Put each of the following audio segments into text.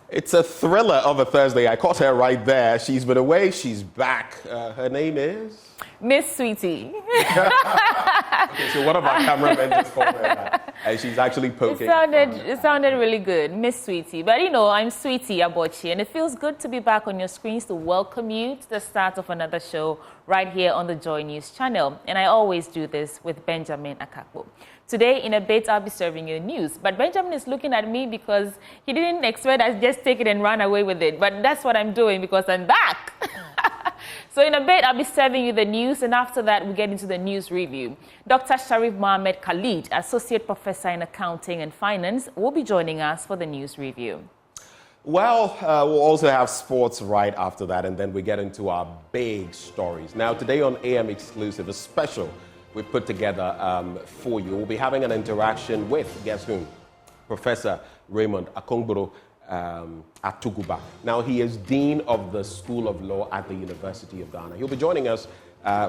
It's a thriller of a Thursday. I caught her right there. She's been away. She's back. Her name is? Miss Sweetie. Okay, so one of our cameramen just called her that. And she's actually poking. It sounded really good, Miss Sweetie. But you know, I'm Sweetie Abochi, and it feels good to be back on your screens to welcome you to the start of another show right here on the Joy News channel. And I always do this with Benjamin Akakpo. Today, in a bit, I'll be serving you news. But Benjamin is looking at me because he didn't expect I just take it and run away with it. But that's what I'm doing because I'm back. So in a bit, I'll be serving you the news, and after that, we get into the news review. Dr. Sharif Mohammed Khalid, Associate Professor in Accounting and Finance, will be joining us for the news review. Well, we'll also have sports right after that, and then we get into our big stories. Now, today on AM Exclusive, a special we put together for you. We'll be having an interaction with, guess whom? Professor Raymond Atuguba. Now, he is Dean of the School of Law at the University of Ghana. He'll be joining us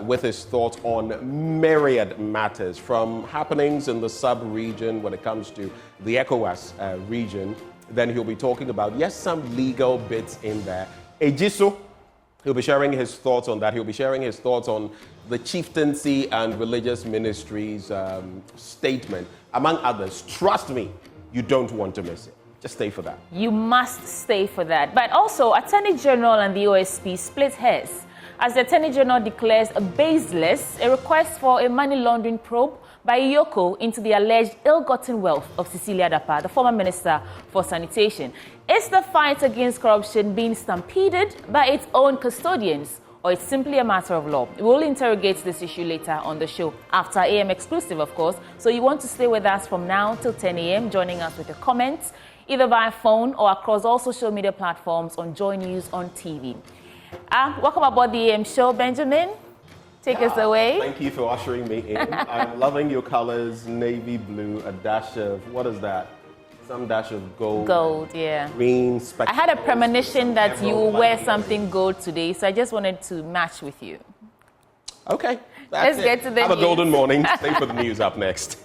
with his thoughts on myriad matters, from happenings in the sub-region when it comes to the ECOWAS region. Then he'll be talking about, yes, some legal bits in there. Ejiso, he'll be sharing his thoughts on that. He'll be sharing his thoughts on the chieftaincy and religious ministries statement, among others. Trust me, you don't want to miss it. Just stay for that. You must stay for that. But also, Attorney General and the OSP split hairs as the Attorney General declares baseless a request for a money laundering probe by Yoko into the alleged ill-gotten wealth of Cecilia Dapaah, the former Minister for Sanitation. Is the fight against corruption being stampeded by its own custodians, or it's simply a matter of law? We'll interrogate this issue later on the show, after AM Exclusive, of course. So you want to stay with us from now till 10 a.m., joining us with your comments, either via phone or across all social media platforms on Joy News on TV. Welcome aboard the AM show, Benjamin. Take us away. Thank you for ushering me in. I'm loving your colors, navy blue, a dash of, what is that? Some dash of gold. Gold, yeah. Green, spectacles. I had a premonition that you will wear something gold today, so I just wanted to match with you. Okay. Let's get to the news. Have a golden morning. Stay for the news up next.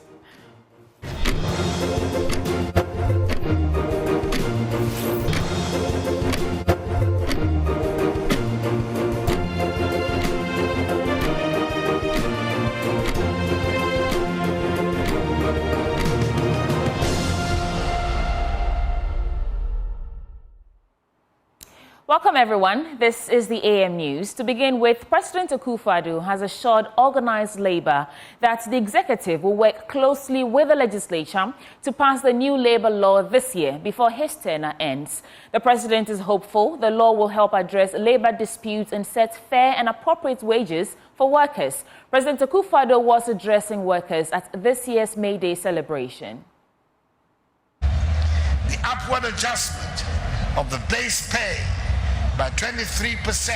Welcome, everyone. This is the AM News. To begin with, President Akufo-Addo has assured organized labor that the executive will work closely with the legislature to pass the new labor law this year before his tenure ends. The president is hopeful the law will help address labor disputes and set fair and appropriate wages for workers. President Akufo-Addo was addressing workers at this year's May Day celebration. The upward adjustment of the base pay by 23%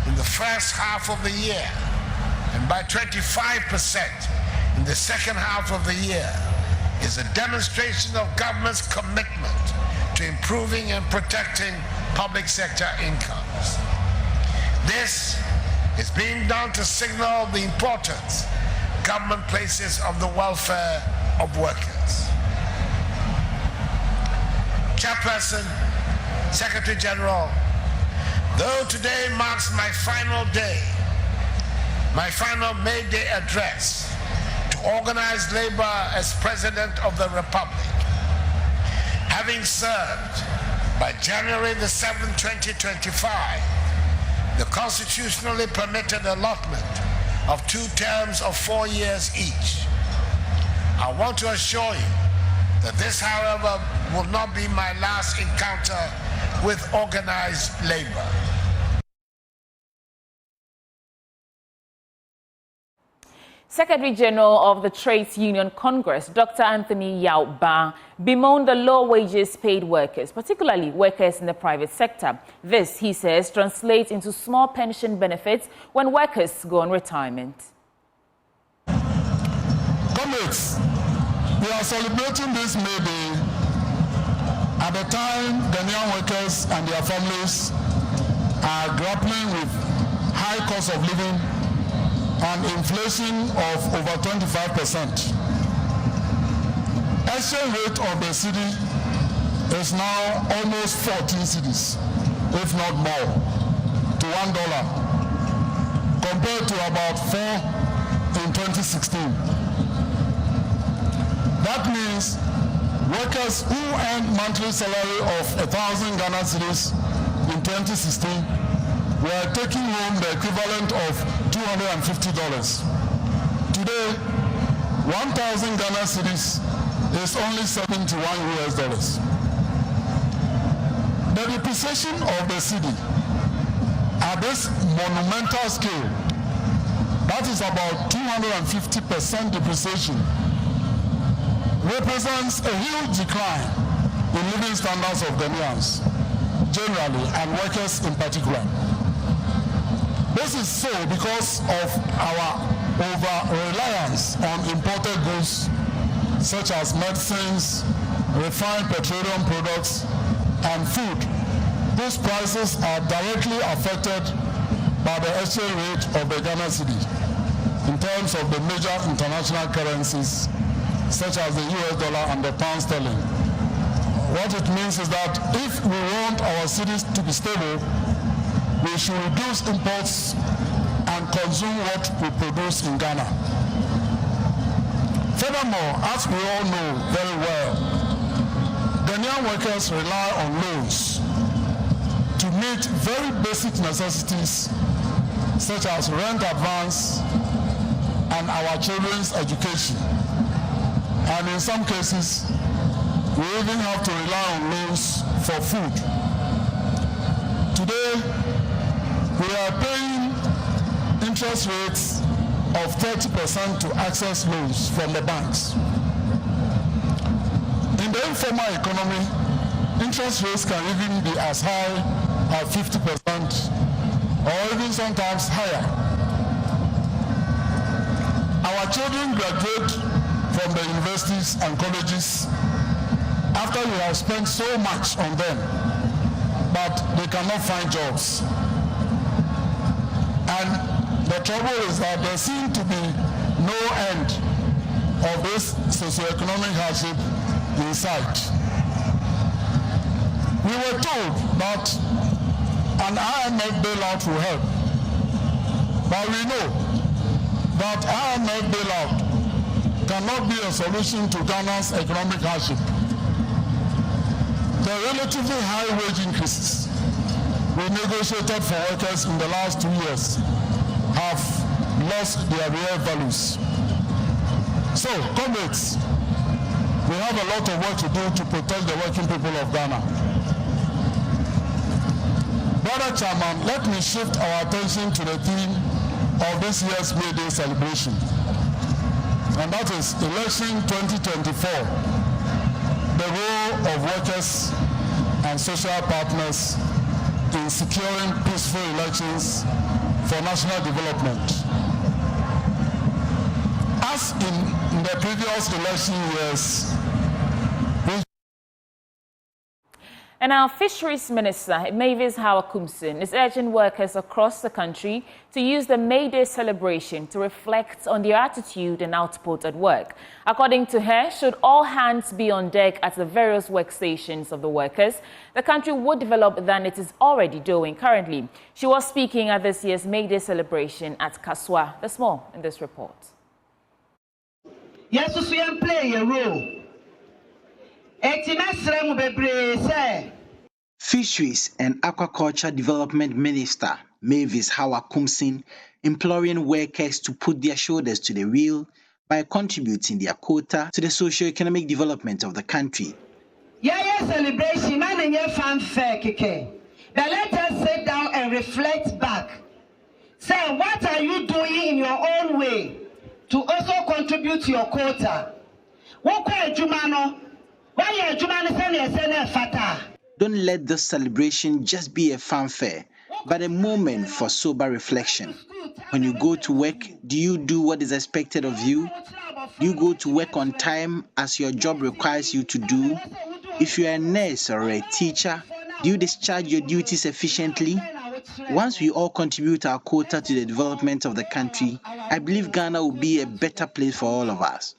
in the first half of the year and by 25% in the second half of the year is a demonstration of government's commitment to improving and protecting public sector incomes. This is being done to signal the importance government places on the welfare of workers. Chairperson, Secretary General, though today marks my final day, my final May Day address to organized labor as President of the Republic, having served by January the 7th, 2025, the constitutionally permitted allotment of 2 terms of 4 years each, I want to assure you that this, however, will not be my last encounter with organized labor. Secretary General of the Trades Union Congress, Dr. Anthony Dapaah, bemoaned the low wages paid workers, particularly workers in the private sector. This, he says, translates into small pension benefits when workers go on retirement. Comrades, we are celebrating this May Day at the time Ghanaian workers and their families are grappling with high cost of living and inflation of over 25%. Exchange rate of the cedi is now almost 14 cedis, if not more, to $1, compared to about 4 in 2016. That means workers who earned monthly salary of 1,000 Ghana cedis in 2016 were taking home the equivalent of $250. Today, 1,000 Ghana cedis is only $71 US. The depreciation of the cedi at this monumental scale, that is about 250% depreciation, represents a huge decline in living standards of Ghanaians generally and workers in particular. This is so because of our over-reliance on imported goods such as medicines, refined petroleum products, and food, whose prices are directly affected by the exchange rate of the Ghana cedi in terms of the major international currencies such as the US dollar and the pound sterling. What it means is that if we want our cities to be stable, we should reduce imports and consume what we produce in Ghana. Furthermore, as we all know very well, Ghanaian workers rely on loans to meet very basic necessities such as rent advance and our children's education. And in some cases, we even have to rely on loans for food. Today, we are paying interest rates of 30% to access loans from the banks. In the informal economy, interest rates can even be as high as 50% or even sometimes higher. Our children graduate from the universities and colleges after we have spent so much on them, but they cannot find jobs. And the trouble is that there seems to be no end of this socioeconomic hardship in sight. We were told that an IMF bailout will help, but we know that IMF bailout cannot be a solution to Ghana's economic hardship. The relatively high wage increases we negotiated for workers in the last 2 years have lost their real values. So, comrades, we have a lot of work to do to protect the working people of Ghana. Brother Chairman, let me shift our attention to the theme of this year's May Day celebration, and that is Election 2024, the role of workers and social partners in securing peaceful elections for national development. As in the previous election years, and our Fisheries Minister, Mavis Howard-Kumsin, is urging workers across the country to use the May Day celebration to reflect on their attitude and output at work. According to her, should all hands be on deck at the various workstations of the workers, the country would develop than it is already doing currently. She was speaking at this year's May Day celebration at Kaswa. There's more in this report. Yes, we can play a role. Fisheries and Aquaculture Development Minister Mavis Howard-Kumsin imploring workers to put their shoulders to the wheel by contributing their quota to the socio-economic development of the country. Celebration, man, and fanfare, keke. But let us sit down and reflect back. Say, what are you doing in your own way to also contribute to your quota? Don't let this celebration just be a fanfare, but a moment for sober reflection. When you go to work, do you do what is expected of you? Do you go to work on time as your job requires you to do? If you are a nurse or a teacher, do you discharge your duties efficiently? Once we all contribute our quota to the development of the country, I believe Ghana will be a better place for all of us.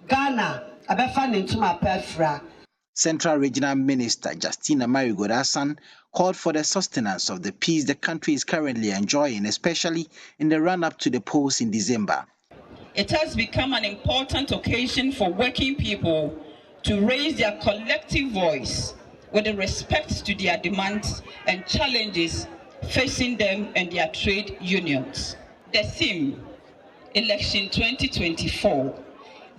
Ghana, abefa ne ntuma pefra. Central Regional Minister Justina Marigodasan called for the sustenance of the peace the country is currently enjoying, especially in the run-up to the polls in December. It has become an important occasion for working people to raise their collective voice with respect to their demands and challenges facing them and their trade unions. The theme, Election 2024,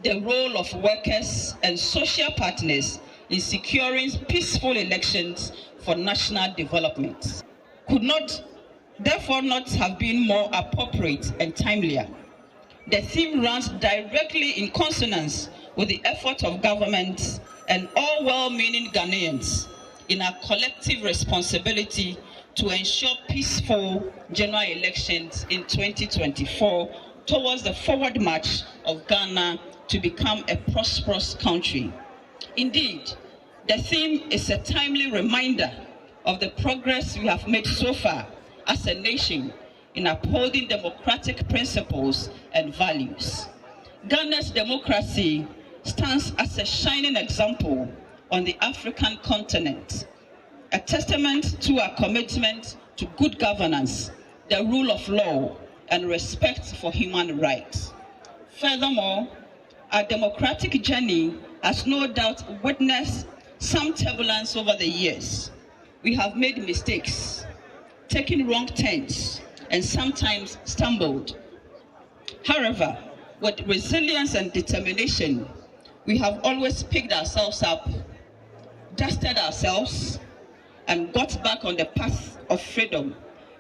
the role of workers and social partners in securing peaceful elections for national development, could therefore not have been more appropriate and timelier. The theme runs directly in consonance with the effort of governments and all well-meaning Ghanaians in our collective responsibility to ensure peaceful general elections in 2024 towards the forward march of Ghana to become a prosperous country. Indeed, the theme is a timely reminder of the progress we have made so far as a nation in upholding democratic principles and values. Ghana's democracy stands as a shining example on the African continent, a testament to our commitment to good governance, the rule of law, and respect for human rights. Furthermore, our democratic journey has no doubt witnessed some turbulence over the years. We have made mistakes, taken wrong turns, and sometimes stumbled. However, with resilience and determination, we have always picked ourselves up, dusted ourselves, and got back on the path of freedom,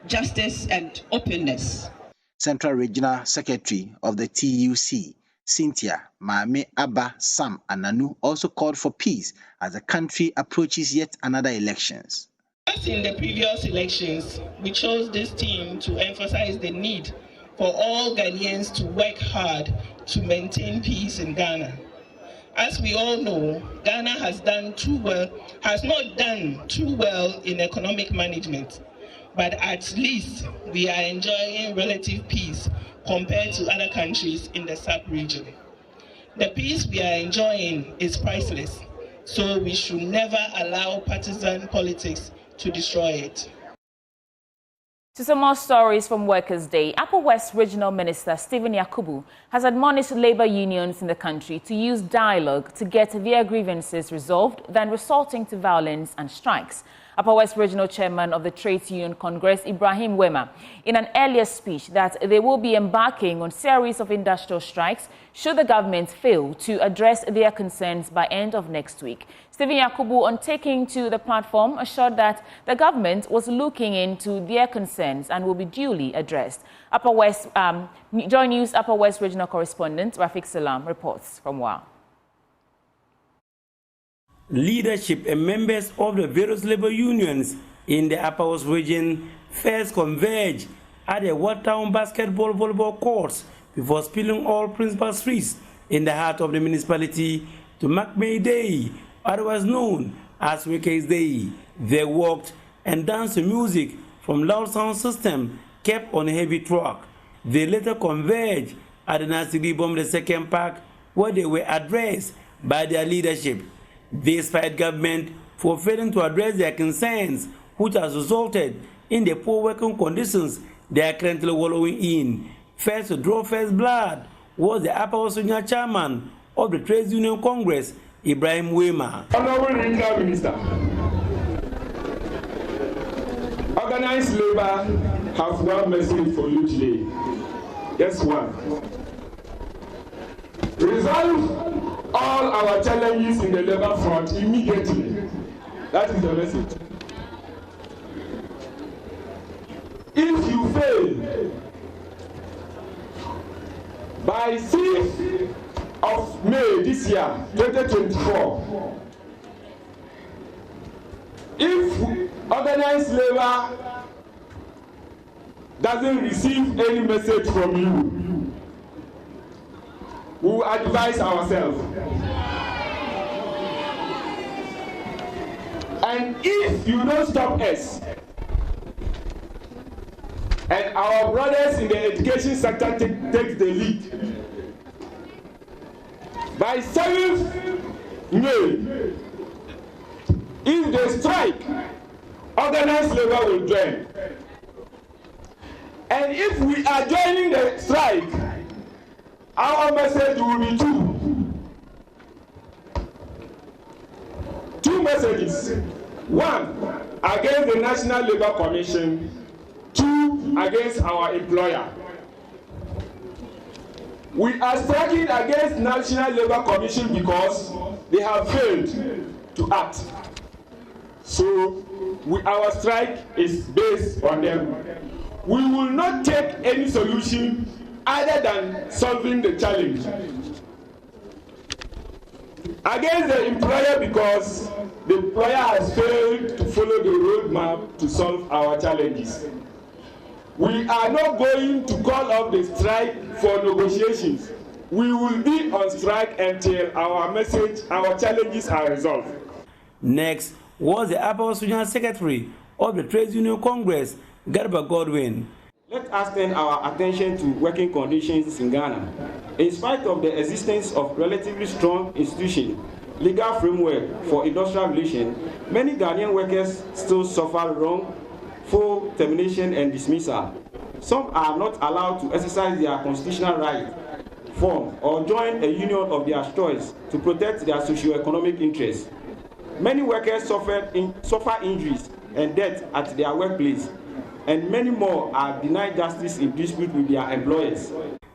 justice, and openness. Central Regional Secretary of the TUC, Cynthia Mame Abba Sam Ananu, also called for peace as the country approaches yet another elections. As in the previous elections, we chose this theme to emphasize the need for all Ghanaians to work hard to maintain peace in Ghana. As we all know, Ghana has not done too well in economic management, but at least we are enjoying relative peace compared to other countries in the sub-region. The peace we are enjoying is priceless, so we should never allow partisan politics to destroy it. To some more stories from Workers' Day, Upper West Regional Minister Stephen Yakubu has admonished labor unions in the country to use dialogue to get their grievances resolved than resorting to violence and strikes. Upper West Regional Chairman of the Trades Union Congress, Ibrahim Wema, in an earlier speech that they will be embarking on series of industrial strikes should the government fail to address their concerns by end of next week. Stephen Yakubu, on taking to the platform, assured that the government was looking into their concerns and will be duly addressed. Joy News Upper West Regional Correspondent Rafiq Salam reports from WA. Leadership and members of the various labor unions in the Upper West region first converged at the Watertown basketball volleyball courts before spilling all principal streets in the heart of the municipality to mark May Day, otherwise known as Workers' Day. They walked and danced to music from loud sound system kept on a heavy truck. They later converged at the Nasiri Bomb II Park, where they were addressed by their leadership. They fight government for failing to address their concerns, which has resulted in the poor working conditions they are currently wallowing in. First to draw first blood was the Upper West Regional Chairman of the Trades Union Congress, Ibrahim Wema. Honorable Regional Minister, organized labor have one message for you today. Guess what? Resolve all our challenges in the labor front immediately. That is the message. If you fail, by 6th of May this year, 2024, if organized labor doesn't receive any message from you, we will advise ourselves. And if you don't stop us, and our brothers in the education sector take the lead, by 7th May, if they strike, organized labor will join. And if we are joining the strike, our message will be two messages. One, against the National Labor Commission. Two, against our employer. We are striking against National Labor Commission because they have failed to act. So our strike is based on them. We will not take any solution other than solving the challenge. Against the employer because the employer has failed to follow the roadmap to solve our challenges. We are not going to call off the strike for negotiations. We will be on strike until our challenges are resolved. Next was the Upper Regional Secretary of the Trade Union Congress, Garba Godwin. Let us turn our attention to working conditions in Ghana. In spite of the existence of relatively strong institutions, legal framework for industrial relations, many Ghanaian workers still suffer wrongful termination and dismissal. Some are not allowed to exercise their constitutional right, form, or join a union of their choice to protect their socio-economic interests. Many workers suffer injuries and death at their workplace, and many more are denied justice in dispute with their employers.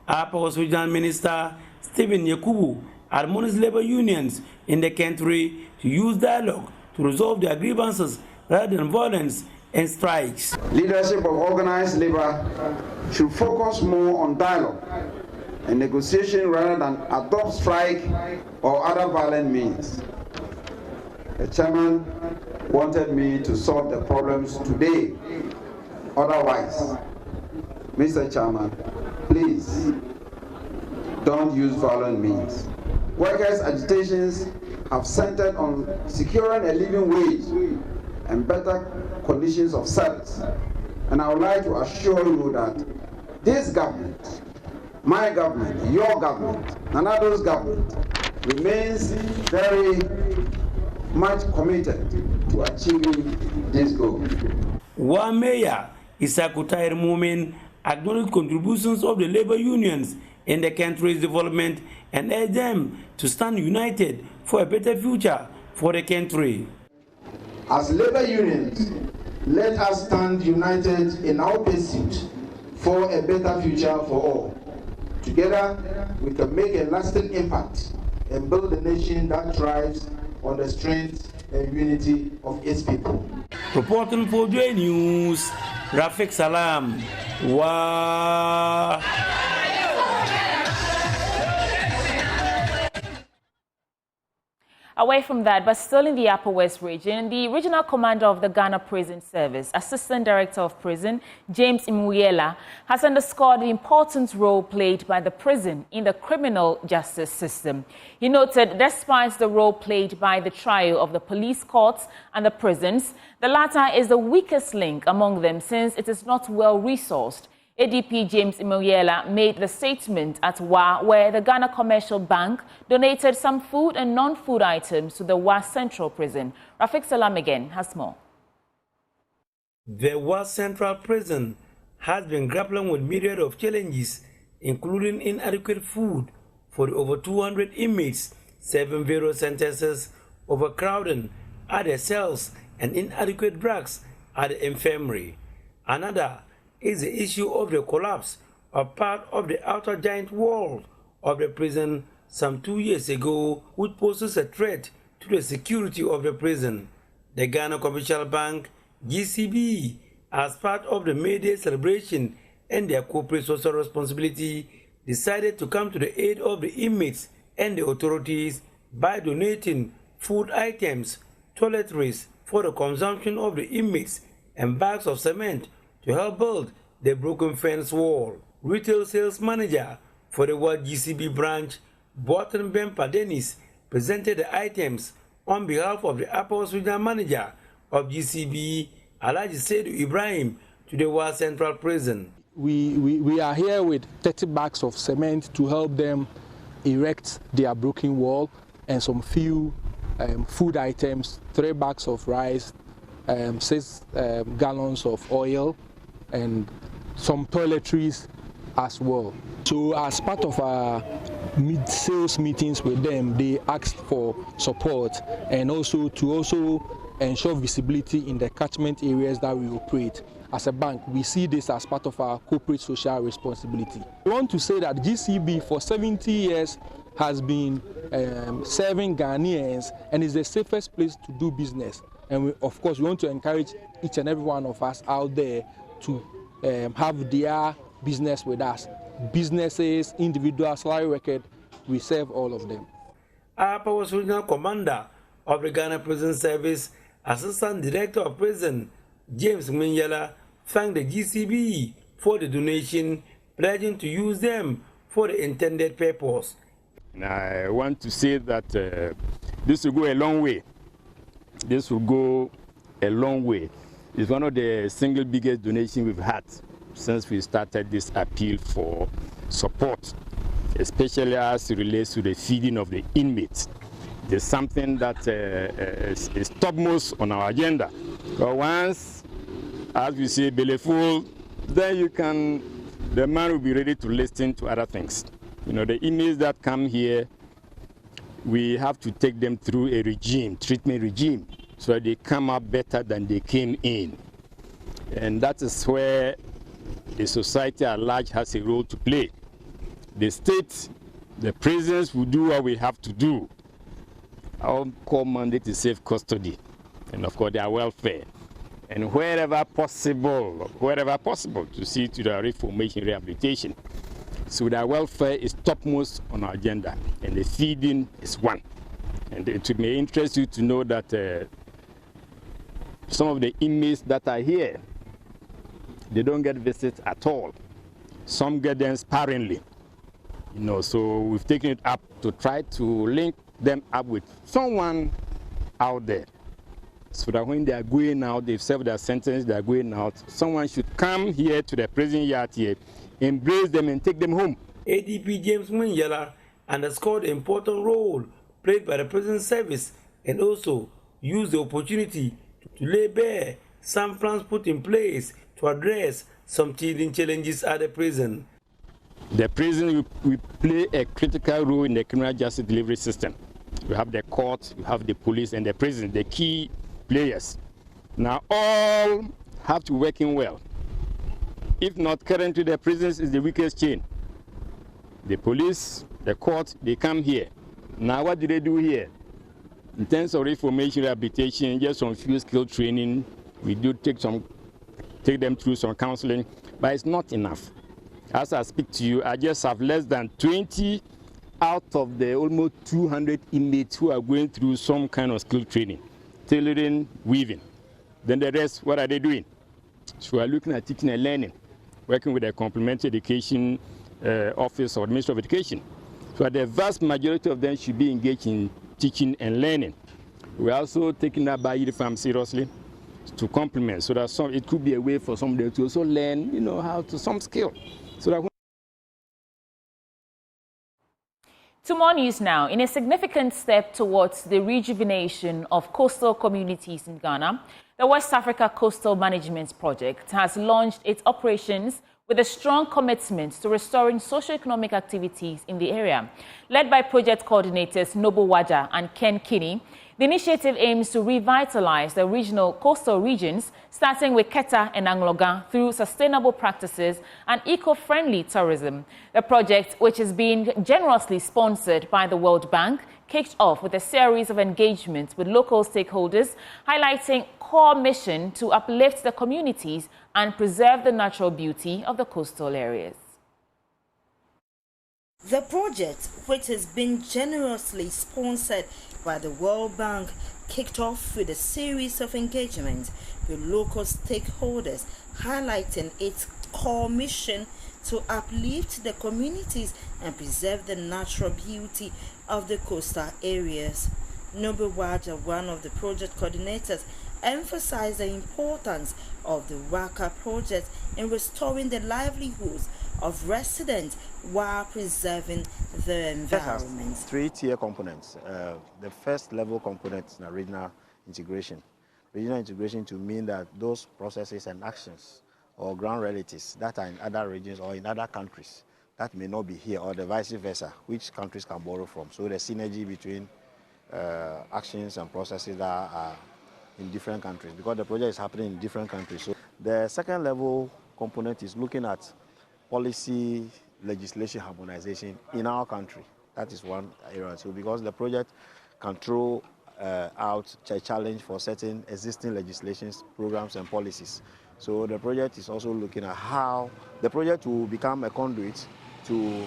Upper Regional Minister Stephen Yakubu admonished labor unions in the country to use dialogue to resolve their grievances rather than violence and strikes. Leadership of organized labor should focus more on dialogue and negotiation rather than adopt strike or other violent means. The chairman wanted me to solve the problems today. Otherwise, Mr. Chairman, please don't use violent means. Workers' agitations have centered on securing a living wage and better conditions of service. And I would like to assure you that this government, my government, your government, Nanado's government, remains very much committed to achieving this goal. One mayor, Isakutair Mumin, acknowledged contributions of the labor unions in the country's development and urged them to stand united for a better future for the country. As labor unions, let us stand united in our pursuit for a better future for all. Together, we can make a lasting impact and build a nation that thrives on the strength and unity of its people. Reporting for J News, Rafiq Salam. Wow. Away from that, but still in the Upper West region, the regional commander of the Ghana Prison Service, Assistant Director of Prison, James Imuyela, has underscored the important role played by the prison in the criminal justice system. He noted, despite the role played by the trio of the police courts and the prisons, the latter is the weakest link among them since it is not well resourced. ADP James Imuyela made the statement at WA, where the Ghana Commercial Bank donated some food and non-food items to the WA Central Prison. Rafiq Salam again has more. The WA Central Prison has been grappling with myriad of challenges, including inadequate food for the over 200 inmates, 7 various sentences, overcrowding at the cells, and inadequate drugs at the infirmary. Another is the issue of the collapse of part of the outer giant wall of the prison some 2 years ago, which poses a threat to the security of the prison. The Ghana Commercial Bank, GCB, as part of the May Day celebration and their corporate social responsibility, decided to come to the aid of the inmates and the authorities by donating food items, toiletries for the consumption of the inmates, and bags of cement to help build the broken fence wall. Retail sales manager for the World GCB branch, Botan Bempa Dennis, presented the items on behalf of the Upper Regional Manager of GCB, Alhaji Saidu Ibrahim, to the World Central Prison. We are here with 30 bags of cement to help them erect their broken wall and some few food items, 3 bags of rice, 6 gallons of oil, and some toiletries as well. So as part of our sales meetings with them, they asked for support and also to ensure visibility in the catchment areas that we operate. As a bank, we see this as part of our corporate social responsibility. We want to say that GCB for 70 years has been serving Ghanaians and is the safest place to do business. And of course, we want to encourage each and every one of us out there to have their business with us. Businesses, individuals, salary record, we serve all of them. Apawas Regional Commander of the Ghana Prison Service, Assistant Director of Prison, James Minyala, thanked the GCB for the donation, pledging to use them for the intended purpose. And I want to say that this will go a long way. This will go a long way. It's one of the single biggest donations we've had since we started this appeal for support, especially as it relates to the feeding of the inmates. There's something that is topmost on our agenda. But once, as we say, belly full, then the man will be ready to listen to other things. You know, the inmates that come here, we have to take them through a treatment regime, so that they come out better than they came in. And that is where the society at large has a role to play. The state, the prisons will do what we have to do. Our core mandate is safe custody, and of course their welfare. And wherever possible, to see to the reformation, rehabilitation. So their welfare is topmost on our agenda, and the feeding is one. And it may interest you to know that some of the inmates that are here, they don't get visits at all. Some get them sparingly. You know, so we've taken it up to try to link them up with someone out there, so that when they are going out, they've served their sentence, they are going out, someone should come here to the prison yard here, embrace them and take them home. ADP James Minyala underscored the important role played by the prison service and also used the opportunity to lay bare some plans put in place to address some teething challenges at the prison. The prison will play a critical role in the criminal justice delivery system. We have the court, we have the police, and the prison, the key players. Now all have to work in well. If not, currently the prisons is the weakest chain. The police, the court, they come here. Now what do they do here? In terms of reformation, rehabilitation, just some few skill training, we do take them through some counseling, but it's not enough. As I speak to you, I just have less than 20 out of the almost 200 inmates who are going through some kind of skill training, tailoring, weaving. Then the rest, what are they doing? So we are looking at teaching and learning, working with the complementary education office or Ministry of Education. So the vast majority of them should be engaged in teaching and learning. We're also taking that by uniform seriously to complement, so that it could be a way for somebody to also learn, you know, how to some skill. So that To more news now. In a significant step towards the rejuvenation of coastal communities in Ghana, the West Africa Coastal Management Project has launched its operations with a strong commitment to restoring socio-economic activities in the area. Led by project coordinators Noble Waja and Ken Kinney, the initiative aims to revitalize the regional coastal regions, starting with Keta and Angloga, through sustainable practices and eco-friendly tourism. The project, which is being generously sponsored by the World Bank, kicked off with a series of engagements with local stakeholders, highlighting core mission to uplift the communities and preserve the natural beauty of the coastal areas. The project, which has been generously sponsored by the World Bank, kicked off with a series of engagements with local stakeholders, highlighting its core mission to uplift the communities and preserve the natural beauty of the coastal areas. Noble Waja, one of the project coordinators, emphasized the importance of the WACA project in restoring the livelihoods of residents while preserving the environment. It has 3 tier components. The first level component is regional integration. Regional integration to mean that those processes and actions or ground realities that are in other regions or in other countries that may not be here, or the vice versa, which countries can borrow from. So the synergy between actions and processes that are in different countries, because the project is happening in different countries. So the second level component is looking at policy legislation harmonization in our country. That is one area. So because the project can throw out a challenge for certain existing legislations, programs, and policies. So the project is also looking at how the project will become a conduit to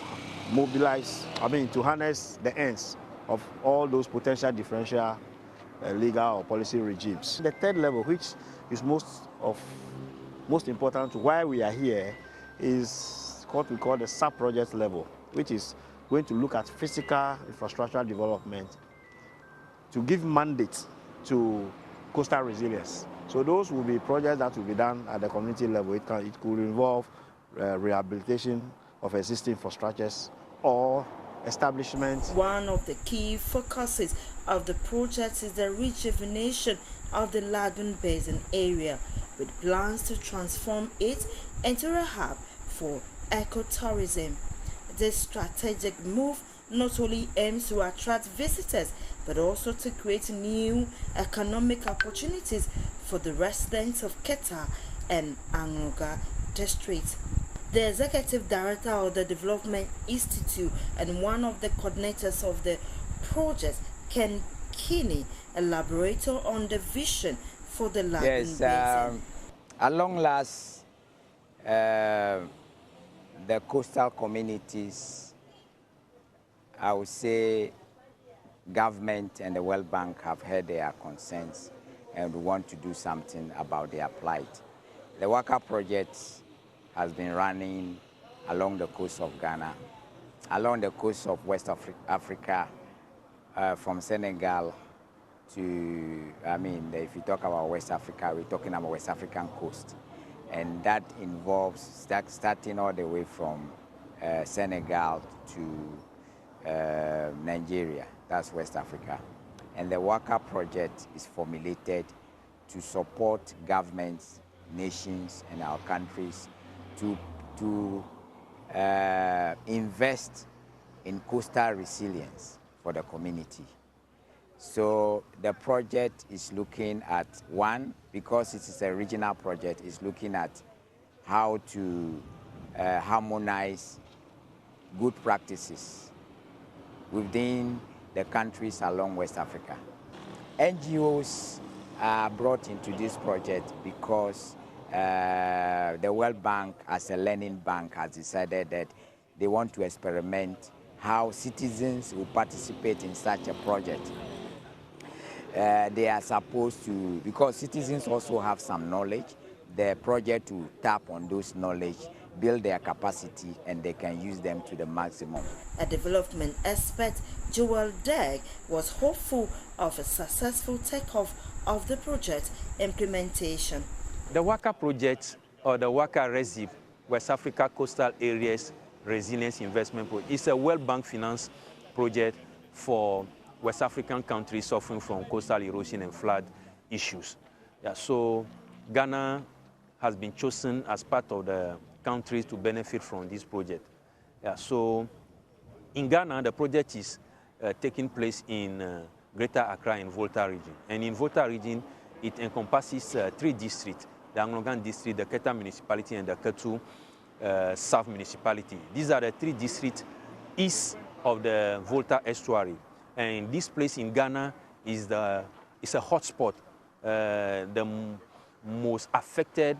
mobilize, to harness the ends of all those potential differential legal or policy regimes. The third level, which is most important to why we are here, is what we call the sub-project level, which is going to look at physical infrastructure development to give mandate to coastal resilience. So those will be projects that will be done at the community level. It could involve rehabilitation of existing infrastructures or establishment. One of the key focuses of the project is the rejuvenation of the Lagoon Basin area, with plans to transform it into a hub for ecotourism. This strategic move not only aims to attract visitors, but also to create new economic opportunities for the residents of Keta and Angoga districts. The executive director of the Development Institute and one of the coordinators of the project, Ken Kinney, elaborated on the vision for the Lagoon Basin. At long last, the coastal communities, I would say, government and the World Bank have heard their concerns and want to do something about their plight. The Waka project has been running along the coast of Ghana, along the coast of West Africa, from Senegal to, if you talk about West Africa, we're talking about West African coast. And that involves starting all the way from Senegal to Nigeria, that's West Africa. And the Waka project is formulated to support governments, nations, and our countries to invest in coastal resilience for the community. So the project is looking at, one, because it is a regional project, is looking at how to harmonize good practices within the countries along West Africa. NGOs are brought into this project because the World Bank, as a learning bank, has decided that they want to experiment how citizens will participate in such a project. They are supposed to, because citizens also have some knowledge, the project will tap on those knowledge, build their capacity, and they can use them to the maximum. A development expert, Joel Degg, was hopeful of a successful takeoff of the project implementation. The Waka project, or the Waka RESIP, West Africa Coastal Areas Resilience Investment Project, is a World Bank finance project for West African countries suffering from coastal erosion and flood issues. So Ghana has been chosen as part of the countries to benefit from this project. So in Ghana, the project is taking place in Greater Accra and Volta region. And in Volta region, it encompasses 3 districts: the Angogan district, the Keta municipality, and the Ketu South municipality. These are the 3 districts east of the Volta estuary. And this place in Ghana is a hotspot, the most affected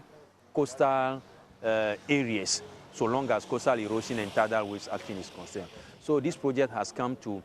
coastal areas, so long as coastal erosion and tidal waves action is concerned. So this project has come to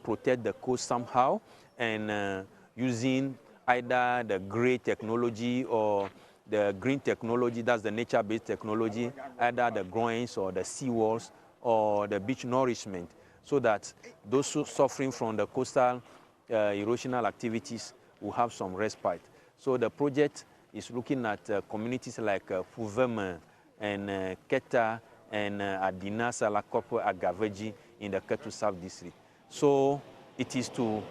protect the coast somehow, and using either the gray technology or the green technology, that's the nature-based technology, either the groins or the seawalls or the beach nourishment, so that those suffering from the coastal erosional activities will have some respite. So the project is looking at communities like Fuvema and Keta and at Dinasa, Lakopo, at Gaveji in the Ketu South District. So it is to,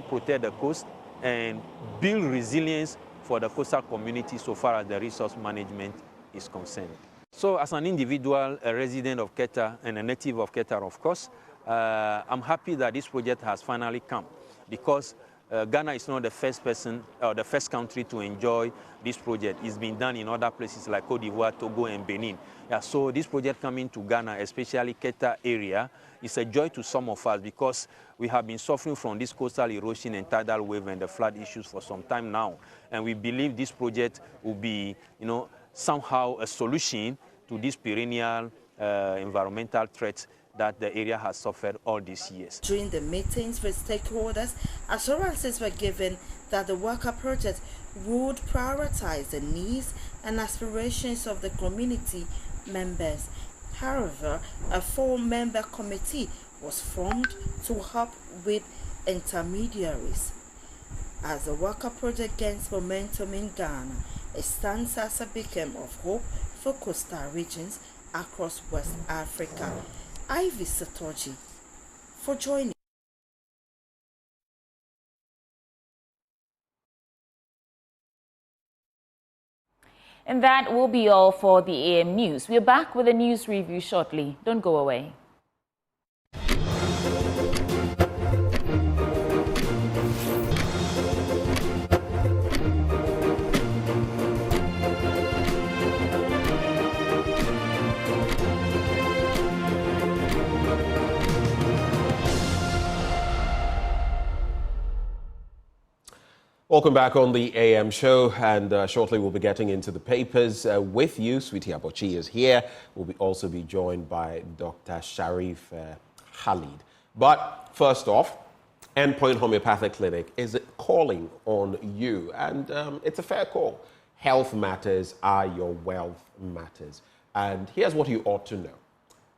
protect the coast and build resilience for the coastal community so far as the resource management is concerned. So as an individual, a resident of Keta and a native of Keta, of course, I'm happy that this project has finally come, because Ghana is not the first person or the first country to enjoy this project. It's been done in other places like Cote d'Ivoire, Togo, and Benin. Yeah, so this project coming to Ghana, especially Keta area, is a joy to some of us, because we have been suffering from this coastal erosion and tidal wave and the flood issues for some time now. And we believe this project will be, somehow a solution to this perennial environmental threats that the area has suffered all these years. During the meetings with stakeholders, assurances were given that the Waka project would prioritize the needs and aspirations of the community members. However, a 4-member committee was formed to help with intermediaries. As the Waka project gains momentum in Ghana, it stands as a beacon of hope for coastal regions across West Africa. Ivy Satoji for joining. And that will be all for the AM News. We're back with a news review shortly. Don't go away. Welcome back on the AM show, and shortly we'll be getting into the papers with you. Sweetie Abochi is here. We'll also be joined by Dr. Sharif Khalid. But first off, Endpoint Homeopathic Clinic is calling on you, and it's a fair call. Health matters are your wealth matters. And here's what you ought to know.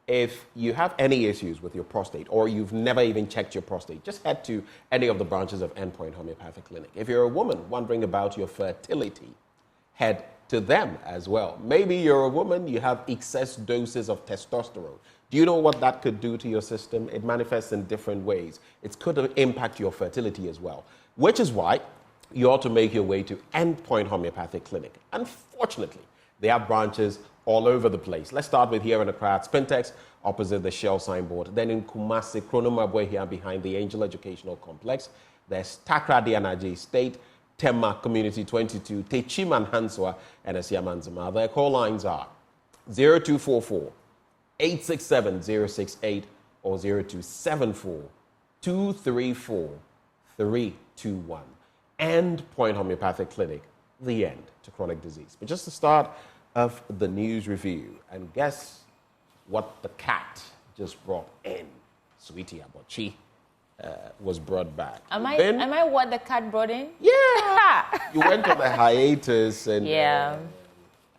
If you have any issues with your prostate, or you've never even checked your prostate, just head to any of the branches of Endpoint Homeopathic Clinic. If you're a woman wondering about your fertility, head to them as well. Maybe you're a woman, you have excess doses of testosterone. Do you know what that could do to your system? It manifests in different ways. It could impact your fertility as well, which is why you ought to make your way to Endpoint Homeopathic Clinic. Unfortunately, they have branches all over the place. Let's start with here in Accra, Spintex, opposite the Shell signboard. Then in Kumasi, Chronomabwe here behind the Angel Educational Complex. There's Takrady Anaji State, Tema Community 22, Techiman Hanswa, and Asiamanzama. Their call lines are 0244 867 068 or 0274 234 321. Endpoint Homeopathic Clinic, the end to chronic disease. But just to start of the news review, and guess what the cat just brought in? Sweetie Abochi was brought back. Am I what the cat brought in? Yeah. You went on a hiatus, and yeah.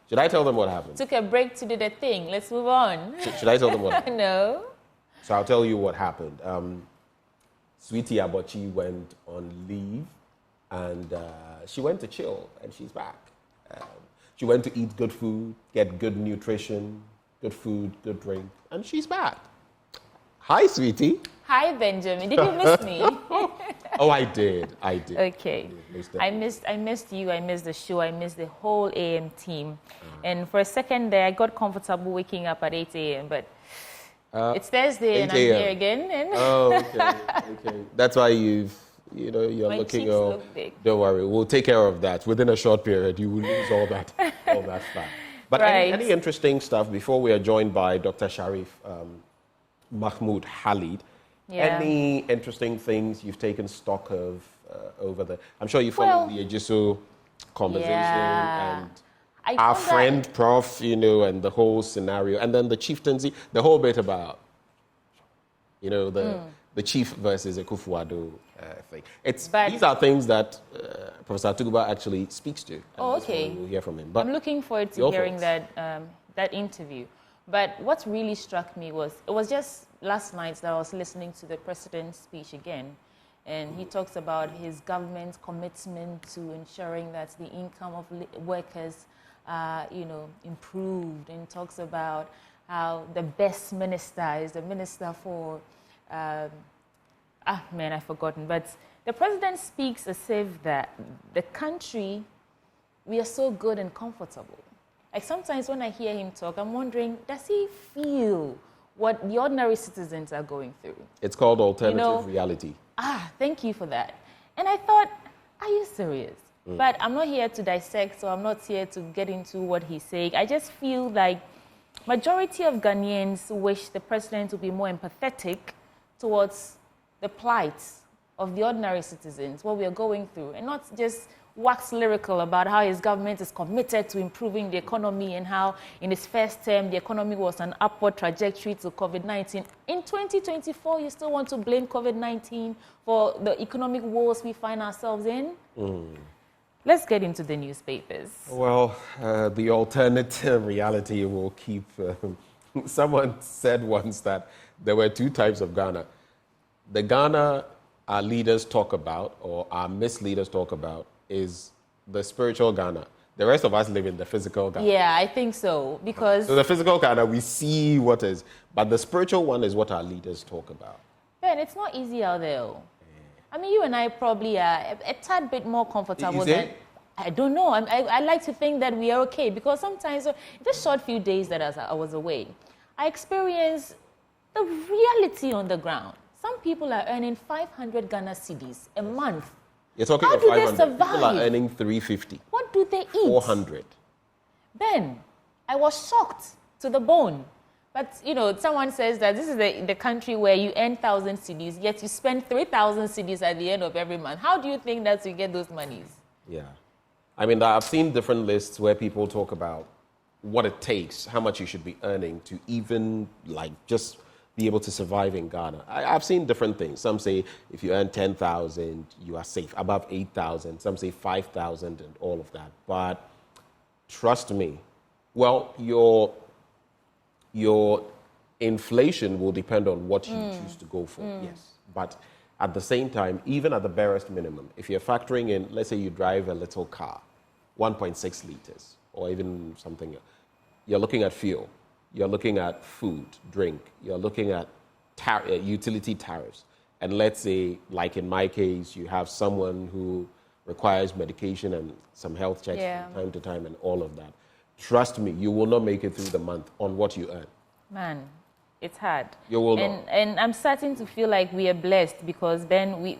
Should I tell them what happened? Took a break to do the thing. Let's move on. Should I tell them what happened? No. So I'll tell you what happened. Sweetie Abochi went on leave, and she went to chill, and she's back. She went to eat good food, get good nutrition, good food, good drink, and she's back. Hi, sweetie. Hi, Benjamin. Did you miss me? Oh, I did. Okay. I missed you. I missed the show. I missed the whole AM team. And for a second there, I got comfortable waking up at 8 a.m., but it's Thursday and I'm here again. And oh, okay. That's why you're my looking. cheeks look big. Don't worry, we'll take care of that. Within a short period, you will lose all that fat. But right. any interesting stuff before we are joined by Dr. Sharif Mahmoud Khalid? Yeah. Any interesting things you've taken stock of over the? I'm sure you followed the Ejiso conversation and our friend Prof, and the whole scenario, and then the chieftaincy, the whole bit about, the chief versus Akufo-Addo thing. These are things that Professor Atuguba actually speaks to. Oh, okay. We'll hear from him. But I'm looking forward to hearing that interview. But what really struck me was, it was just last night that I was listening to the president's speech again, and he talks about his government's commitment to ensuring that the income of workers are, improved, and talks about how the best minister is the minister for, I've forgotten. But the president speaks as if that the country, we are so good and comfortable. Like sometimes when I hear him talk, I'm wondering, does he feel what the ordinary citizens are going through? It's called alternative reality. Thank you for that. And I thought, are you serious? But I'm not here to dissect, so I'm not here to get into what he's saying. I just feel like majority of Ghanaians wish the president to be more empathetic towards the plight of the ordinary citizens, what we are going through, and not just wax lyrical about how his government is committed to improving the economy and how in his first term the economy was an upward trajectory to COVID-19. In 2024, you still want to blame COVID-19 for the economic woes we find ourselves in? Let's get into the newspapers. Well, the alternative reality will keep... someone said once that there were two types of Ghana. The Ghana our leaders talk about, or our misleaders talk about, is the spiritual Ghana. The rest of us live in the physical Ghana. Yeah, I think so, because... So the physical Ghana, we see what is, but the spiritual one is what our leaders talk about. Ben, it's not easy out there. I mean, you and I probably are a tad bit more comfortable than... I don't know. I like to think that we are okay, because sometimes, this short few days that I was away, I experienced the reality on the ground. Some people are earning 500 Ghana cedis a month. You're talking How about do 500. they survive? People are earning 350. What do they eat? 400. Ben, I was shocked to the bone. But, someone says that this is the country where you earn 1,000 cedis, yet you spend 3,000 cedis at the end of every month. How do you think that you get those monies? Yeah. I mean, I've seen different lists where people talk about what it takes, how much you should be earning to even, just be able to survive in Ghana. I've seen different things. Some say if you earn 10,000, you are safe. Above 8,000, some say 5,000 and all of that. But trust me, well, your inflation will depend on what you choose to go for, yes. But at the same time, even at the barest minimum, if you're factoring in, let's say you drive a little car, 1.6 liters, or even something else, you're looking at fuel. You're looking at food, drink. You're looking at utility tariffs. And let's say, like in my case, you have someone who requires medication and some health checks from time to time and all of that. Trust me, you will not make it through the month on what you earn. Man, it's hard. You will not. And I'm starting to feel like we are blessed because then we...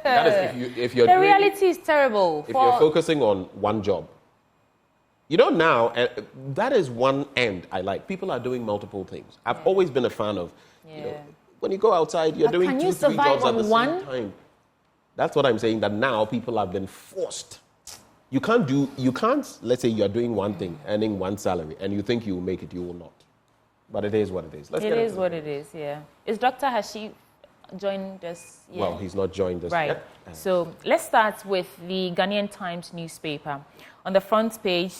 That is if you're the reality is terrible. If you're focusing on one job. Now, that is one end I like. People are doing multiple things. I've always been a fan of, when you go outside, you're doing 2-3 jobs at the same time. That's what I'm saying, that now people have been forced. You can't, let's say you're doing one thing, earning one salary, and you think you will make it, you will not. But it is what it is. It is what it is, yeah. Is Dr. Hashi joined us? Yeah. Well, he's not joined us yet. So let's start with the Ghanaian Times newspaper. On the front page,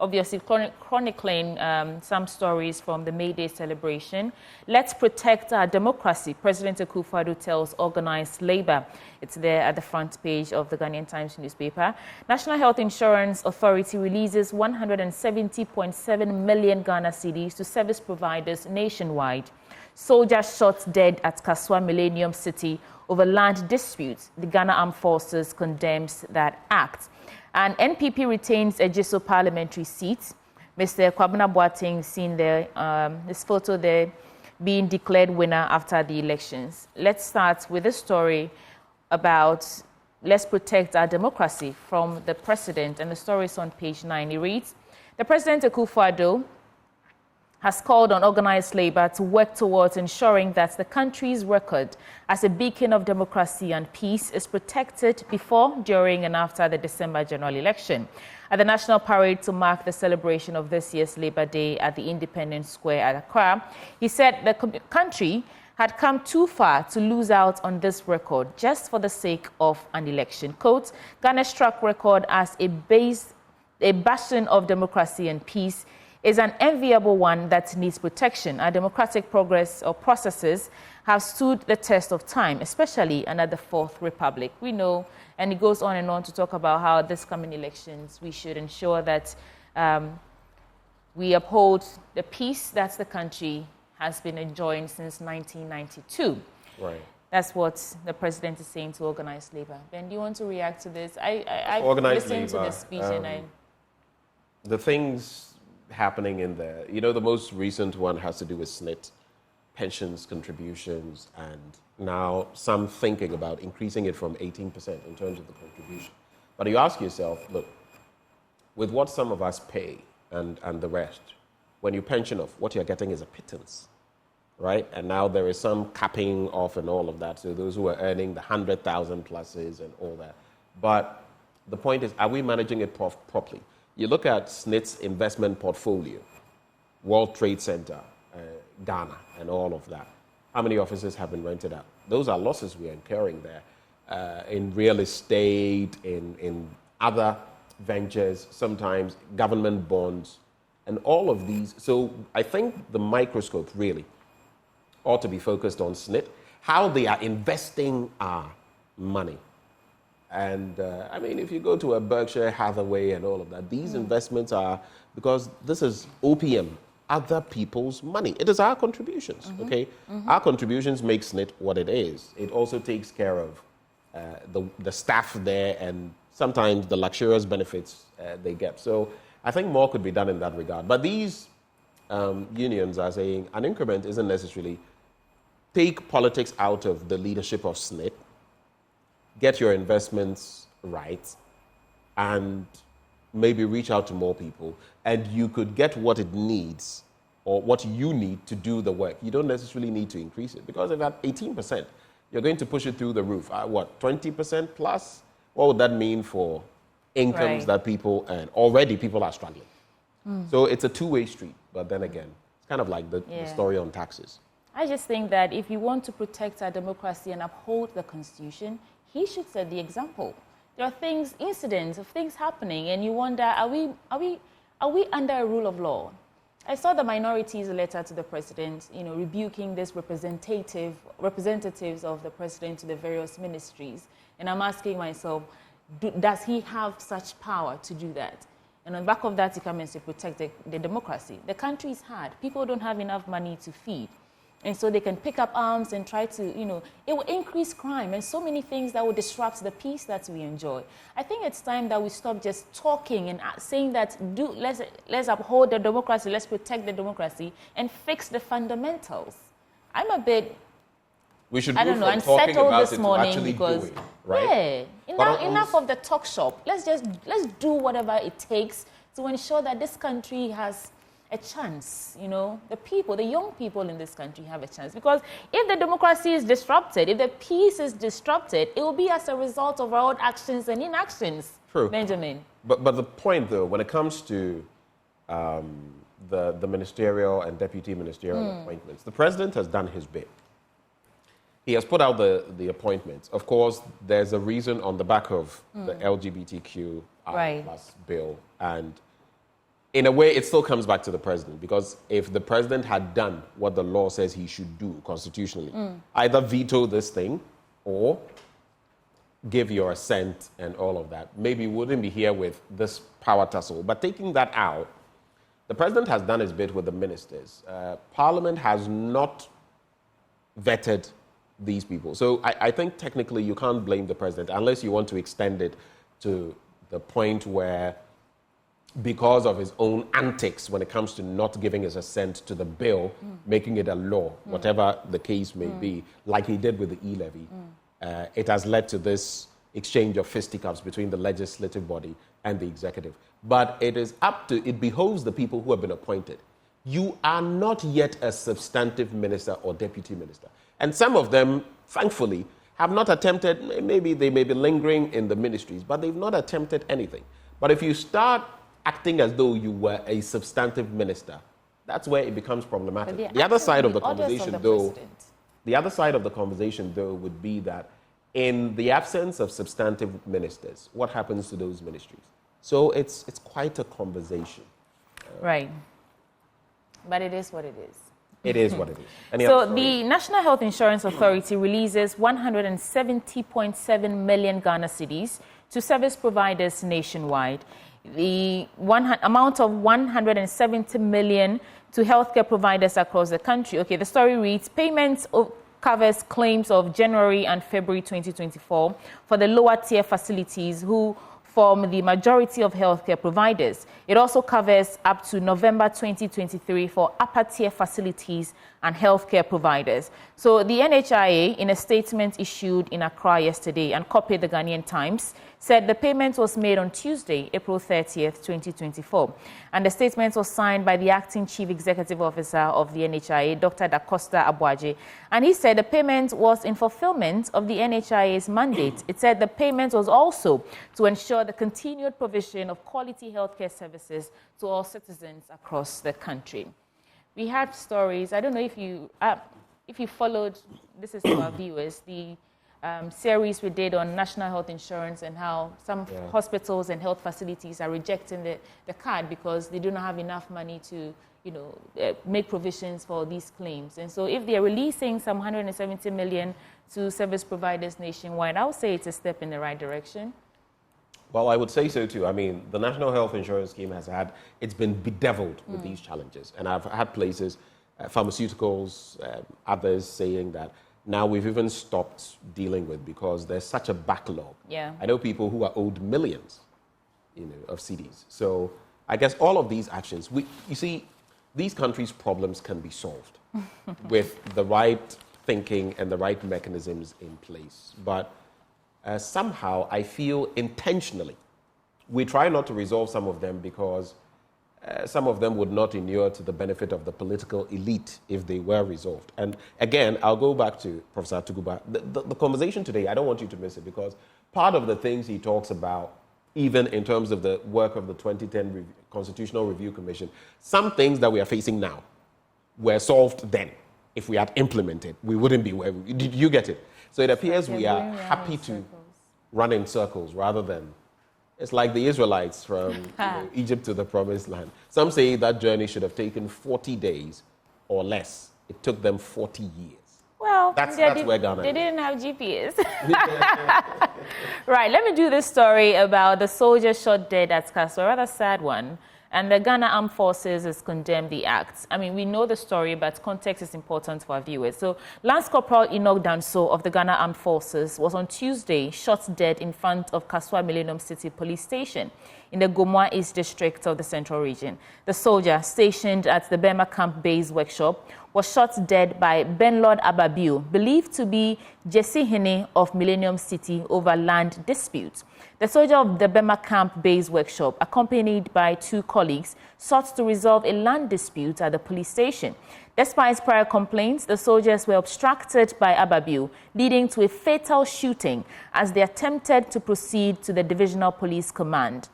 obviously chronicling some stories from the May Day celebration. Let's protect our democracy, President Akufo-Addo tells organized labor. It's there at the front page of the Ghanaian Times newspaper. National Health Insurance Authority releases 170.7 million Ghana cedis to service providers nationwide. Soldier shot dead at Kaswa Millennium City over land disputes. The Ghana Armed Forces condemns that act. And NPP retains a Jiso parliamentary seat. Mr. Kwabena Boateng seen there, his photo there, being declared winner after the elections. Let's start with a story about let's protect our democracy from the president. And the story is on page 9. It reads, the President Akufo-Addo has called on organized labor to work towards ensuring that the country's record as a beacon of democracy and peace is protected before, during, and after the December general election. At the National Parade to mark the celebration of this year's Labor Day at the Independence Square at Accra, he said the country had come too far to lose out on this record just for the sake of an election. Quote, Ghana's track record as a bastion of democracy and peace is an enviable one that needs protection. Our democratic progress or processes have stood the test of time, especially under the Fourth Republic. We know, and it goes on and on to talk about how this coming elections, we should ensure that we uphold the peace that the country has been enjoying since 1992. Right. That's what the president is saying to organized labor. Ben, do you want to react to this? I listened to the speech the things happening in there, the most recent one has to do with SNIT, pensions, contributions, and now some thinking about increasing it from 18% in terms of the contribution. But you ask yourself, look, with what some of us pay and the rest, when you pension off, what you're getting is a pittance, right? And now there is some capping off and all of that. So those who are earning the 100,000 pluses and all that. But the point is, are we managing it properly? You look at SNIT's investment portfolio, World Trade Center, Ghana, and all of that. How many offices have been rented out? Those are losses we are incurring there in real estate, in other ventures, sometimes government bonds, and all of these. So I think the microscope really ought to be focused on SNIT, how they are investing our money. And I mean, if you go to a Berkshire Hathaway and all of that, these investments are, because this is OPM, other people's money. It is our contributions, okay? Our contributions make SNIT what it is. It also takes care of the staff there and sometimes the luxurious benefits they get. So I think more could be done in that regard. But these unions are saying an increment isn't necessarily take politics out of the leadership of SNIT, get your investments right, and maybe reach out to more people, and you could get what it needs or what you need to do the work. You don't necessarily need to increase it, because if at 18%, you're going to push it through the roof. At what, 20% plus? What would that mean for incomes that people earn? Already people are struggling. So it's a two-way street, but then again, it's kind of like the story on taxes. I just think that if you want to protect our democracy and uphold the Constitution, he should set the example. There are things, incidents of things happening, and you wonder, are we under a rule of law? I saw the minorities letter to the president, rebuking this representatives of the president to the various ministries, and I'm asking myself, does he have such power to do that? And on the back of that, he comes to protect the democracy. The country is hard. People don't have enough money to feed. And so they can pick up arms and try to, it will increase crime and so many things that will disrupt the peace that we enjoy. I think it's time that we stop just talking and saying that let's uphold the democracy, let's protect the democracy and fix the fundamentals. I'm a bit, we should I don't know, unsettled this morning because, doing, right? Enough of the talk shop. Let's do whatever it takes to ensure that this country has a chance, the young people in this country have a chance. Because if the democracy is disrupted, if the peace is disrupted, it will be as a result of our own actions and inactions. True. Benjamin. But the point, though, when it comes to the ministerial and deputy ministerial appointments, the president has done his bit. He has put out the appointments. Of course, there's a reason on the back of the LGBTQI plus bill, and in a way, it still comes back to the president, because if the president had done what the law says he should do constitutionally, either veto this thing or give your assent and all of that, maybe we wouldn't be here with this power tussle. But taking that out, the president has done his bit with the ministers. Parliament has not vetted these people. So I think technically you can't blame the president unless you want to extend it to the point where, because of his own antics when it comes to not giving his assent to the bill, making it a law, whatever the case may be, like he did with the e-levy, it has led to this exchange of fisticuffs between the legislative body and the executive. But it behoves the people who have been appointed. You are not yet a substantive minister or deputy minister. And some of them, thankfully, have not attempted, maybe they may be lingering in the ministries, but they've not attempted anything. But if you start acting as though you were a substantive minister, that's where it becomes problematic. The other side of the conversation, though, would be that in the absence of substantive ministers, what happens to those ministries? So it's quite a conversation. Right. But it is what it is. It is what it is. So the National Health Insurance Authority releases 170.7 million Ghana cedis to service providers nationwide. the amount of 170 million to healthcare providers across the country. Okay, the story reads, payments covers claims of January and February 2024 for the lower tier facilities who form the majority of healthcare providers. It also covers up to November 2023 for upper tier facilities and healthcare providers. So the NHIA, in a statement issued in Accra yesterday and copied the Ghanaian Times, said the payment was made on Tuesday, April 30th, 2024. And the statement was signed by the acting chief executive officer of the NHIA, Dr. Dacosta Abuaje. And he said the payment was in fulfillment of the NHIA's mandate. It said the payment was also to ensure the continued provision of quality healthcare services to all citizens across the country. We had stories, I don't know if you followed, this is to our viewers, the series we did on national health insurance and how some hospitals and health facilities are rejecting the card because they do not have enough money to, make provisions for these claims. And so if they're releasing some 170 million to service providers nationwide, I would say it's a step in the right direction. Well, I would say so too. I mean, the National Health Insurance Scheme it's been bedeviled with these challenges. And I've had places, pharmaceuticals, others saying that now we've even stopped dealing with because there's such a backlog. Yeah. I know people who are owed millions, of cedis. So I guess all of these actions, you see, these countries' problems can be solved with the right thinking and the right mechanisms in place. But somehow I feel intentionally we try not to resolve some of them because some of them would not inure to the benefit of the political elite if they were resolved. And again, I'll go back to Professor Atuguba. The conversation today, I don't want you to miss it because part of the things he talks about, even in terms of the work of the 2010 Constitutional Review Commission, some things that we are facing now were solved then. If we had implemented, we wouldn't be where we... Did you get it? So it appears we are happy to run in circles rather than... It's like the Israelites from Egypt to the Promised Land. Some say that journey should have taken 40 days or less. It took them 40 years. Well, that's where Ghana is. They didn't have GPS. Right, let me do this story about the soldier shot dead at Kaswa, a rather sad one. And the Ghana Armed Forces has condemned the act. I mean, we know the story, but context is important for our viewers. So, Lance Corporal Enoch Danso of the Ghana Armed Forces was on Tuesday shot dead in front of Kaswa Millennium City Police Station in the Gomwa East District of the Central Region. The soldier, stationed at the Burma Camp Base Workshop, was shot dead by Benlord Ababiu, believed to be Jesse Hene of Millennium City over land disputes. The soldier of the Burma Camp Base Workshop, accompanied by 2 colleagues, sought to resolve a land dispute at the police station. Despite prior complaints, the soldiers were obstructed by Ababiu, leading to a fatal shooting as they attempted to proceed to the Divisional Police Command.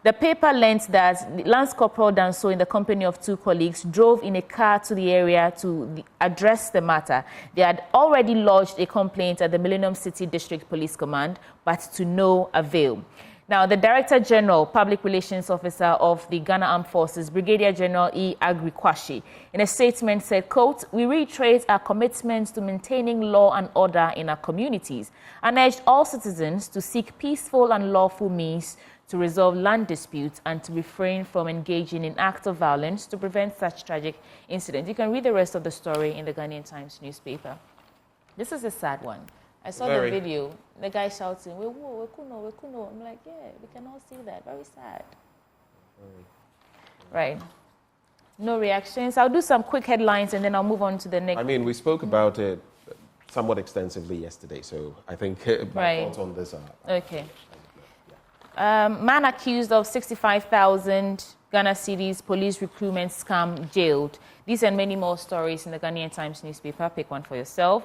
The paper learnt that Lance Corporal Danso, in the company of 2 colleagues, drove in a car to the area to address the matter. They had already lodged a complaint at the Millennium City District Police Command, but to no avail. Now, the Director General, Public Relations Officer of the Ghana Armed Forces, Brigadier General E. Agri-Kwashi, in a statement said, quote, "We reiterate our commitment to maintaining law and order in our communities and urged all citizens to seek peaceful and lawful means to resolve land disputes and to refrain from engaging in acts of violence to prevent such tragic incidents." You can read the rest of the story in the Ghanaian Times newspaper. This is a sad one. I saw the video, the guy shouting, "We kuno, we kuno." I'm like, yeah, we can all see that. Very sad. Right. No reactions. I'll do some quick headlines and then I'll move on to the next. I mean, we spoke about it somewhat extensively yesterday, so I think my thoughts on this are... Okay. Man accused of 65,000 Ghana cedis police recruitment scam jailed. These and many more stories in the Ghanaian Times newspaper. Pick one for yourself.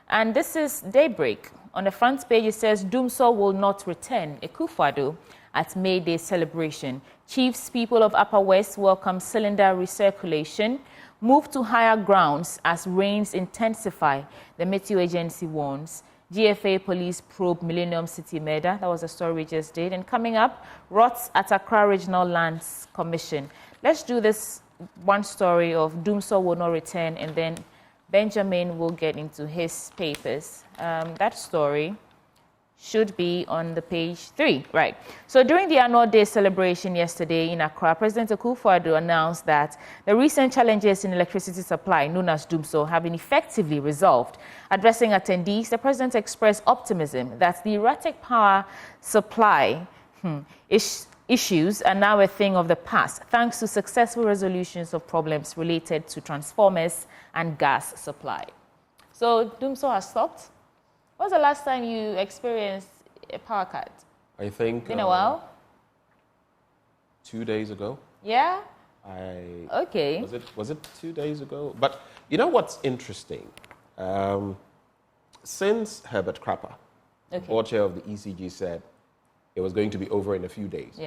And this is Daybreak. On the front page, it says, Dumso will not return. Ekufuado at May Day celebration. Chiefs, people of Upper West welcome cylinder recirculation. Move to higher grounds as rains intensify, the Meteo Agency warns. GFA police probe Millennium City murder. That was a story we just did. And coming up, rots at Accra Regional Lands Commission. Let's do this one story of Dumso will not return, and then Benjamin will get into his papers. That story should be on the page 3, right? So during the annual day celebration yesterday in Accra, President Akufo-Addo announced that the recent challenges in electricity supply, known as DUMSO, have been effectively resolved. Addressing attendees, the president expressed optimism that the erratic power supply issues are now a thing of the past, thanks to successful resolutions of problems related to transformers and gas supply. So DUMSO has stopped. When was the last time you experienced a power cut? I think... Been a while? 2 days ago. Yeah? Okay. Was it 2 days ago? But you know what's interesting? Since Herbert Crapper, board chair of the ECG, said it was going to be over in a few days,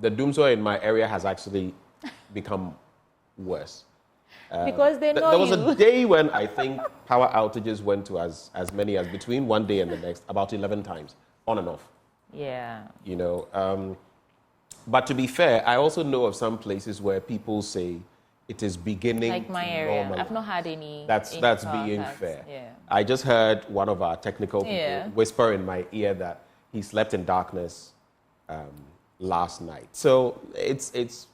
the DUMSO in my area has actually become worse. Because they know there was a day when I think power outages went to as many as between one day and the next, about 11 times, on and off. Yeah. You know, but to be fair, I also know of some places where people say it is beginning like my to area. normalize. I've not had any. That's being cuts. fair. Yeah. I just heard one of our technical people whisper in my ear that he slept in darkness last night. So it's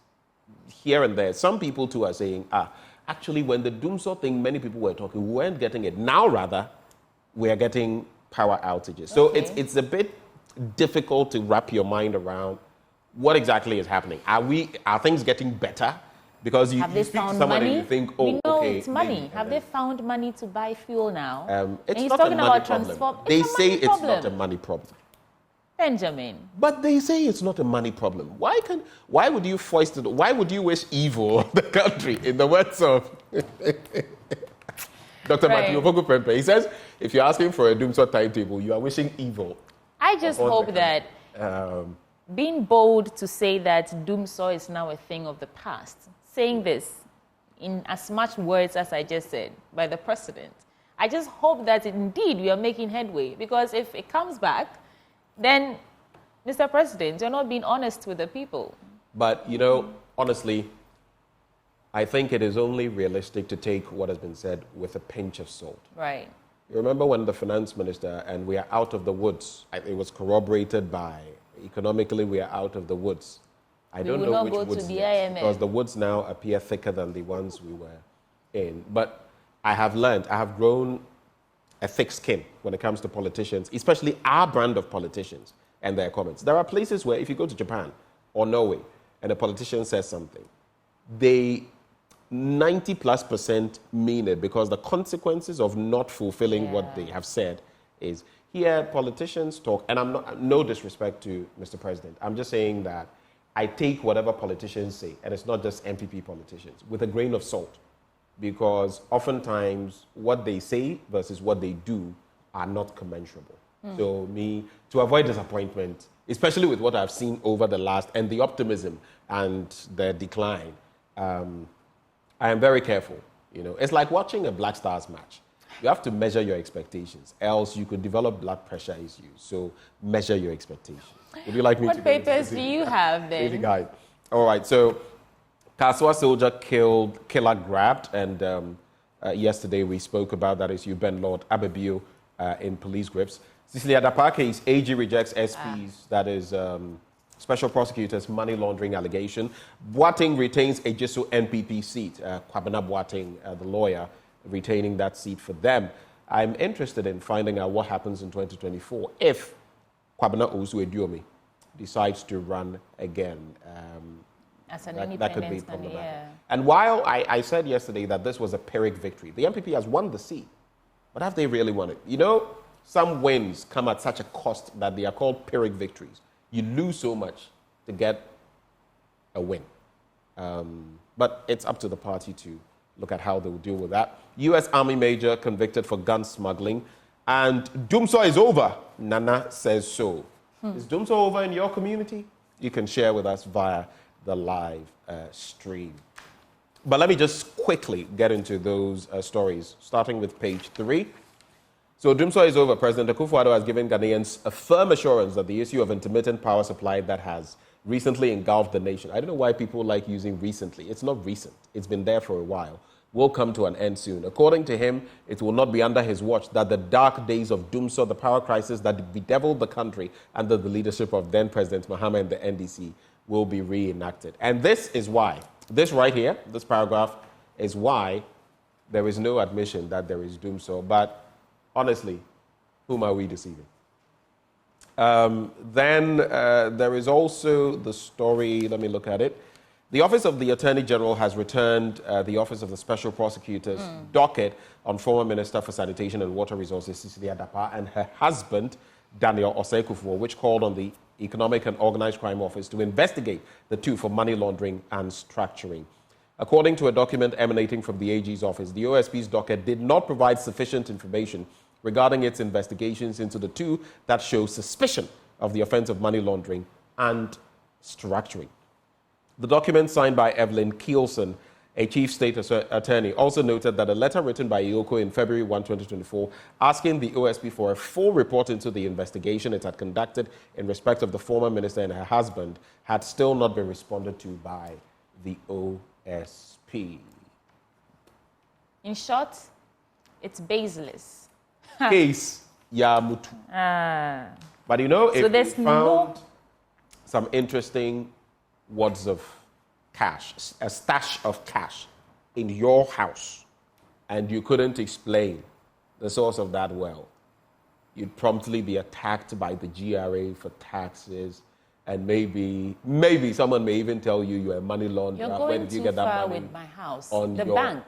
here and there. Some people too are saying, actually, when the DUMSO thing, many people were talking, we weren't getting it. Now, rather, we are getting power outages. So it's a bit difficult to wrap your mind around what exactly is happening. Are things getting better? Because you speak to someone and you think, we know okay, it's money. maybe. Have they found money to buy fuel now? It's not a money problem. They say it's not a money problem. Benjamin. But they say it's not a money problem. Why would you foist it? Why would you wish evil on the country? In the words of Dr. Matthew Ofogu Prempeh, he says, if you're asking for a DUMSO timetable, you are wishing evil. I just hope that being bold to say that DUMSO is now a thing of the past, saying this in as much words as I just said by the president, I just hope that indeed we are making headway, because if it comes back, then, Mr. President, you're not being honest with the people. But, you know, honestly, I think it is only realistic to take what has been said with a pinch of salt. Right. You remember when the finance minister, and we are out of the woods, it was corroborated by, economically we are out of the woods. I don't know which woods yet, because the woods now appear thicker than the ones we were in. But I have grown a thick skin when it comes to politicians, especially our brand of politicians and their comments. There are places where if you go to Japan or Norway and a politician says something, they 90+% mean it, because the consequences of not fulfilling what they have said is, here politicians talk, and I'm not, no disrespect to Mr. President, I'm just saying that I take whatever politicians say, and it's not just MPP politicians, with a grain of salt. Because oftentimes what they say versus what they do are not commensurable. So to avoid disappointment, especially with what I've seen over the last, and the optimism and the decline, I am very careful. You know, it's like watching a Black Stars match. You have to measure your expectations, else you could develop blood pressure issues. So measure your expectations. Would you like me to? What papers do you have then? Guide. All right, so Kaswa soldier killer grabbed, and yesterday we spoke about that issue. Ben Lord Ababio in police grips. Cecilia Dapaah case, AG rejects SP's, that is special prosecutors money laundering allegation. Boateng retains a Jiso NPP seat. Kwabena Boateng, the lawyer, retaining that seat for them. I'm interested in finding out what happens in 2024 if Kwabena Osu-Eduomi decides to run again. As an that could be independent problematic. And while I said yesterday that this was a Pyrrhic victory, the MPP has won the seat, but have they really won it? You know, some wins come at such a cost that they are called Pyrrhic victories. You lose so much to get a win. But it's up to the party to look at how they will deal with that. U.S. Army Major convicted for gun smuggling, and DUMSO is over. Nana says so. Is DUMSO over in your community? You can share with us via the live stream. But let me just quickly get into those stories, starting with page 3. So DUMSO is over. President Akufo-Addo has given Ghanaians a firm assurance that the issue of intermittent power supply that has recently engulfed the nation. I don't know why people like using recently. It's not recent. It's been there for a while. will come to an end soon. According to him, it will not be under his watch that the dark days of Doomsor, the power crisis that bedeviled the country under the leadership of then President Mahama and the NDC, will be reenacted. And this is why, this right here, this paragraph, is why there is no admission that there is Doomsor. But honestly, whom are we deceiving? Then there is also the story, let me look at it. The Office of the Attorney General has returned the Office of the Special Prosecutor's docket on former Minister for Sanitation and Water Resources, Cecilia Dapaah, and her husband, Daniel Osei-Kuffour, which called on the Economic and Organized Crime Office to investigate the two for money laundering and structuring. According to a document emanating from the AG's office, the OSP's docket did not provide sufficient information regarding its investigations into the two that show suspicion of the offense of money laundering and structuring. The document signed by Evelyn Kielson, a chief state attorney, also noted that a letter written by IOCO in February 1, 2024, asking the OSP for a full report into the investigation it had conducted in respect of the former minister and her husband had still not been responded to by the OSP. In short, it's baseless. Case Yamutu. But you know, if you found some interesting wads of cash, a stash of cash in your house, and you couldn't explain the source of that wealth, you'd promptly be attacked by the GRA for taxes, and maybe someone may even tell you you're a money launderer. You're going Where did you too get that far money? with my house. On the bank.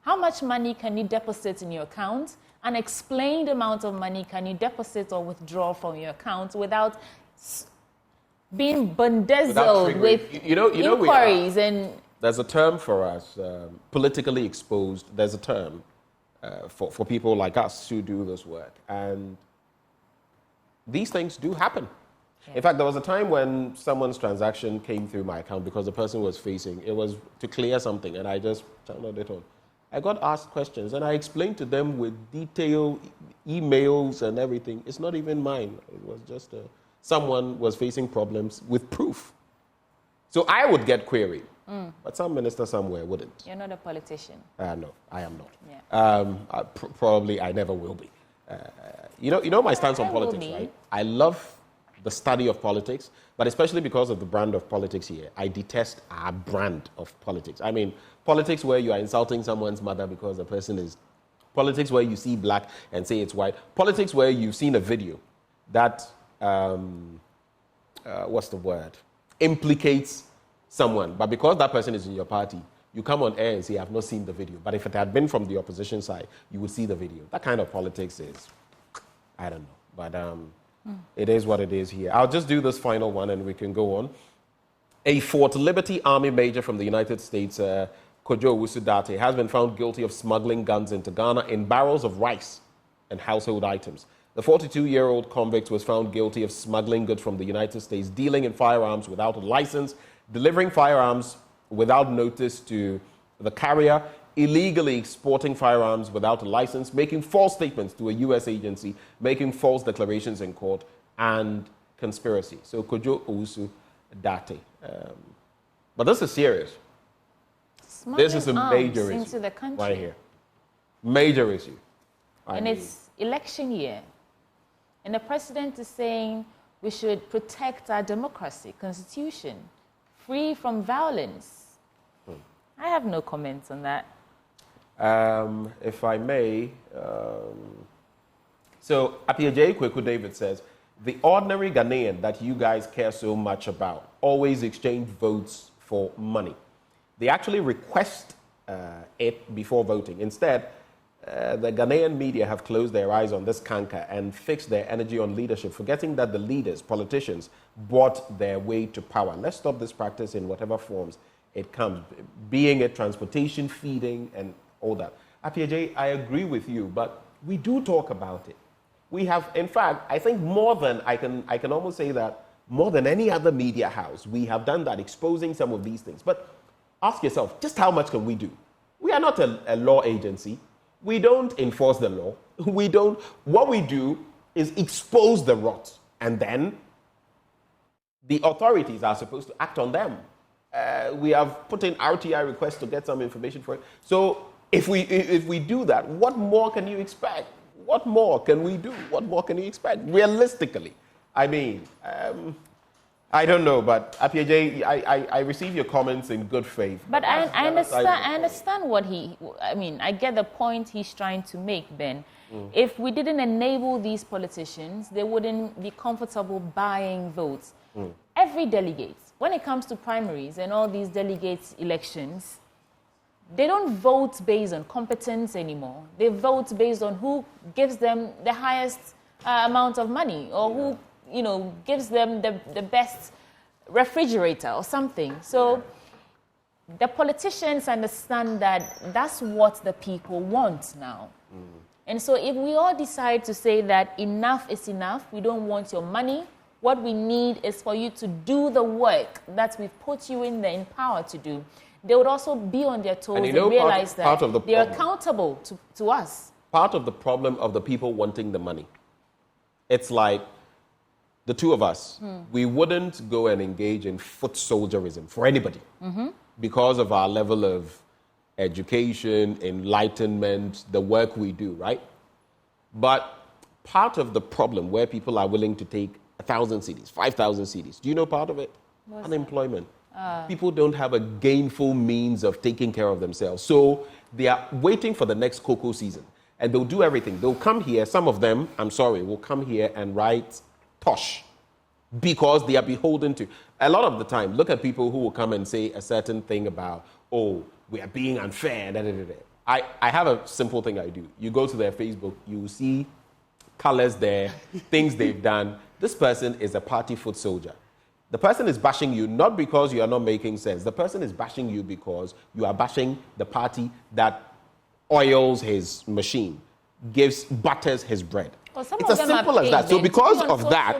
How much money can you deposit in your account? An explained amount of money can you deposit or withdraw from your account without being bamboozled with inquiries and... There's a term for us, politically exposed. There's a term for people like us who do this work. And these things do happen. Yeah. In fact, there was a time when someone's transaction came through my account because the person was facing, it was to clear something, and I just turned it on. I got asked questions, and I explained to them with detailed emails and everything. It's not even mine. It was just someone was facing problems with proof. So I would get queried, but some minister somewhere wouldn't. You're not a politician. No, I am not. Yeah. Probably I never will be. You know my stance on politics, right? I love the study of politics, but especially because of the brand of politics here, I detest our brand of politics. I mean, politics where you are insulting someone's mother because the person is... Politics where you see black and say it's white. Politics where you've seen a video that... what's the word? Implicates someone. But because that person is in your party, you come on air and say, I've not seen the video. But if it had been from the opposition side, you would see the video. That kind of politics is, I don't know. But it is what it is here. I'll just do this final one and we can go on. A Fort Liberty Army major from the United States, Kojo Owusu-Date, has been found guilty of smuggling guns into Ghana in barrels of rice and household items. The 42-year-old convict was found guilty of smuggling goods from the United States, dealing in firearms without a license, delivering firearms without notice to the carrier, illegally exporting firearms without a license, making false statements to a U.S. agency, making false declarations in court, and conspiracy. So Kojo Owusu-Date. But this is serious. Smuggling this is a major issue into the country. right here. Major issue. It's election year. And the president is saying we should protect our democracy, constitution, free from violence. I have no comments on that. If I may, so Appiah Kweku David says, the ordinary Ghanaian that you guys care so much about always exchange votes for money. They actually request it before voting. Instead, the Ghanaian media have closed their eyes on this canker and fixed their energy on leadership, forgetting that the leaders, politicians, bought their way to power. Let's stop this practice in whatever forms it comes, being it transportation, feeding, and all that. Appiah, I agree with you, but we do talk about it. We have, in fact, I think more than, I can almost say that more than any other media house, we have done that, exposing some of these things. But ask yourself, just how much can we do? We are not a law agency. We don't enforce the law. What we do is expose the rot, and then the authorities are supposed to act on them. We have put in RTI requests to get some information for it. So If we do that, what more can you expect? What more can we do? What more can you expect? Realistically, I mean, I don't know, but Appiaje, I receive your comments in good faith. But I understand what I get the point he's trying to make, Ben. If we didn't enable these politicians, they wouldn't be comfortable buying votes. Every delegate, when it comes to primaries and all these delegates elections, they don't vote based on competence anymore. They vote based on who gives them the highest amount of money, or who gives them the best refrigerator or something. So the politicians understand that that's what the people want now. And so if we all decide to say that enough is enough, we don't want your money, what we need is for you to do the work that we've put you in power to do, they would also be on their toes and realize that they're accountable to us. Part of the problem of the people wanting the money, it's like the two of us, we wouldn't go and engage in foot soldierism for anybody because of our level of education, enlightenment, the work we do, right? But part of the problem where people are willing to take 1,000 cedis, 5,000 cedis, do you know part of it? Unemployment. People don't have a gainful means of taking care of themselves. So they are waiting for the next cocoa season. And they'll do everything. They'll come here, some of them, will come here and write tosh because they are beholden to. A lot of the time, look at people who will come and say a certain thing about, oh, we are being unfair. I have a simple thing I do. You go to their Facebook, you see colors there, things they've done. This person is a party foot soldier. The person is bashing you not because you are not making sense. The person is bashing you because you are bashing the party that oils his machine, butters his bread. It's as simple as that. So because of that,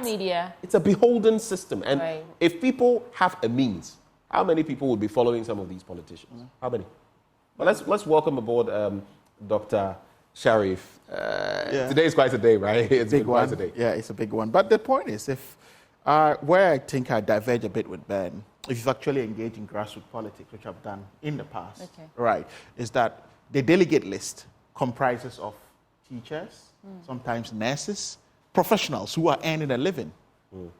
it's a beholden system. And if people have a means, how many people would be following some of these politicians? How many? Well, let's welcome aboard Dr. Sharif. Today is quite a day, right? It's big one. Quite a day. Yeah, it's a big one. But the point is, where I think I diverge a bit with Ben, if you've actually engaged in grassroots politics, which I've done in the past, right, is that the delegate list comprises of teachers, sometimes nurses, professionals who are earning a living,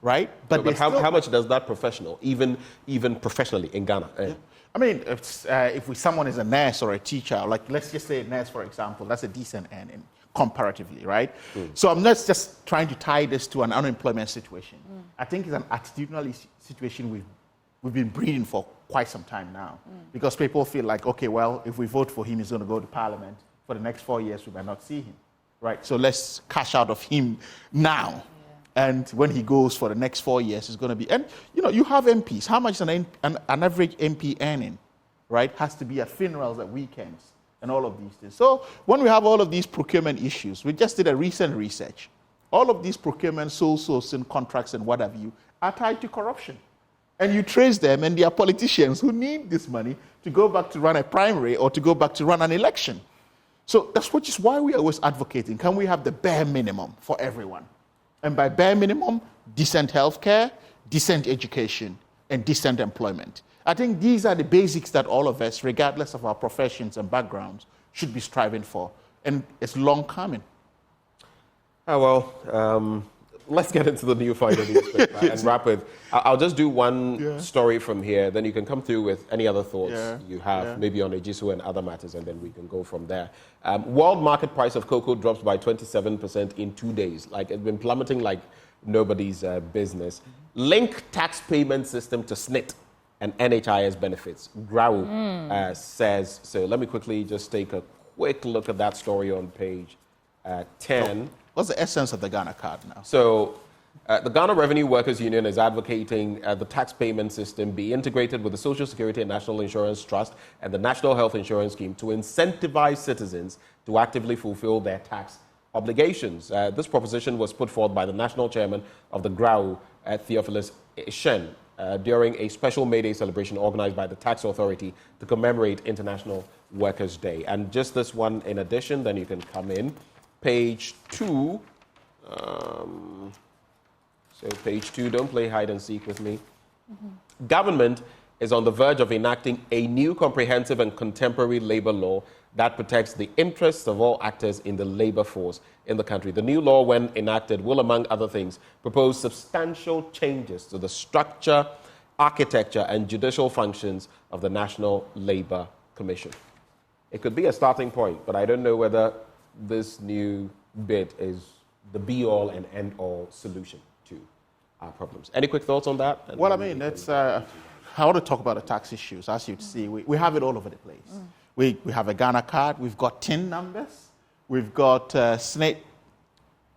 right? But how much does that professional, even professionally in Ghana? I mean, if someone is a nurse or a teacher, like let's just say a nurse, for example, that's a decent earning comparatively, right? So I'm not just trying to tie this to an unemployment situation. I think it's an attitudinal situation we've been breeding for quite some time now, because people feel like, okay, well, if we vote for him, he's going to go to parliament for the next 4 years, we might not see him, right? So let's cash out of him now. And when he goes for the next 4 years, it's going to be, and you have MPs. How much is an average MP earning, right? Has to be at funerals, at weekends, and all of these things. So when we have all of these procurement issues, we just did a recent research. All of these procurement, sole sourcing contracts and what have you are tied to corruption. And you trace them, and they are politicians who need this money to go back to run a primary or to go back to run an election. So that's which is why we are always advocating. Can we have the bare minimum for everyone? And by bare minimum, decent healthcare, decent education, and decent employment. I think these are the basics that all of us, regardless of our professions and backgrounds, should be striving for. And it's long coming. Let's get into the new fight of newspaper and wrap with. I'll just do one story from here, then you can come through with any other thoughts you have, maybe on Ejisu and other matters, and then we can go from there. World market price of cocoa drops by 27% in 2 days. Like, it's been plummeting like nobody's business. Link tax payment system to SNIT and NHIS benefits. Grau says so. Let me quickly just take a quick look at that story on page 10. What's the essence of the Ghana card now? So the Ghana Revenue Workers Union is advocating the tax payment system be integrated with the Social Security and National Insurance Trust and the National Health Insurance Scheme to incentivize citizens to actively fulfill their tax obligations. This proposition was put forth by the national chairman of the GRAU, Theophilus Shen, during a special May Day celebration organized by the Tax Authority to commemorate International Workers' Day. And just this one in addition, then you can come in. Page 2. So page 2, don't play hide and seek with me. Government is on the verge of enacting a new comprehensive and contemporary labor law that protects the interests of all actors in the labor force in the country. The new law, when enacted, will, among other things, propose substantial changes to the structure, architecture, and judicial functions of the National Labor Commission. It could be a starting point, but I don't know whether this new bit is the be-all and end-all solution to our problems. Any quick thoughts on that? Well, I mean, it's, I want to talk about the tax issues. As you'd see, we have it all over the place. We have a Ghana card, we've got TIN numbers, we've got SNATE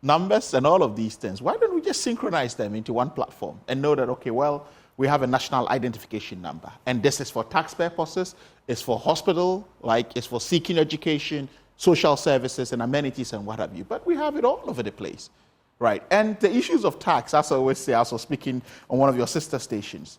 numbers, and all of these things. Why don't we just synchronize them into one platform and know that, okay, well, we have a national identification number, and this is for tax purposes, it's for hospital, like it's for seeking education, social services and amenities and what have you. But we have it all over the place, right? And the issues of tax, as I always say, I was speaking on one of your sister stations,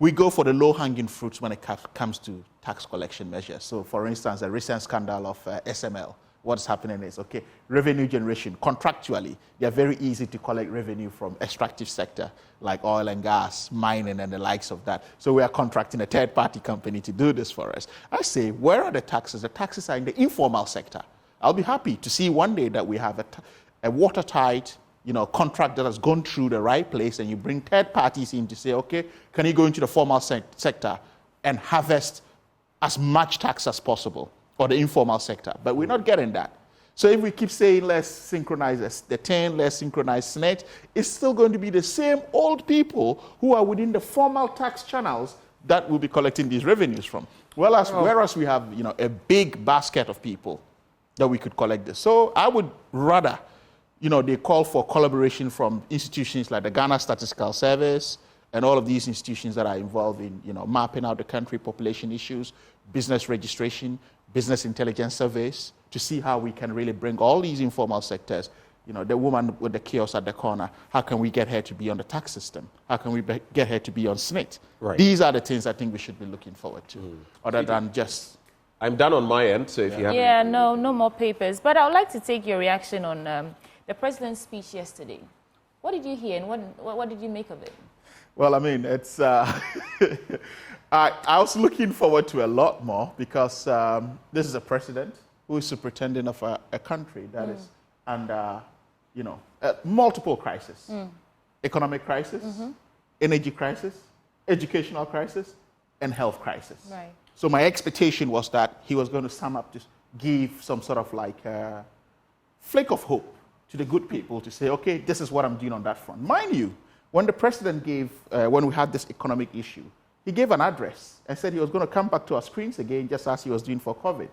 we go for the low-hanging fruits when it comes to tax collection measures. So, for instance, the recent scandal of SML, what's happening is, okay, revenue generation, contractually, they're very easy to collect revenue from extractive sector, like oil and gas, mining, and the likes of that. So we are contracting a third-party company to do this for us. I say, where are the taxes? The taxes are in the informal sector. I'll be happy to see one day that we have a watertight, contract that has gone through the right place, and you bring third parties in to say, okay, can you go into the formal sector and harvest as much tax as possible, or the informal sector? But we're not getting that. So if we keep saying let's synchronize the 10, let's synchronize SNET, it's still going to be the same old people who are within the formal tax channels that will be collecting these revenues from. Whereas we have a big basket of people that we could collect this. So I would rather they call for collaboration from institutions like the Ghana Statistical Service and all of these institutions that are involved in, mapping out the country population issues, business registration, business intelligence surveys, to see how we can really bring all these informal sectors, the woman with the kiosk at the corner, how can we get her to be on the tax system? How can we get her to be on SNIT? Right. These are the things I think we should be looking forward to, other than just... I'm done on my end, so if you have... Yeah, no more papers. But I would like to take your reaction on the president's speech yesterday. What did you hear, and what did you make of it? Well, I mean, it's... I was looking forward to a lot more, because this is a president who is superintendent of a country that is under, multiple crises. Economic crisis, energy crisis, educational crisis, and health crisis. Right. So my expectation was that he was going to sum up, to give some sort of like flake of hope to the good people to say, okay, this is what I'm doing on that front. Mind you, when the president gave, when we had this economic issue, he gave an address and said he was going to come back to our screens again, just as he was doing for COVID.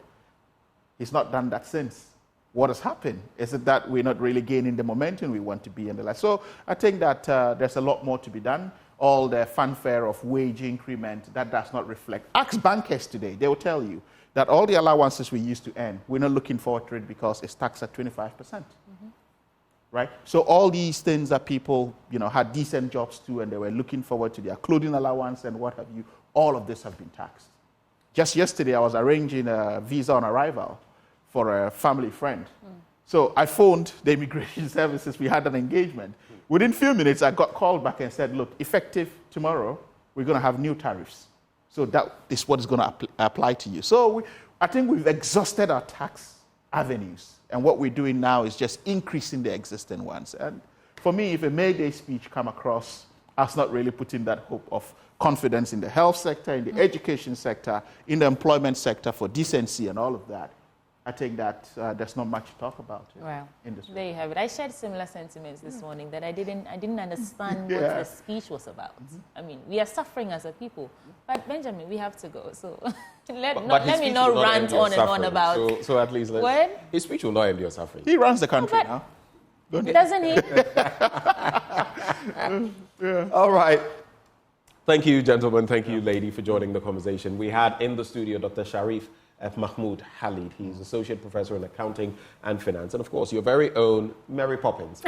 He's not done that since. What has happened? Is it that we're not really gaining the momentum we want to be in the life? So I think that there's a lot more to be done. All the fanfare of wage increment, that does not reflect. Ask bankers today, they will tell you that all the allowances we used to earn, we're not looking forward to it because it's taxed at 25%. Right? So all these things that people, had decent jobs to, and they were looking forward to their clothing allowance and what have you, all of this have been taxed. Just yesterday, I was arranging a visa on arrival for a family friend. So I phoned the immigration services. We had an engagement. Within a few minutes, I got called back and said, look, effective tomorrow, we're going to have new tariffs. So that is what is going to apply to you. So I think we've exhausted our tax avenues. And what we're doing now is just increasing the existing ones. And for me, if a May Day speech come across as not really putting that hope of confidence in the health sector, in the education sector, in the employment sector for decency and all of that, I think that there's not much to talk about in this. There you have it. I shared similar sentiments this morning, that I didn't understand what the speech was about. I mean, we are suffering as a people. But Benjamin, we have to go. So let me not rant on and on about. So at least his speech will not end your suffering. He runs the country now. Doesn't he? All right. Thank you, gentlemen. Thank you, lady, for joining the conversation. We had in the studio Dr. Sharif Mahmoud Khalid. He's Associate Professor in Accounting and Finance. And, of course, your very own Mary Poppins,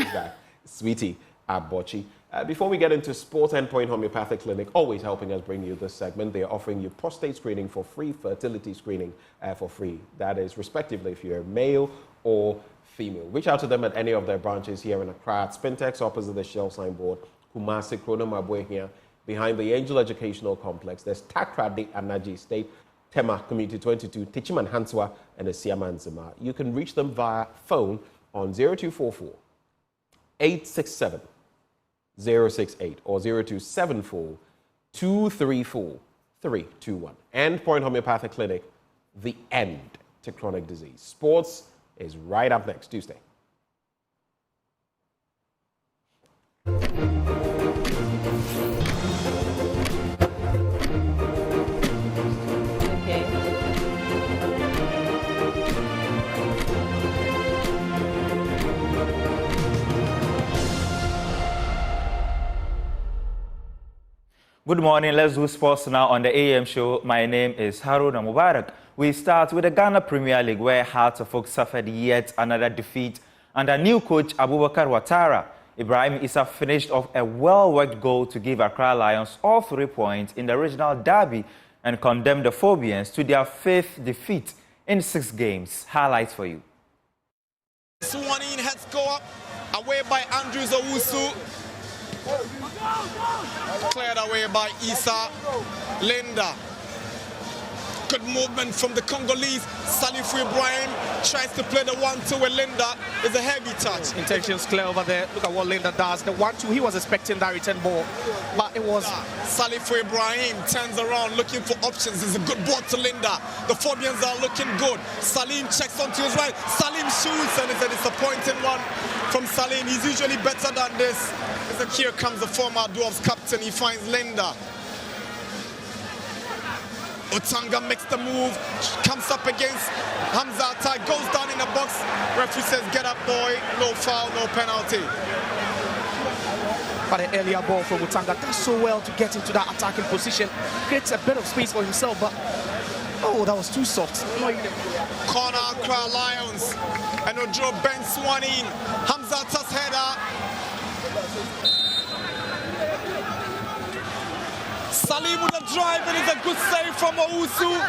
Sweetie Abochi. Before we get into Sports Endpoint Homeopathic Clinic, always helping us bring you this segment, they are offering you prostate screening for free, fertility screening for free. That is, respectively, if you're male or female. Reach out to them at any of their branches here in Accra, at Spintex opposite the Shell signboard, Kumasi, Krono Mabwe here, behind the Angel Educational Complex. There's Takrady Anaji State Tema Community 22, Tichiman Hanswa, and Asiaman Zima. You can reach them via phone on 0244 867 068 or 0274 234 321. Endpoint Homeopathic Clinic, the end to chronic disease. Sports is right up next. Do stay. Good morning. Let's do sports now on the AM show. My name is Haruna Mubarak. We start with the Ghana Premier League, where Hearts of Oak suffered yet another defeat under new coach Abubakar Ouattara. Ibrahim Issa finished off a well-worked goal to give Accra Lions all 3 points in the regional derby and condemned the Phobians to their 5th defeat in 6 games. Highlights for you. Swaneen heads go up, away by Andrews Owusu. Cleared away by Issa. Linda. Good movement from the Congolese. Salifu Ibrahim tries to play the 1-2 with Linda. It's a heavy touch. Intentions clear over there. Look at what Linda does. The 1-2, he was expecting that return ball, but it was... Salifu Ibrahim turns around looking for options. It's a good ball to Linda. The Phobians are looking good. Salim checks onto his right. Salim shoots, and it's a disappointing one from Salim. He's usually better than this. Here comes the former Dwarfs captain. He finds Linda. Otanga makes the move, comes up against Hamzata, goes down in the box. Referee says, get up, boy. No foul, no penalty. But an earlier ball from Otanga does so well to get into that attacking position. Creates a bit of space for himself, but oh, that was too soft. Corner, Accra Lions. And Odro Ben Swaneen. Hamzata's header. Salim with a drive, and it's a good save from Owusu.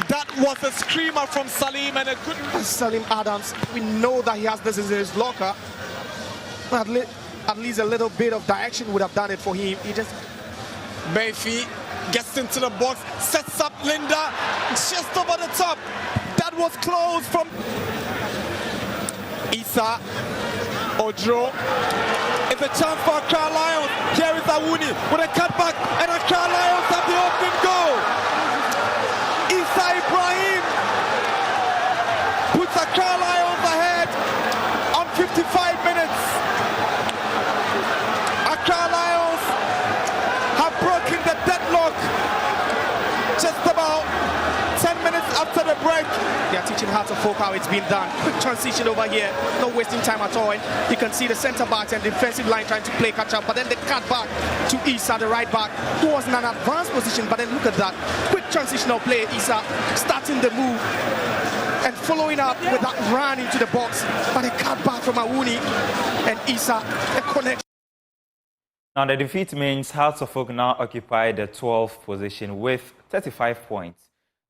That was a screamer from Salim, and a good... Salim Adams, we know that he has this in his locker. But at least a little bit of direction would have done it for him. He just... Bayfi gets into the box, sets up Linda, just over the top. That was close from... Issa, Odro. It's a chance for Accra Lions. Here is Awuni with a cutback, and Accra Lions have the opening goal. Issa Ibrahim puts Accra Lions ahead on 55 minutes. Accra Lions have broken the deadlock just about 10 minutes after the break. They are teaching Hearts of Oak how it's been done. Quick transition over here, not wasting time at all. And you can see the centre backs and defensive line trying to play catch up, but then they cut back to Issa, the right back, who was in an advanced position. But then look at that quick transitional play. Issa starting the move and following up with that run into the box, but a cut back from Awuni and Issa, a connection. Now the defeat means Hearts of Oak now occupy the 12th position with 35 points.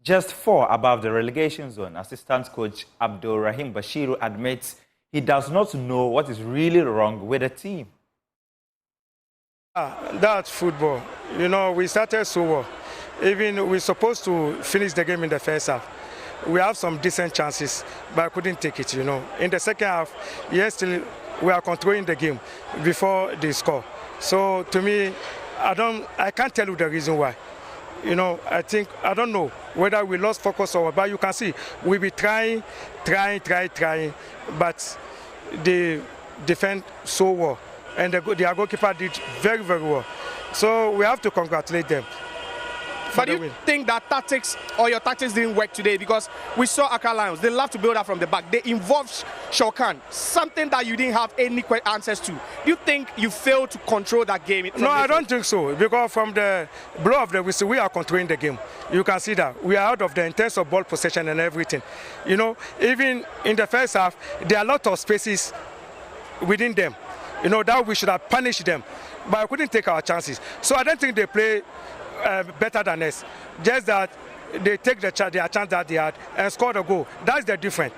Just 4 above the relegation zone. Assistant coach Abdul Rahim Bashiru admits he does not know what is really wrong with the team. That's football. You know, we started so well. Even we're supposed to finish the game in the first half. We have some decent chances, but I couldn't take it, you know. In the second half, yes, still we are controlling the game before they score. So to me, I can't tell you the reason why. You know, I don't know whether we lost focus or what, but you can see we be trying, but they defend so well, and their goalkeeper did very, very well. So we have to congratulate them. But do you think that tactics or your tactics didn't work today? Because we saw Accra Lions, they love to build up from the back. They involved Shokan, something that you didn't have any answers to. Do you think you failed to control that game? No, I don't think so. Because from the blow of the whistle, we are controlling the game. You can see that. We are out of the intense of ball possession and everything. You know, even in the first half, there are a lot of spaces within them. You know, that we should have punished them. But I couldn't take our chances. So I don't think they play better than us. Just that they take their chance that they had and score the goal. That's the difference.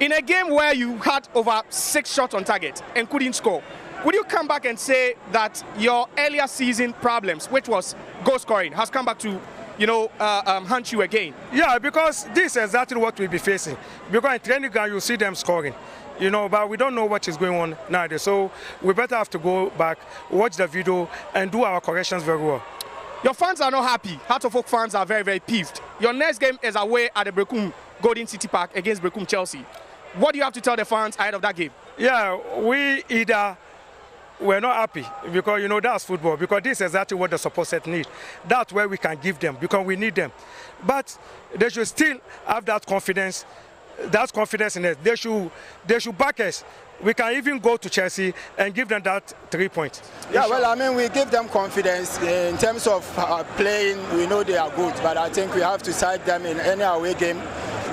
In a game where you had over 6 shots on target and couldn't score, would you come back and say that your earlier season problems, which was goal scoring, has come back to hunt you again? Yeah, because this is exactly what we'll be facing. Because in training ground, you see them scoring. But we don't know what is going on nowadays. So we better have to go back, watch the video, and do our corrections very well. Your fans are not happy. Heart of Oak fans are very, very peeved. Your next game is away at the Brekum Golden City Park against Brekum Chelsea. What do you have to tell the fans ahead of that game? Yeah, we're not happy because, that's football. Because this is exactly what the support set need. That's where we can give them because we need them. But they should still have that confidence. That's confidence in it. They should back us. We can even go to Chelsea and give them that 3 points. Yeah, well, we give them confidence in terms of playing. We know they are good, but I think we have to side them in any away game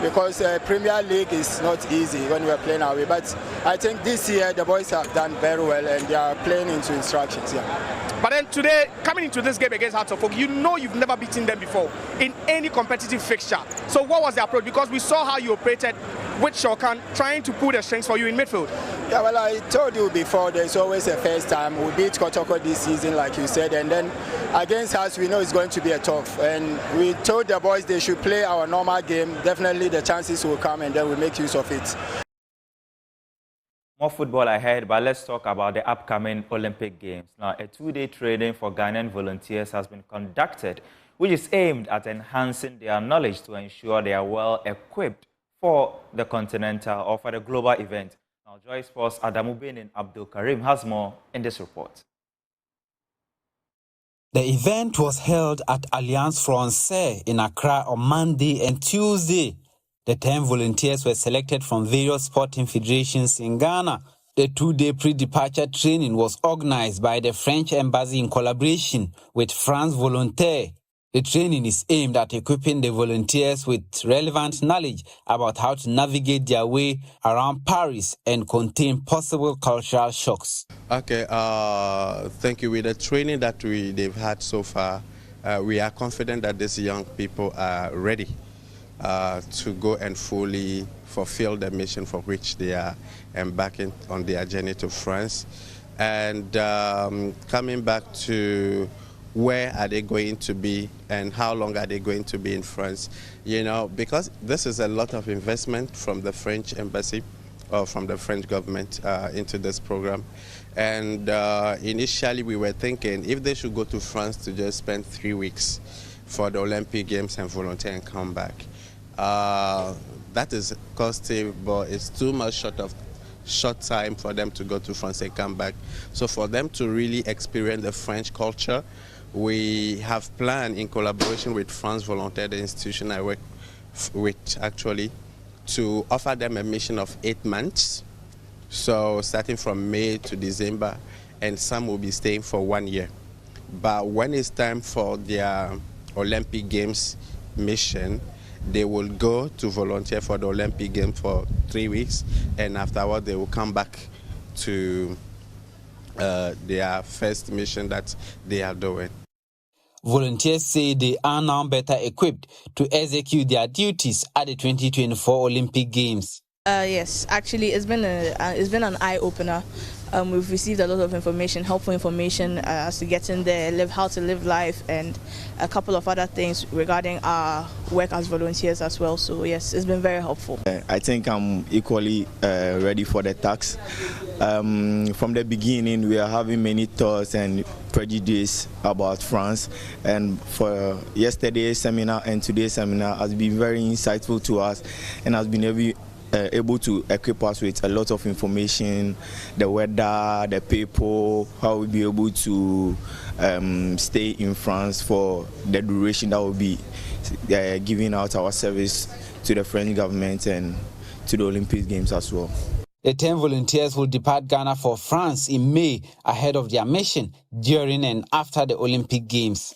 because Premier League is not easy when we are playing away. But I think this year the boys have done very well and they are playing into instructions. Yeah. But then today, coming into this game against Hearts of Oak, you've never beaten them before in any competitive fixture. So what was the approach? Because we saw how you operated with Shokan, trying to pull the strings for you in midfield. Yeah, well, I told you before, there's always a first time. We beat Kotoko this season, like you said, and then against us, we know it's going to be a tough. And we told the boys they should play our normal game. Definitely the chances will come, and then we make use of it. More football ahead, but let's talk about the upcoming Olympic Games. Now, a two-day training for Ghanaian volunteers has been conducted, which is aimed at enhancing their knowledge to ensure they are well equipped for the continental or for the global event. Now, Joy Sports' Adamu Benin Abdul Karim has more in this report. The event was held at Alliance Francaise in Accra on Monday and Tuesday. The 10 volunteers were selected from various sporting federations in Ghana. The two-day pre-departure training was organized by the French Embassy in collaboration with France Volontaire. The training is aimed at equipping the volunteers with relevant knowledge about how to navigate their way around Paris and contain possible cultural shocks. Okay, thank you. With the training that they've had so far, we are confident that these young people are ready to go and fully fulfill the mission for which they are embarking on their journey to France. And coming back to where are they going to be and how long are they going to be in France, because this is a lot of investment from the French embassy or from the French government into this program. And initially we were thinking if they should go to France to just spend 3 weeks for the Olympic Games and volunteer and come back. That is costly, but it's too much short time for them to go to France and come back. So for them to really experience the French culture, we have planned in collaboration with France Volontaire, the institution I work with actually, to offer them a mission of 8 months. So starting from May to December, and some will be staying for 1 year. But when it's time for their Olympic Games mission, they will go to volunteer for the Olympic Games for 3 weeks, and afterward they will come back to their first mission that they are doing. Volunteers say they are now better equipped to execute their duties at the 2024 Olympic Games. Yes, actually it's been an eye-opener. We've received a lot of information, helpful information as to getting there, how to live life, and a couple of other things regarding our work as volunteers as well. So yes, it's been very helpful. I think I'm equally ready for the task. From the beginning, we are having many thoughts and prejudice about France, and for yesterday's seminar and today's seminar has been very insightful to us and has been able to equip us with a lot of information, the weather, the people, how we'll be able to stay in France for the duration that will be giving out our service to the French government and to the Olympic Games as well. The 10 volunteers will depart Ghana for France in May ahead of their mission during and after the Olympic Games.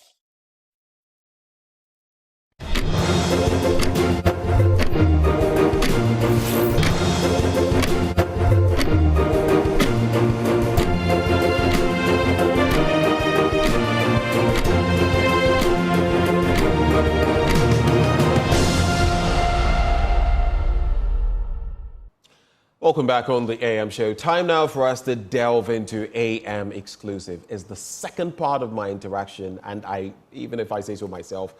Welcome back on the AM show. Time now for us to delve into AM Exclusive. It's the second part of my interaction, and even if I say so myself,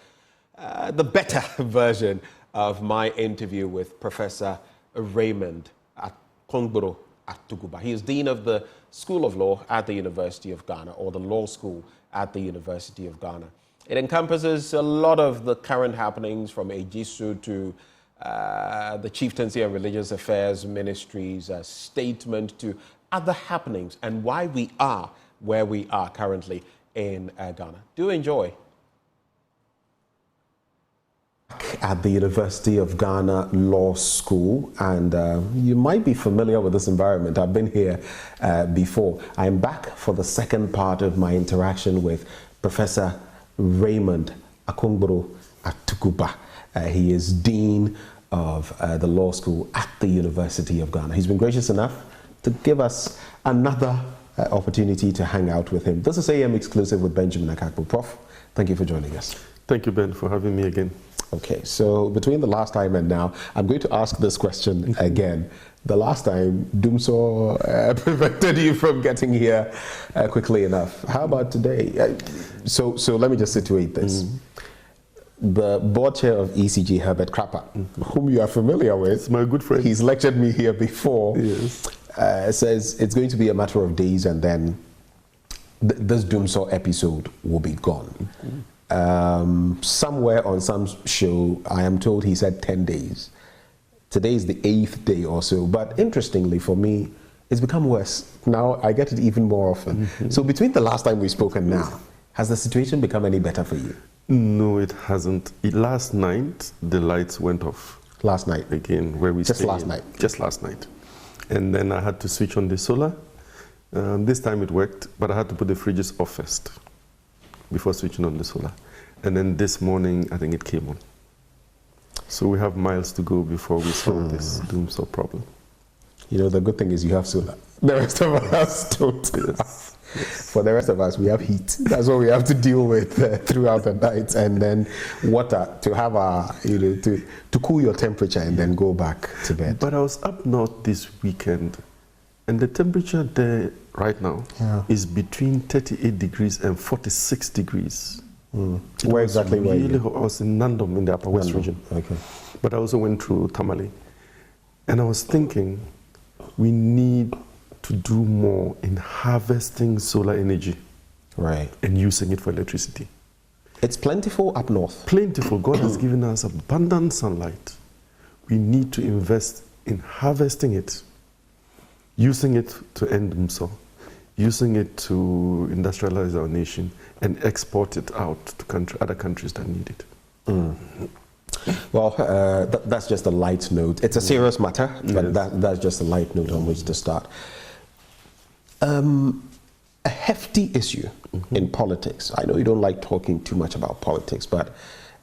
the better version of my interview with Professor Raymond Atuguba. He is Dean of the School of Law at the University of Ghana, or the Law School at the University of Ghana. It encompasses a lot of the current happenings from Ejisu to the Chieftaincy and Religious Affairs Ministry's statement to other happenings and why we are where we are currently in Ghana. Do enjoy. At the University of Ghana Law School, and you might be familiar with this environment. I've been here before. I'm back for the second part of my interaction with Professor Raymond Atuguba. He is Dean of the Law School at the University of Ghana. He's been gracious enough to give us another opportunity to hang out with him. This is AM Exclusive with Benjamin Akakpo. Prof, thank you for joining us. Thank you, Ben, for having me again. Okay, so between the last time and now, I'm going to ask this question again. The last time, Dumso prevented you from getting here quickly enough. How about today? So let me just situate this. The board chair of ECG, Herbert Krapper, whom you are familiar with. It's my good friend. He's lectured me here before. Yes. Says it's going to be a matter of days and then this Dumso episode will be gone. Somewhere on some show, I am told he said 10 days. Today is the 8th day or so. But interestingly for me, it's become worse. Now I get it even more often. So between the last time we spoke and now, has the situation become any better for you? No, it hasn't. Last night, the lights went off. Last night? Again, where we Just last night? Just last night. And then I had to switch on the solar. This time it worked, but I had to put the fridges off first before switching on the solar. And then this morning, I think it came on. So we have miles to go before we solve this Dumso problem. You know, the good thing is you have solar. The rest of us don't. Yes. For the rest of us, we have heat. That's what we have to deal with throughout the night. And then water to have our, to cool your temperature and then go back to bed. But I was up north this weekend, and the temperature there right now is between 38 degrees and 46 degrees. Where exactly were you? I was in Nandom in the Upper West region. Okay. But I also went through Tamale. And I was thinking, we need to do more in harvesting solar energy. Right. And using it for electricity. It's plentiful up north. Plentiful. God has given us abundant sunlight. We need to invest in harvesting it, using it to end Dumso, using it to industrialize our nation, and export it out to other countries that need it. Well, that's just a light note. It's a serious matter, but that's just a light note on which to start. A hefty issue in politics. I know you don't like talking too much about politics, but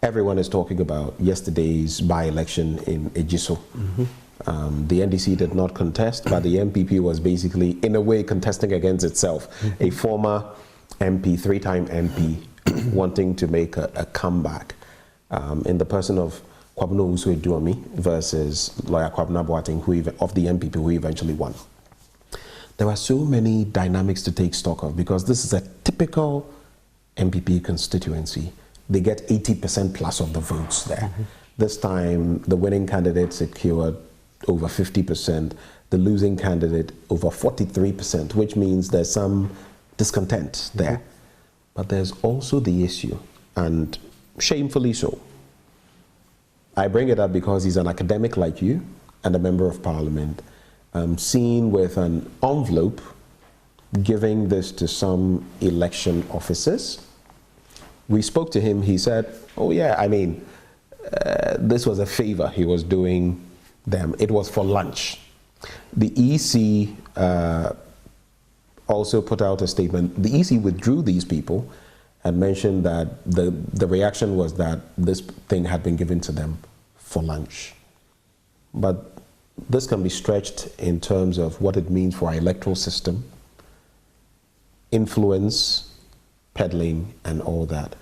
everyone is talking about yesterday's by-election in Ejisu. The NDC did not contest, but the MPP was basically, in a way, contesting against itself. A former MP, three-time MP, wanting to make a comeback in the person of Kwabena Usu-Eduomi versus lawyer Kwabena Boateng, of the MPP, who eventually won. There are so many dynamics to take stock of because this is a typical MPP constituency. They get 80% plus of the votes there. This time, the winning candidate secured over 50%, the losing candidate over 43%, which means there's some discontent there. But there's also the issue, and shamefully so. I bring it up because he's an academic like you and a member of parliament, seen with an envelope giving this to some election officers. We spoke to him, he said, oh yeah, I mean, this was a favor he was doing them. It was for lunch. The EC also put out a statement. The EC withdrew these people and mentioned that the reaction was that this thing had been given to them for lunch. But this can be stretched in terms of what it means for our electoral system, influence, peddling, and all that.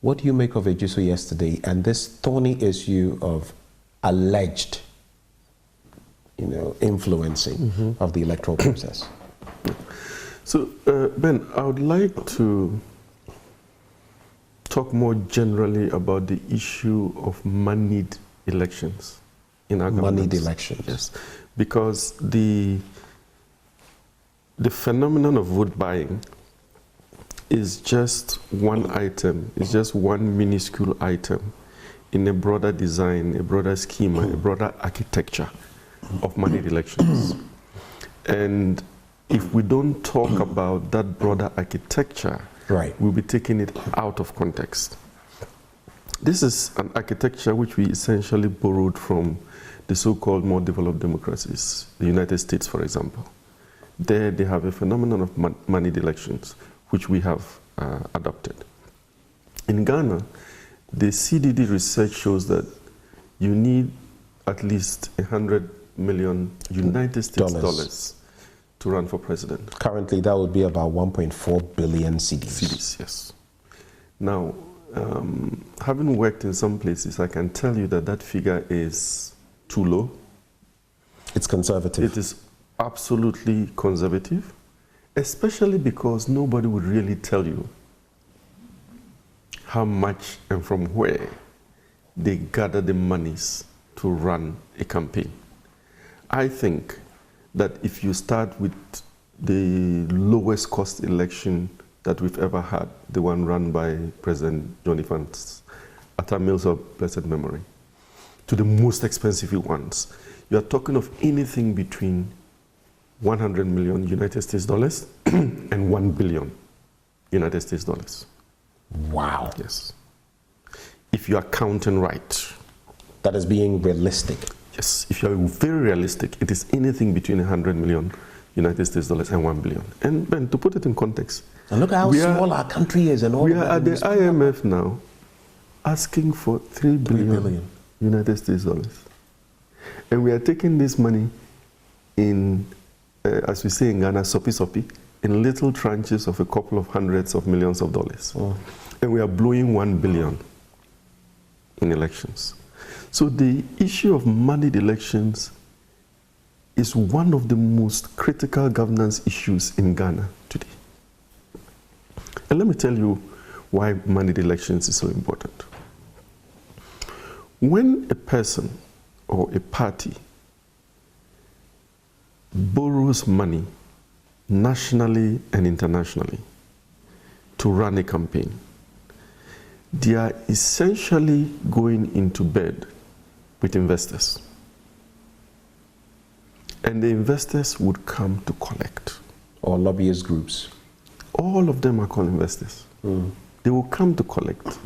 What do you make of Ejisu yesterday and this thorny issue of alleged, influencing of the electoral process? So, Ben, I would like to talk more generally about the issue of moneyed elections in our government. Moneyed elections. Yes, because the phenomenon of vote buying is just one item, it's just one minuscule item in a broader design, a broader schema, a broader architecture of moneyed elections. And if we don't talk about that broader architecture, we'll be taking it out of context. This is an architecture which we essentially borrowed from the so-called more developed democracies, the United States, for example. There they have a phenomenon of moneyed elections, which we have adopted. In Ghana, the CDD research shows that you need at least 100 million United States dollars to run for president. Currently, that would be about 1.4 billion cedis. Cedis, yes. Now, having worked in some places, I can tell you that that figure is too low. It's conservative. It is absolutely conservative, especially because nobody would really tell you how much and from where they gather the monies to run a campaign. I think that if you start with the lowest cost election that we've ever had, the one run by President John Evans at our Mills of blessed memory, to the most expensive ones, you are talking of anything between 100 million United States dollars and 1 billion United States dollars. Wow. Yes. If you are counting right. That is being realistic. Yes. If you are very realistic, it is anything between 100 million United States dollars and 1 billion. And Ben, to put it in context. And look how small our country is and all we that. We are at the IMF now asking for 3 billion United States dollars. And we are taking this money in, as we say in Ghana, sopi, in little tranches of a couple of hundreds of millions of dollars. And we are blowing 1 billion in elections. So the issue of moneyed elections is one of the most critical governance issues in Ghana today. And let me tell you why moneyed elections is so important. When a person or a party borrows money nationally and internationally to run a campaign, they are essentially going into bed with investors. And the investors would come to collect. Or lobbyist groups. All of them are called investors. They will come to collect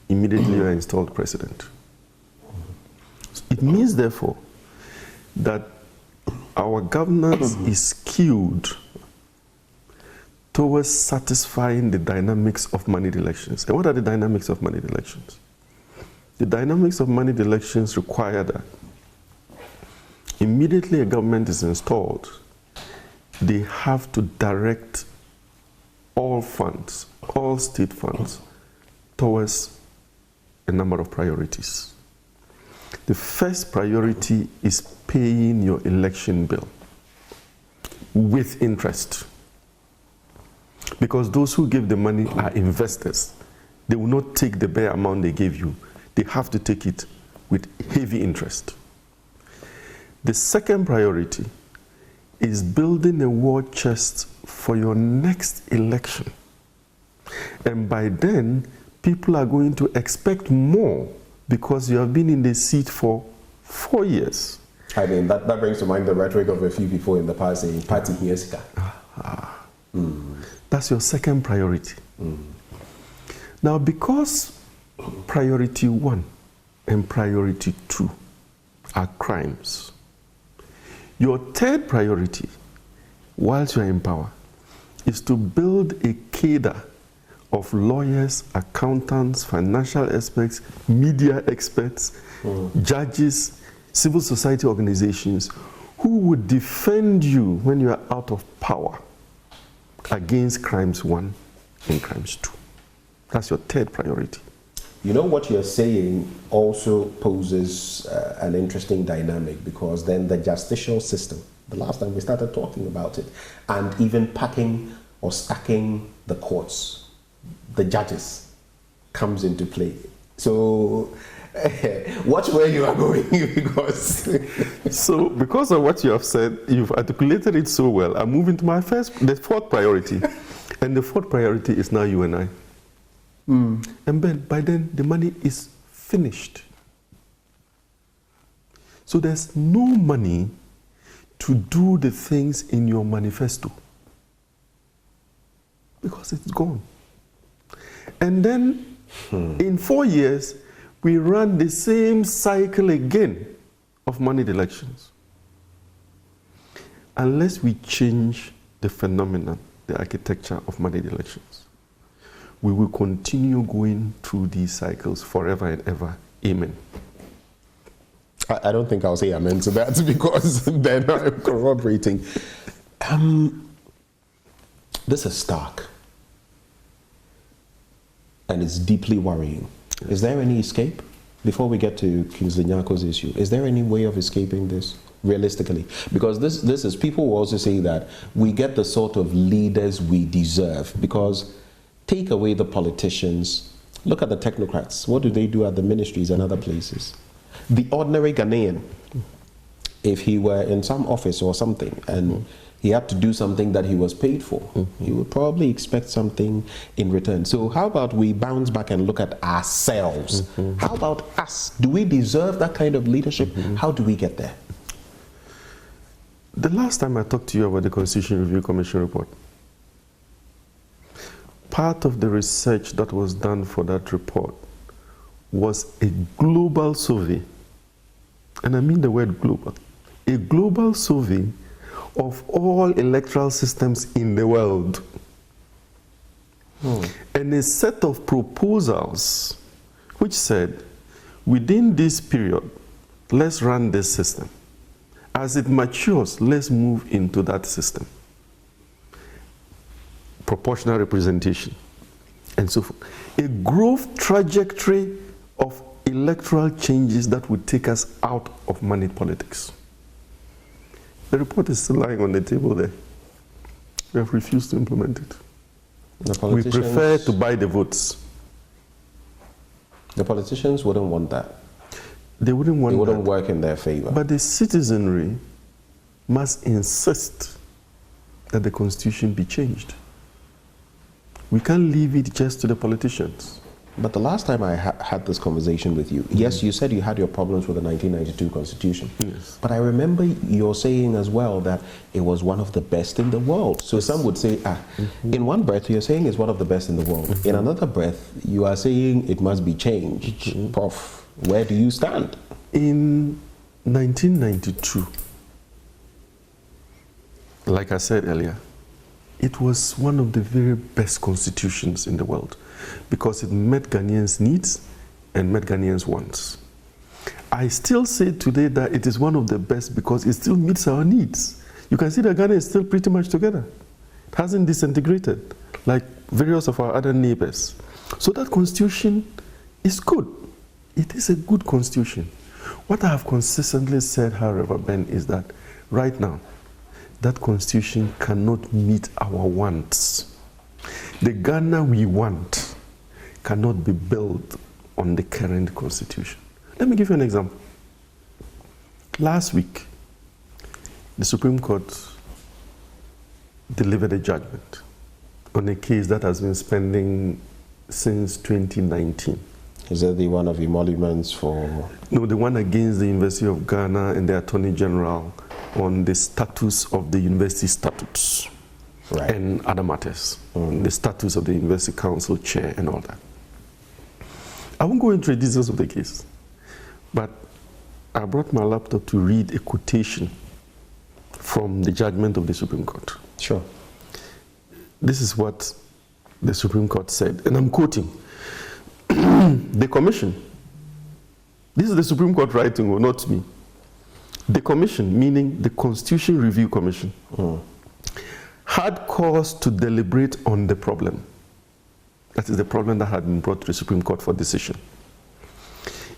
immediately you are installed president. It means, therefore, that our governance is skewed towards satisfying the dynamics of moneyed elections. And what are the dynamics of moneyed elections? The dynamics of moneyed elections require that immediately a government is installed, they have to direct all funds, all state funds, towards a number of priorities. The first priority is paying your election bill with interest. Because those who give the money are investors. They will not take the bare amount they gave you. They have to take it with heavy interest. The second priority is building a war chest for your next election. And by then, people are going to expect more because you have been in the seat for 4 years. I mean, that brings to mind the rhetoric of a few people in the past saying, party here, Saga. That's your second priority. Now, because priority 1 and priority 2 are crimes, your third priority, whilst you are in power, is to build a cadre of lawyers, accountants, financial experts, media experts, judges, civil society organizations who would defend you when you are out of power against crimes 1 and crimes 2. That's your third priority. You know, what you're saying also poses an interesting dynamic, because then the justicial system, the last time we started talking about it, and even packing or stacking the courts, the judges, comes into play. So watch where you are going because so because of what you have said, you've articulated it so well. I'm moving to the fourth priority. And the fourth priority is now you and I. And by then the money is finished. So there's no money to do the things in your manifesto because it's gone. And then in 4 years, we run the same cycle again of moneyed elections. Unless we change the phenomenon, the architecture of moneyed elections, we will continue going through these cycles forever and ever. Amen. I don't think I'll say amen to that because then I'm corroborating. This is stark. And it's deeply worrying. Is there any escape? Before we get to Kingsley Nyako's issue, is there any way of escaping this realistically? Because this is, people will also say that we get the sort of leaders we deserve because take away the politicians, look at the technocrats. What do they do at the ministries and other places? The ordinary Ghanaian, if he were in some office or something and he had to do something that he was paid for, he would probably expect something in return. So how about we bounce back and look at ourselves? How about us? Do we deserve that kind of leadership? How do we get there? The last time I talked to you about the Constitution Review Commission report, part of the research that was done for that report was a global survey, and I mean the word global, a global survey of all electoral systems in the world. And a set of proposals which said, within this period, let's run this system. As it matures, let's move into that system. Proportional representation, and so forth. A growth trajectory of electoral changes that would take us out of moneyed politics. The report is still lying on the table there. We have refused to implement it. We prefer to buy the votes. The politicians wouldn't want that. They wouldn't want that. It wouldn't work in their favor. But the citizenry must insist that the Constitution be changed. We can't leave it just to the politicians. But the last time I had this conversation with you, yes, you said you had your problems with the 1992 Constitution. Yes. But I remember you're saying as well that it was one of the best in the world. So some would say, in one breath, you're saying it's one of the best in the world. In another breath, you are saying it must be changed. Prof, where do you stand? In 1992, like I said earlier, it was one of the very best constitutions in the world because it met Ghanaians' needs and met Ghanaians' wants. I still say today that it is one of the best because it still meets our needs. You can see that Ghana is still pretty much together. It hasn't disintegrated like various of our other neighbors. So that constitution is good. It is a good constitution. What I have consistently said, however, Ben, is that right now, that constitution cannot meet our wants. The Ghana we want cannot be built on the current constitution. Let me give you an example. Last week, the Supreme Court delivered a judgment on a case that has been pending since 2019. Is that the one of emoluments for? No, the one against the University of Ghana and the Attorney General on the status of the university statutes and other matters, the status of the University Council chair and all that. I won't go into the details of the case, but I brought my laptop to read a quotation from the judgment of the Supreme Court. Sure. This is what the Supreme Court said, and I'm quoting. The Commission, this is the Supreme Court writing, not me. The Commission, meaning the Constitution Review Commission, had cause to deliberate on the problem. That is the problem that had been brought to the Supreme Court for decision.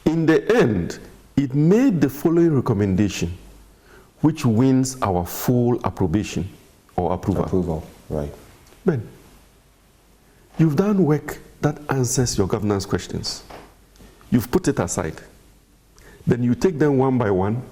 In the end, it made the following recommendation, which wins our full approbation or approval. Right. Ben, you've done work that answers your governance questions. You've put it aside. Then you take them one by one,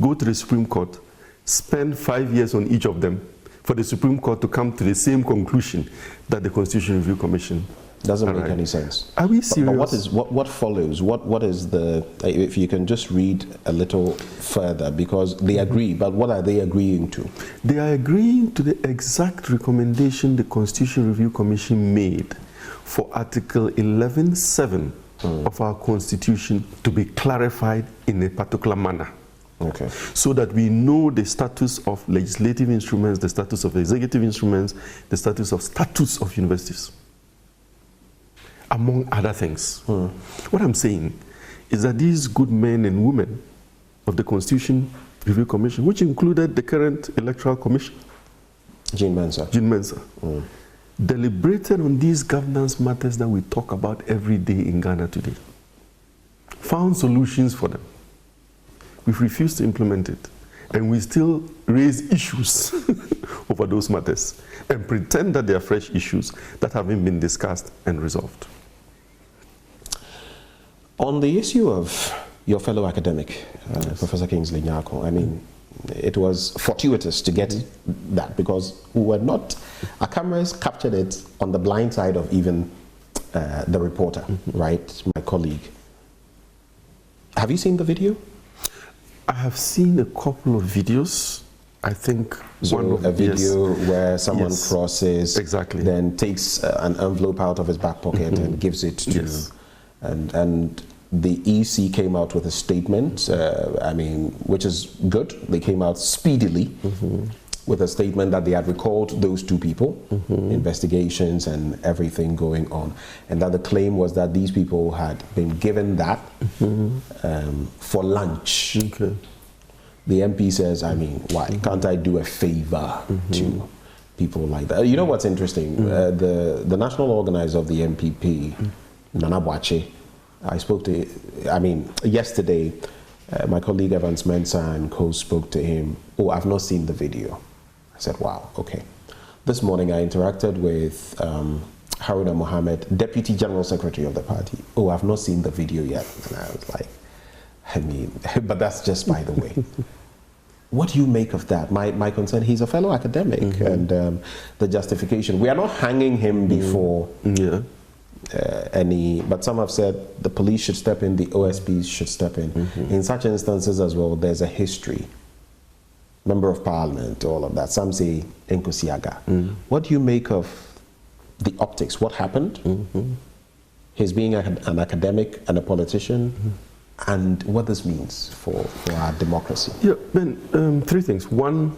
go to the Supreme Court, spend 5 years on each of them for the Supreme Court to come to the same conclusion that the Constitution Review Commission doesn't make any sense. Are we serious? But what follows? What is the, if you can just read a little further, because they agree, but what are they agreeing to? They are agreeing to the exact recommendation the Constitution Review Commission made for Article 11.7 of our Constitution to be clarified in a particular manner. Okay. So that we know the status of legislative instruments, the status of executive instruments, the status of universities, among other things. What I'm saying is that these good men and women of the Constitution Review Commission, which included the current Electoral Commission, Jean Mensa, deliberated on these governance matters that we talk about every day in Ghana today, found solutions for them. We've refused to implement it, and we still raise issues over those matters and pretend that they are fresh issues that haven't been discussed and resolved. On the issue of your fellow academic, Professor Kingsley Nyarko, I mean, it was fortuitous to get that, because we were not, our cameras captured it on the blind side of even the reporter, right, my colleague. Have you seen the video? I have seen a couple of videos. I think so a video where someone crosses, then takes an envelope out of his back pocket and gives it to, and the EC came out with a statement, I mean, which is good. They came out speedily with a statement that they had recalled those two people, investigations and everything going on, and that the claim was that these people had been given that for lunch. The MP says, I mean, why can't I do a favor to people like that? You know what's interesting? The national organizer of the MPP, Nana Boakye, I spoke to, I mean, yesterday, my colleague Evans Mensah and co spoke to him. Oh, I've not seen the video. I said, wow, okay. This morning I interacted with Haruna Mohammed, Deputy General Secretary of the party. Oh, I've not seen the video yet. And I was like, I mean, but that's just by the way. What do you make of that? My concern, he's a fellow academic, and the justification, we are not hanging him before any, but some have said the police should step in, the OSPs should step in. In such instances as well, there's a history. Member of Parliament, all of that. Some say Nkosiaga. What do you make of the optics? What happened? His being an academic and a politician, and what this means for our democracy. Yeah, Ben, three things. One,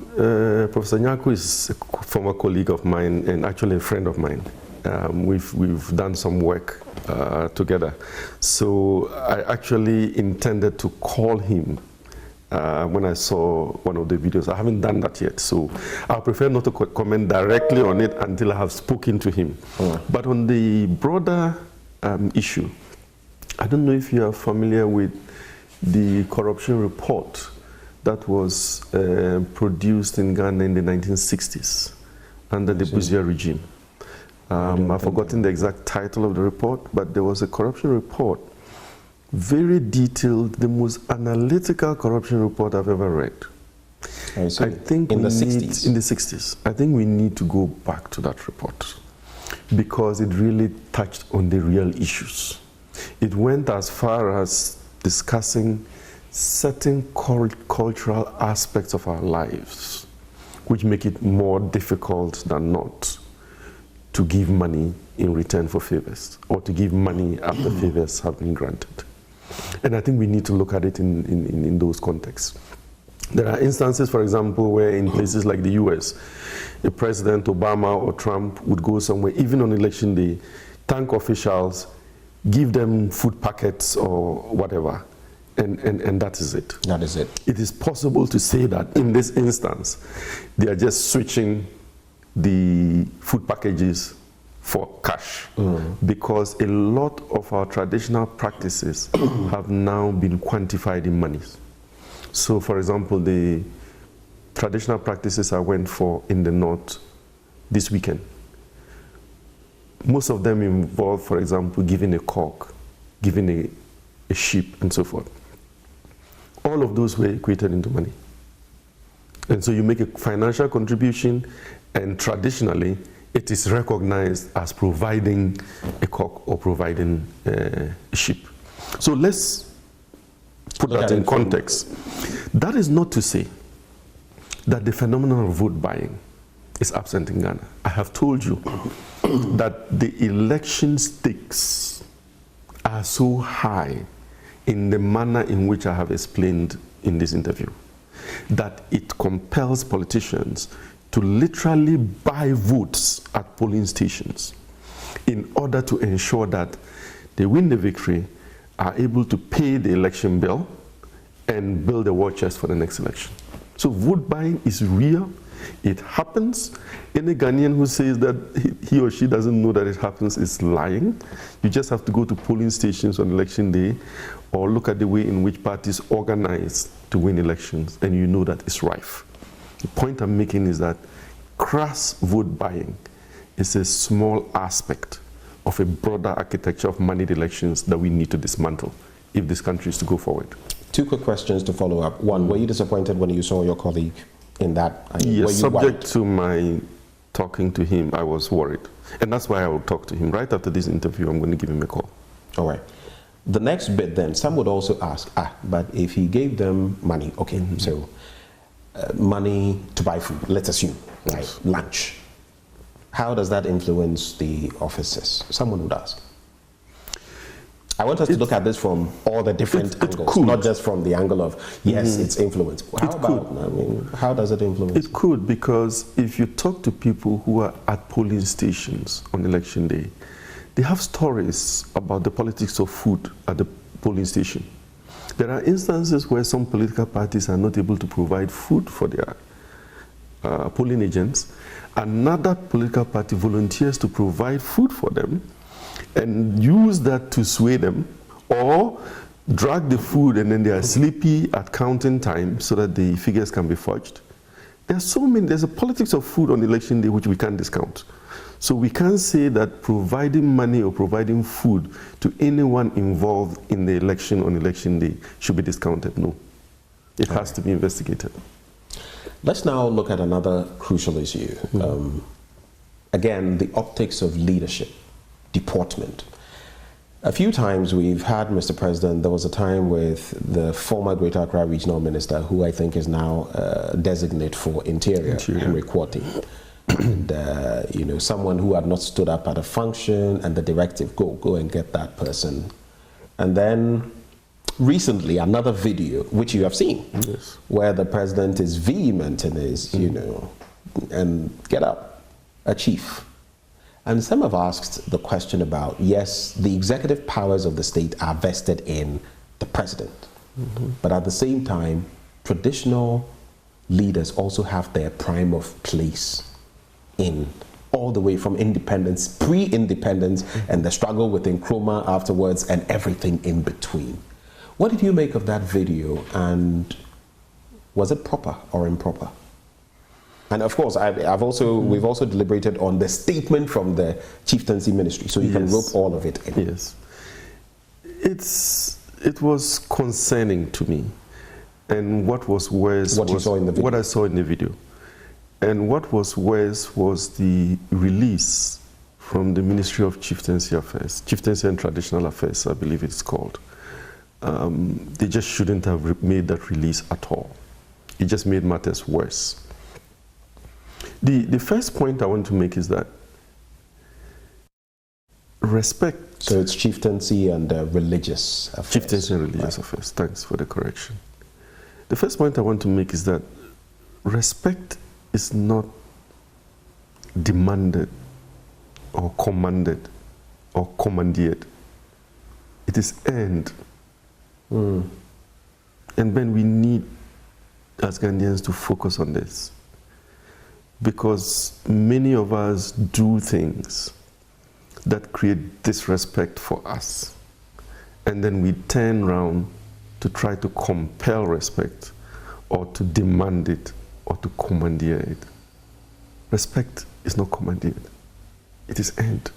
Professor Nyarko is a former colleague of mine and actually a friend of mine. We've done some work together. So I actually intended to call him when I saw one of the videos. I haven't done that yet, so I prefer not to comment directly on it until I have spoken to him. But on the broader issue, I don't know if you are familiar with the corruption report that was produced in Ghana in the 1960s under the Busia regime. I've forgotten the exact title of the report, but there was a corruption report, very detailed, the most analytical corruption report I've ever read. I think in the 60s? In the 60s. I think we need to go back to that report because it really touched on the real issues. It went as far as discussing certain cultural aspects of our lives, which make it more difficult than not to give money in return for favors, or to give money after favors have been granted. And I think we need to look at it in those contexts. There are instances, for example, where in places like the US, a President Obama or Trump would go somewhere, even on election day, thank officials, give them food packets or whatever, and that is it. That is it. It is possible to say that in this instance, they are just switching the food packages for cash because a lot of our traditional practices have now been quantified in monies. So, for example, the traditional practices I went for in the north this weekend, Most of them involve, for example, giving a cock, giving a sheep, and so forth. All of those were equated into money. And so you make a financial contribution, and traditionally, it is recognized as providing a cock or providing a sheep. So let's put that in context. That is not to say that the phenomenon of vote buying is absent in Ghana. I have told you that the election stakes are so high in the manner in which I have explained in this interview, that it compels politicians to literally buy votes at polling stations in order to ensure that they win the victory, are able to pay the election bill, and build a war chest for the next election. So vote buying is real. It happens. Any Ghanaian who says that he or she doesn't know that it happens is lying. You just have to go to polling stations on election day or look at the way in which parties organize to win elections, and you know that it's rife. The point I'm making is that crass vote buying is a small aspect of a broader architecture of moneyed elections that we need to dismantle if this country is to go forward. Two quick questions to follow up. One, were you disappointed when you saw your colleague in that? Yes, subject to my talking to him, I was worried. And that's why I will talk to him. Right after this interview, I'm going to give him a call. All right. The next bit then, some would also ask, but if he gave them money, okay, so money to buy food, let's assume, right, lunch. How does that influence the officers? Someone would ask. I want us to look at this from all the different angles, not just from the angle of, yes, it's influence. How does it influence? It could, because if you talk to people who are at polling stations on election day, they have stories about the politics of food at the polling station. There are instances where some political parties are not able to provide food for their polling agents. Another political party volunteers to provide food for them and use that to sway them, or drag the food and then they are sleepy at counting time so that the figures can be fudged. There's a politics of food on election day which we can't discount. So we can't say that providing money or providing food to anyone involved in the election on election day should be discounted. No, it has to be investigated. Let's now look at another crucial issue. Again, the optics of leadership. Deportment. A few times we've had, Mr. President, there was a time with the former Greater Accra Regional Minister, who I think is now designate for Interior. Henry Quarty. And, someone who had not stood up at a function, and the directive, go and get that person. And then recently, another video, which you have seen, where the president is vehement in his, and get up, a chief. And some have asked the question about, yes, the executive powers of the state are vested in the president. But at the same time, traditional leaders also have their prime of place in all the way from independence, pre-independence, and the struggle with Nkrumah afterwards, and everything in between. What did you make of that video, and was it proper or improper? And of course, we've also deliberated on the statement from the Chieftaincy Ministry, so you can rope all of it in. Yes. It was concerning to me. And what was worse was what I saw in the video. And what was worse was the release from the Ministry of Chieftaincy Affairs, Chieftaincy and Traditional Affairs, I believe it's called. They just shouldn't have made that release at all. It just made matters worse. The first point I want to make is that respect. So it's chieftaincy and religious affairs. Chieftaincy and religious affairs. Thanks for the correction. The first point I want to make is that respect is not demanded or commanded or commandeered. It is earned. And then we need, as Ghanaians, to focus on this. Because many of us do things that create disrespect for us. And then we turn around to try to compel respect, or to demand it, or to commandeer it. Respect is not commandeered. It is earned.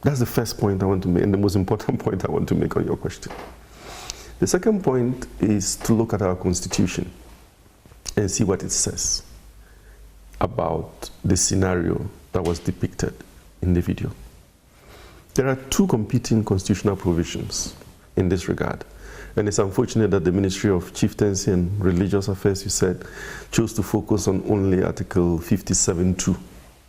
That's the first point I want to make, and the most important point I want to make on your question. The second point is to look at our Constitution and see what it says about the scenario that was depicted in the video. There are two competing constitutional provisions in this regard. And it's unfortunate that the Ministry of Chieftaincy and Religious Affairs, you said, chose to focus on only Article 57.2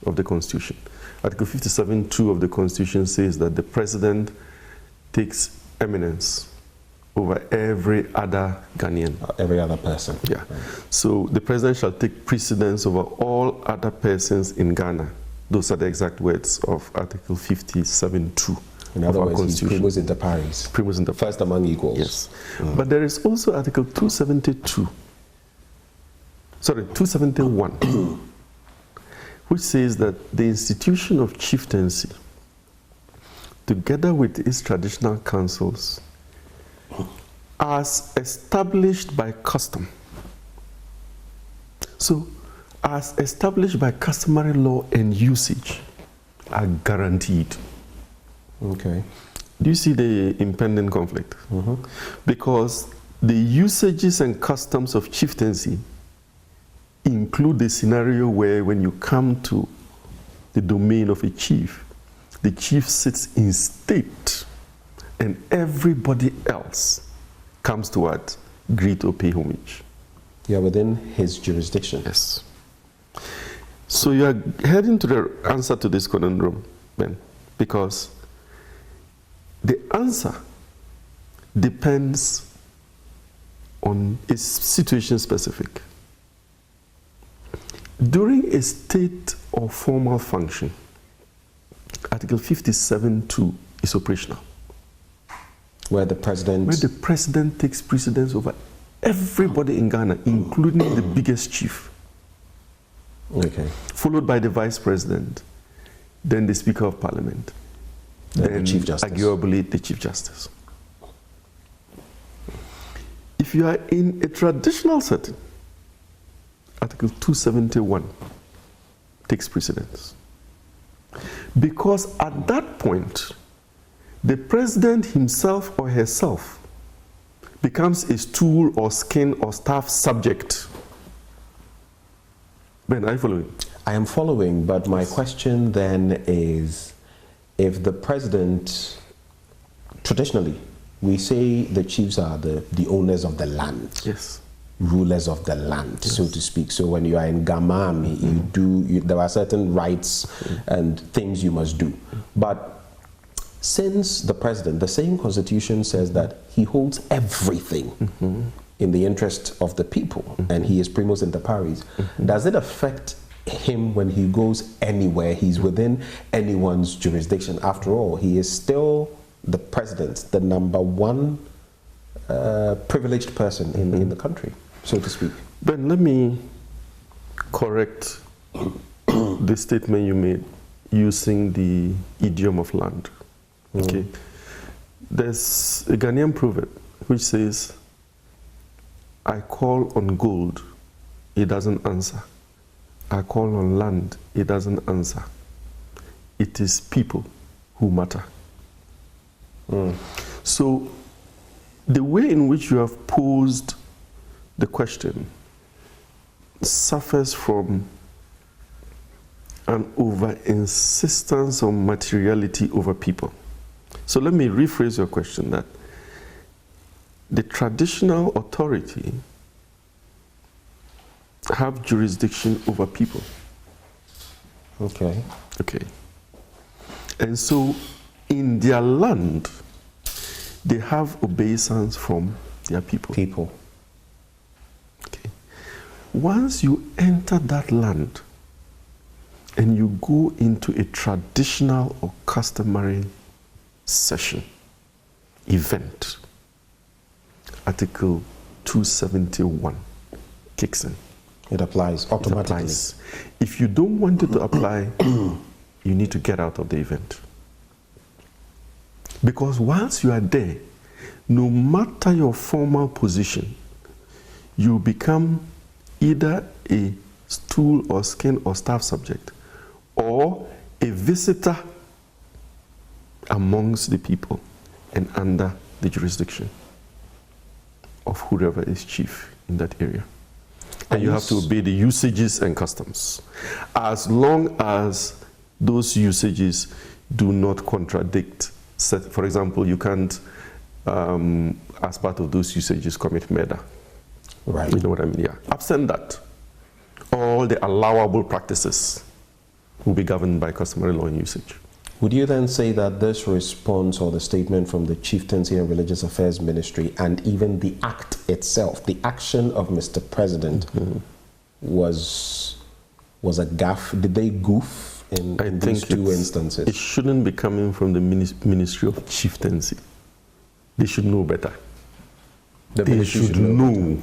of the Constitution. Article 57.2 of the Constitution says that the President takes eminence over every other Ghanaian. Every other person. Yeah. So the President shall take precedence over all other persons in Ghana. Those are the exact words of Article 57.2. In other words, he's primus inter pares. Primus inter pares. First among equals. Yes. But there is also Article 272. Sorry, 271, which says that the institution of chieftaincy, together with its traditional councils, as established by custom. So, as established by customary law and usage, are guaranteed. Okay. Do you see the impending conflict? Because the usages and customs of chieftaincy include the scenario where when you come to the domain of a chief, the chief sits in state and everybody else comes to what? Greet or pay homage. You are within his jurisdiction. Yes. So you are heading to the answer to this conundrum, Ben, because the answer depends on its situation specific. During a state or formal function, Article 57.2 is operational. Where the president takes precedence over everybody in Ghana, including the biggest chief. Okay. Followed by the vice president, then the Speaker of Parliament, then the Chief Justice. Arguably the Chief Justice. If you are in a traditional setting, Article 271 takes precedence. Because at that point, the president himself or herself becomes a stool or skin or staff subject. Ben, are you following? I am following, but my question then is, if the president, traditionally, we say the chiefs are the owners of the land. Yes. Rulers of the land, so to speak. So when you are in Gamami, there are certain rights and things you must do. But since the president, the same constitution says that he holds everything in the interest of the people, and he is primus inter pares, does it affect him when he goes anywhere? He's within anyone's jurisdiction. After all, he is still the president, the number one privileged person in the country, so to speak. Ben, let me correct the statement you made using the idiom of land. Okay. There's a Ghanaian proverb which says, I call on gold, it doesn't answer. I call on land, it doesn't answer. It is people who matter. So the way in which you have posed the question suffers from an over-insistence on materiality over people. So let me rephrase your question, that the traditional authority have jurisdiction over people. Okay. Okay. And so in their land, they have obeisance from their people. Okay. Once you enter that land and you go into a traditional or customary session, event, Article 271 kicks in. It applies automatically. It applies. If you don't want it to apply, you need to get out of the event. Because once you are there, no matter your formal position, you become either a stool or skin or staff subject, or a visitor amongst the people and under the jurisdiction of whoever is chief in that area. And you have to obey the usages and customs, as long as those usages do not contradict. For example, you can't, as part of those usages, commit murder. Right. You know what I mean? Yeah. Absent that, all the allowable practices will be governed by customary law and usage. Would you then say that this response or the statement from the Chieftaincy and Religious Affairs Ministry and even the act itself, the action of Mr. President, was a gaffe? Did they goof in these two instances? It shouldn't be coming from the Ministry of Chieftaincy. They should know better. They should know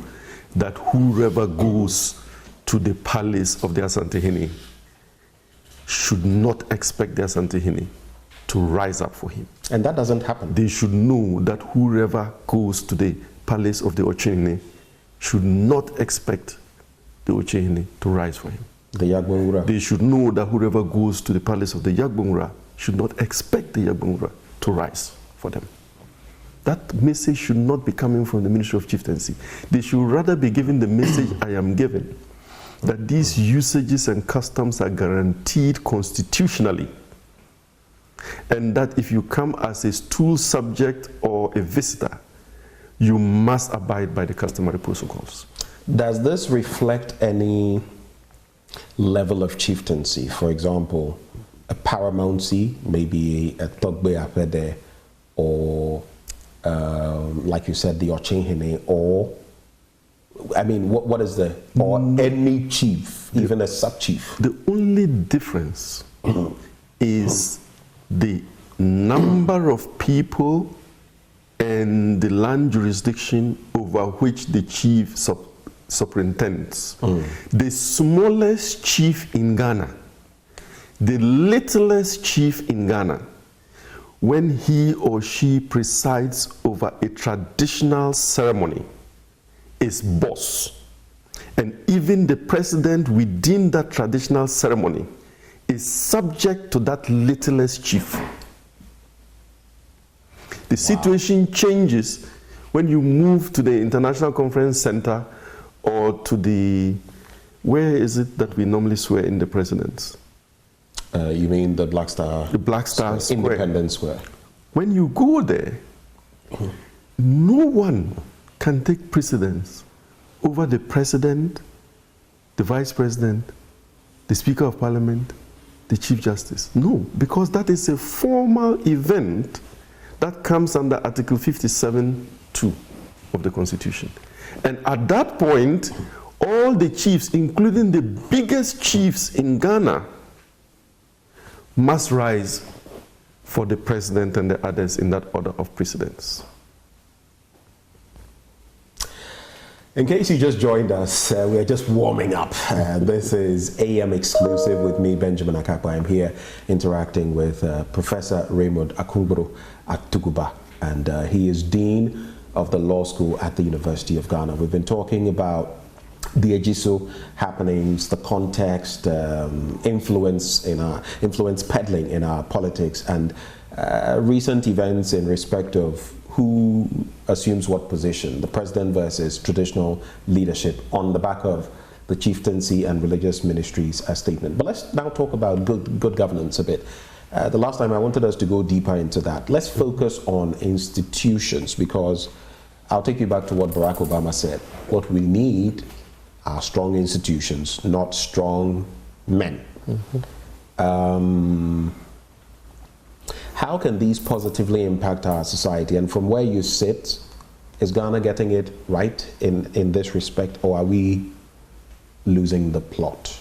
that whoever goes to the palace of the Asantehene should not expect the Asantehene to rise up for him. And that doesn't happen. They should know that whoever goes to the palace of the Ochehene should not expect the Ochehene to rise for him. The Yagbongra. They should know that whoever goes to the palace of the Yagbongra should not expect the Yagbongra to rise for them. That message should not be coming from the Ministry of Chieftaincy. They should rather be giving the message I am giving, that these usages and customs are guaranteed constitutionally, and that if you come as a stool subject or a visitor, you must abide by the customary protocols. Does this reflect any level of chieftaincy? For example, a paramountcy, maybe a Togbe Apede, or like you said, the Ochehene, or I mean, what is the, or any chief, even a sub-chief? The only difference is the number of people and the land jurisdiction over which the chief superintends. The smallest chief in Ghana, the littlest chief in Ghana, when he or she presides over a traditional ceremony, is boss. And even the president within that traditional ceremony is subject to that littlest chief. The situation changes when you move to the International Conference Center or to the, where is it that we normally swear in the presidents? You mean the Black Star? The Black Star Square. Independence Square. When you go there, no one can take precedence over the president, the vice president, the Speaker of Parliament, the Chief Justice. No, because that is a formal event that comes under Article 57(2) of the Constitution. And at that point, all the chiefs, including the biggest chiefs in Ghana, must rise for the president and the others in that order of precedence. In case you just joined us, we are just warming up. This is AM Exclusive with me, Benjamin Akapa. I'm here interacting with Professor Raymond Atuguba, and he is Dean of the Law School at the University of Ghana. We've been talking about the Ejiso happenings, the context, influence peddling in our politics, and recent events in respect of who assumes what position, the president versus traditional leadership, on the back of the Chieftaincy and Religious Ministries statement. But let's now talk about good governance a bit. The last time I wanted us to go deeper into that. Let's focus on institutions, because I'll take you back to what Barack Obama said. What we need are strong institutions, not strong men. How can these positively impact our society? And from where you sit, is Ghana getting it right in this respect, or are we losing the plot?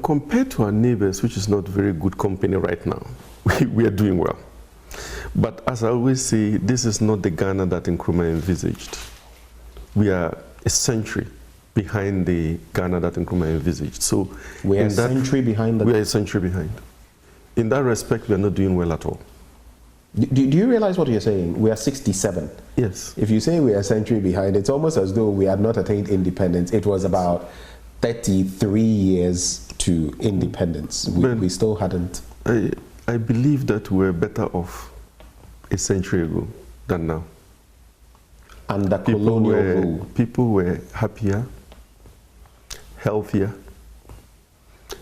Compared to our neighbors, which is not very good company right now, we are doing well. But as I always say, this is not the Ghana that Nkrumah envisaged. We are a century behind the Ghana that Nkrumah envisaged. So we are a century behind. We are a century behind. In that respect, we are not doing well at all. Do you realize what you're saying? We are 67. Yes. If you say we are a century behind, it's almost as though we had not attained independence. It was about 33 years to independence. We still hadn't. I believe that we're better off a century ago than now. Under colonial rule. People were happier, healthier,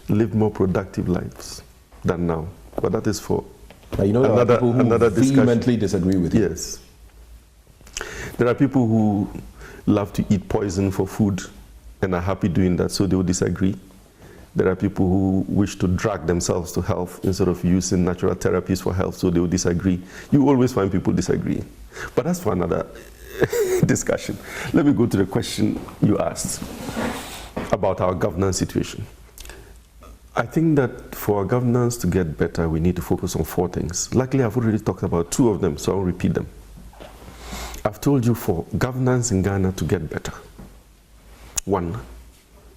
lived more productive lives than now. But that is for another discussion. Vehemently disagree with you. Yes. There are people who love to eat poison for food and are happy doing that, so they will disagree. There are people who wish to drag themselves to health instead of using natural therapies for health, so they will disagree. You always find people disagreeing. But that's for another discussion. Let me go to the question you asked about our governance situation. I think that for our governance to get better, we need to focus on 4 things. Luckily, I've already talked about 2 of them, so I'll repeat them. I've told you for governance in Ghana to get better. 1,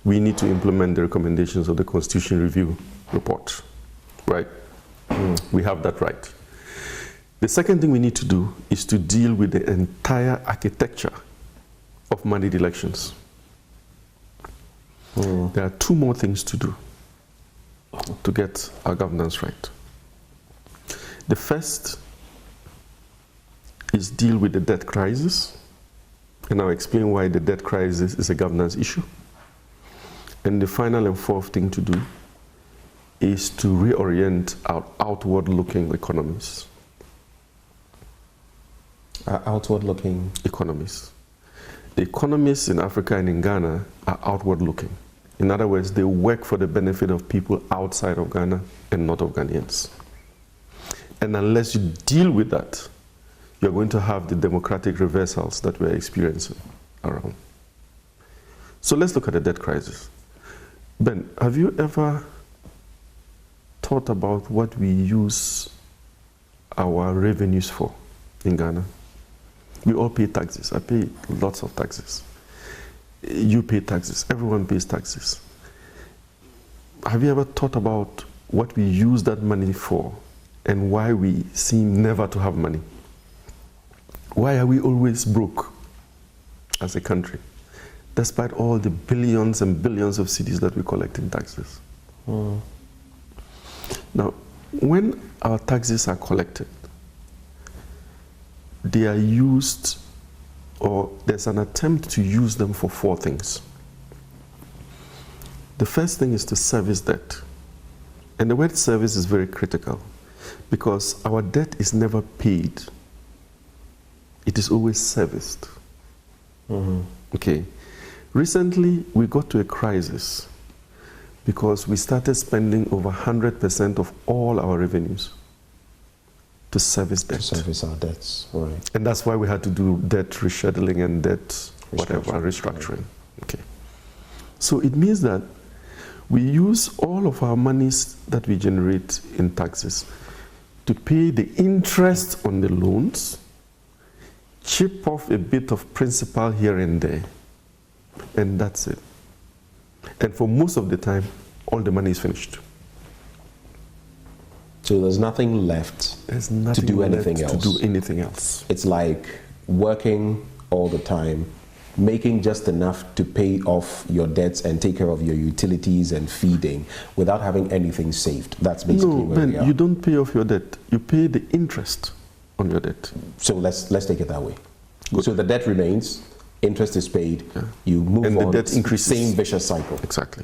we need to implement the recommendations of the Constitution Review report, right? We have that right. The second thing we need to do is to deal with the entire architecture of managed elections. There are 2 more things to do to get our governance right. The first is deal with the debt crisis, and I'll explain why the debt crisis is a governance issue. And the final and 4th thing to do is to reorient our outward-looking economies. Outward-looking economies. The economies in Africa and in Ghana are outward-looking. In other words, they work for the benefit of people outside of Ghana and not of Ghanaians. And unless you deal with that, you're going to have the democratic reversals that we're experiencing around. So let's look at the debt crisis. Ben, have you ever thought about what we use our revenues for in Ghana? We all pay taxes. I pay lots of taxes. You pay taxes. Everyone pays taxes. Have you ever thought about what we use that money for and why we seem never to have money? Why are we always broke as a country, despite all the billions and billions of cedis that we collect in taxes? Now, when our taxes are collected, they are used, or there's an attempt to use them for 4 things. The first thing is to service debt. And the word service is very critical because our debt is never paid. It is always serviced. Okay. Recently, we got to a crisis because we started spending over 100% of all our revenues to service debt. To service our debts, right. And that's why we had to do debt rescheduling and debt restructuring. Okay. So it means that we use all of our monies that we generate in taxes to pay the interest on the loans, chip off a bit of principal here and there, and that's it. And for most of the time, all the money is finished. So there's nothing left to do anything else. It's like working all the time, making just enough to pay off your debts and take care of your utilities and feeding without having anything saved. That's basically where we are. You don't pay off your debt. You pay the interest on your debt. So let's take it that way. Good. So the debt remains, interest is paid, you move and on, the debt increases. Same vicious cycle. Exactly.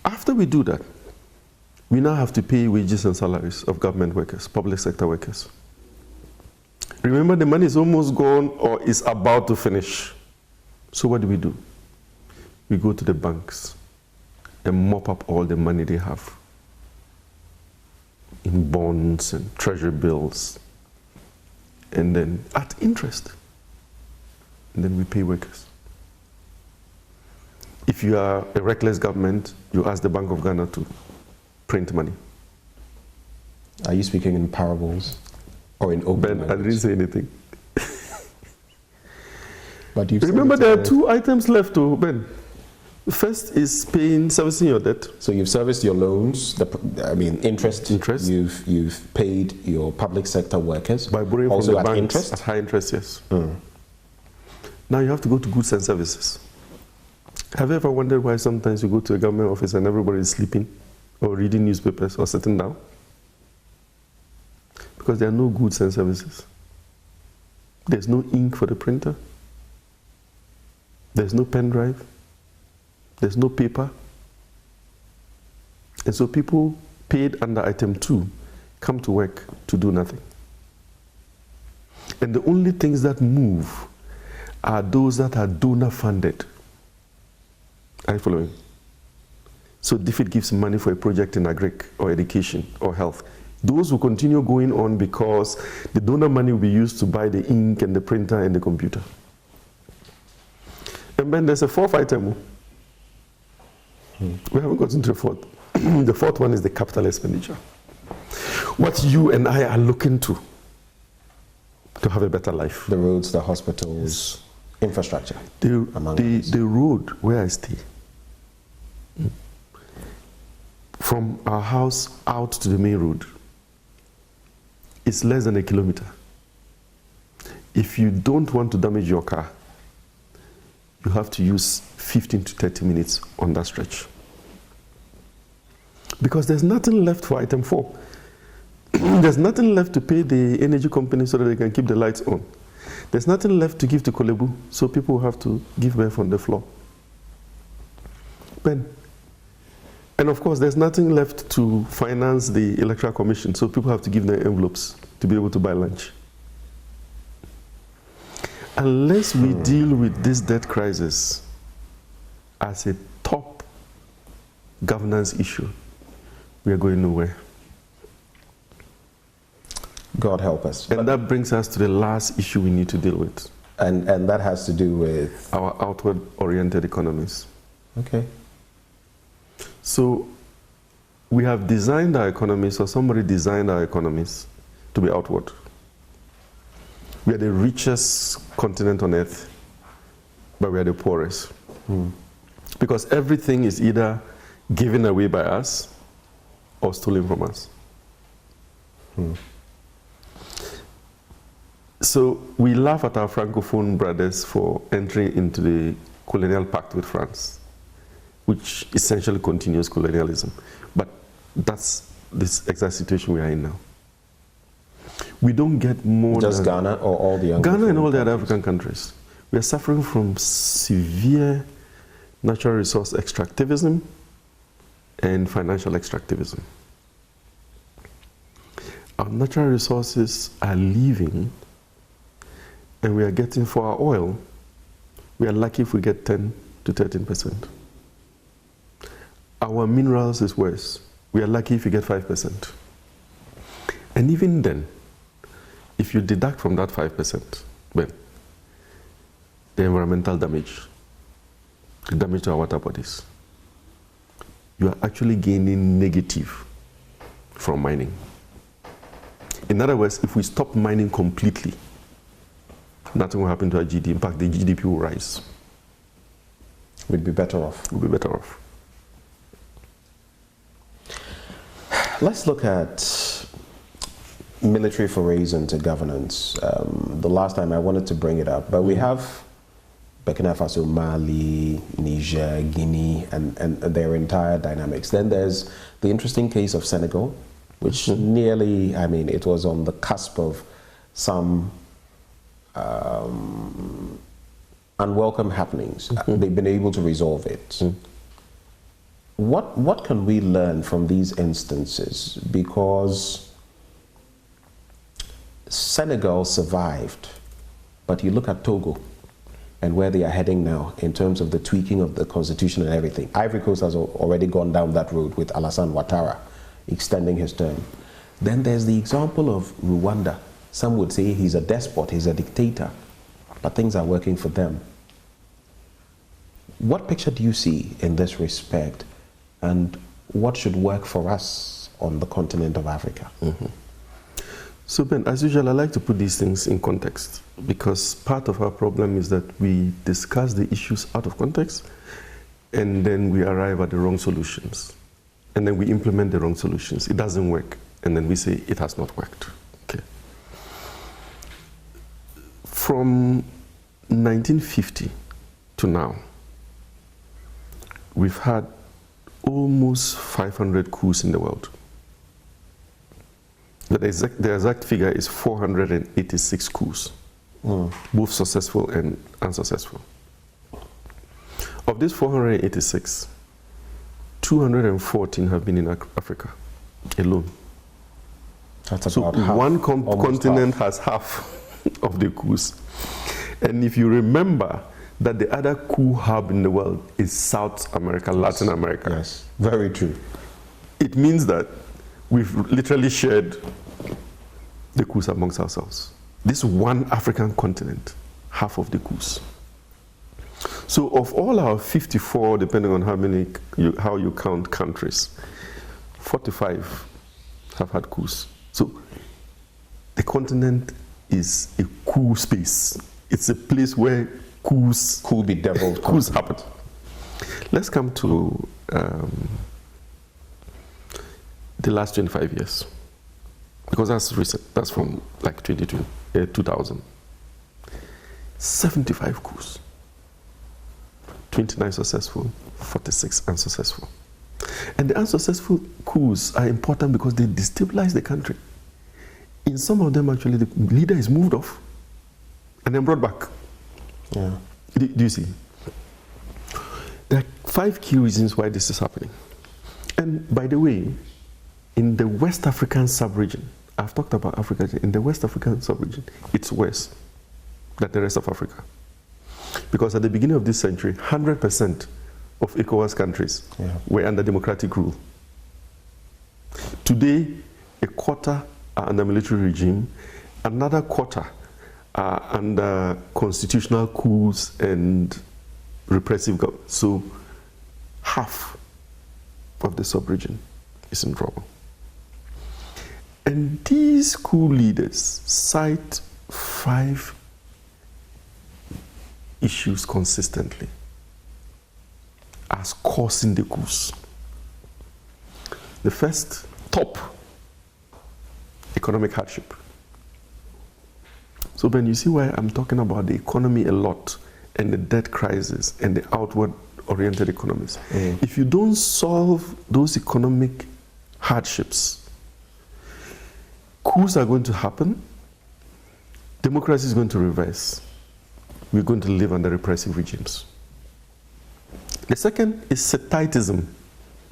After we do that, we now have to pay wages and salaries of government workers, public sector workers. Remember, the money is almost gone or is about to finish. So what do? We go to the banks and mop up all the money they have in bonds and treasury bills, and then at interest. And then we pay workers. If you are a reckless government, you ask the Bank of Ghana to print money. Are you speaking in parables or in open language? I didn't say anything. But you remember, there are 2 items left, Ben. The first is servicing your debt. So you've serviced your loans, interest. You've paid your public sector workers. By borrowing also from the at banks interest? at high interest, yes. Now you have to go to goods and services. Have you ever wondered why sometimes you go to a government office and everybody is sleeping or reading newspapers or sitting down? Because there are no goods and services. There's no ink for the printer. There's no pen drive. There's no paper. And so people paid under item 2 come to work to do nothing. And the only things that move are those that are donor funded. Are you following? So if it gives money for a project in agric or education or health, those will continue going on because the donor money will be used to buy the ink and the printer and the computer. And then there's a 4th item. We haven't gotten to the 4th. The 4th one is the capital expenditure. What you and I are looking to have a better life. The roads, the hospitals, infrastructure. The road where I stay, from our house out to the main road, it's less than 1 kilometer. If you don't want to damage your car, you have to use 15 to 30 minutes on that stretch. Because there's nothing left for item 4. There's nothing left to pay the energy company so that they can keep the lights on. There's nothing left to give to Kolebu, so people have to give birth on the floor. And of course, there's nothing left to finance the Electoral Commission, so people have to give them envelopes to be able to buy lunch. Unless we deal with this debt crisis as a top governance issue, we are going nowhere. God help us. And that brings us to the last issue we need to deal with. And that has to do with? Our outward-oriented economies. Okay. So we have designed our economies, or somebody designed our economies to be outward. We are the richest continent on earth, but we are the poorest. Because everything is either given away by us or stolen from us. So we laugh at our Francophone brothers for entering into the colonial pact with France, which essentially continues colonialism. But that's this exact situation we are in now. We don't get more just than Ghana or all the other Ghana and all the other African countries. We are suffering from severe natural resource extractivism and financial extractivism. Our natural resources are leaving, and we are getting for our oil, we are lucky if we get 10 to 13%. Our minerals is worse. We are lucky if we get 5%. And even then, if you deduct from that 5%, well, the environmental damage, the damage to our water bodies, you are actually gaining negative from mining. In other words, if we stop mining completely, nothing will happen to our GDP. In fact, the GDP will rise. We'd be better off. We'll be better off. Let's look at military forays into governance. The last time I wanted to bring it up, but we have Burkina Faso, Mali, Niger, Guinea, and their entire dynamics. Then there's the interesting case of Senegal, which nearly, I mean, it was on the cusp of some unwelcome happenings. They've been able to resolve it. What can we learn from these instances? Because Senegal survived, but you look at Togo and where they are heading now in terms of the tweaking of the constitution and everything. Ivory Coast has already gone down that road with Alassane Ouattara extending his term. Then there's the example of Rwanda. Some would say he's a despot, he's a dictator, but things are working for them. What picture do you see in this respect, and what should work for us on the continent of Africa? So Ben, as usual, I like to put these things in context, because part of our problem is that we discuss the issues out of context, and then we arrive at the wrong solutions. And then we implement the wrong solutions. It doesn't work, and then we say it has not worked. Okay. From 1950 to now, we've had almost 500 coups in the world. The exact figure is 486 coups, both successful and unsuccessful. Of these 486, 214 have been in Africa alone. That's so about half, one continent has half of the coups. And if you remember that the other coup hub in the world is South America, Latin America. Yes, very true. It means that we've literally shared the coups amongst ourselves. This one African continent, half of the coups. So of all our 54, depending on how you count countries, 45 have had coups. So the continent is a coup space. It's a place where coups could be deviled. Coups happen. Let's come to the last 25 years, because that's recent. That's from like 2000. 75 coups. 29 successful, 46 unsuccessful. And the unsuccessful coups are important because they destabilize the country. In some of them, actually, the leader is moved off and then brought back. Yeah. Do you see? There are 5 key reasons why this is happening. And by the way, in the West African sub-region, I've talked about Africa, in the West African sub-region, it's worse than the rest of Africa. Because at the beginning of this century, 100% of ECOWAS countries were under democratic rule. Today, a quarter are under military regime, another quarter are under constitutional coups and repressive government. So half of the sub-region is in trouble. And these coup leaders cite 5 issues consistently as causing the coups. The first, top, economic hardship. So Ben, you see why I'm talking about the economy a lot and the debt crisis and the outward-oriented economies. If you don't solve those economic hardships, coups are going to happen, democracy is going to reverse, we're going to live under repressive regimes. The second is setitism.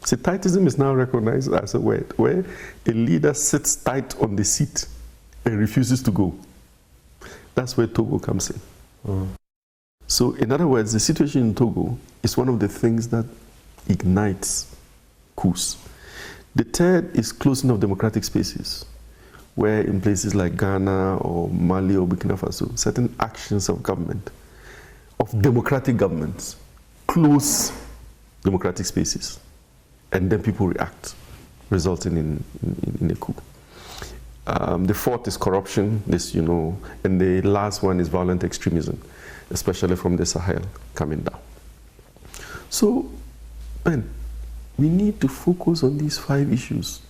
Setitism is now recognized as a word where a leader sits tight on the seat and refuses to go. That's where Togo comes in. So in other words, the situation in Togo is one of the things that ignites coups. The third is closing of democratic spaces, where in places like Ghana or Mali or Burkina Faso, certain actions of government, of democratic governments, close democratic spaces, and then people react, resulting in a coup. The fourth is corruption, this you know, and the last one is violent extremism, especially from the Sahel coming down. So, Ben, we need to focus on these 5 issues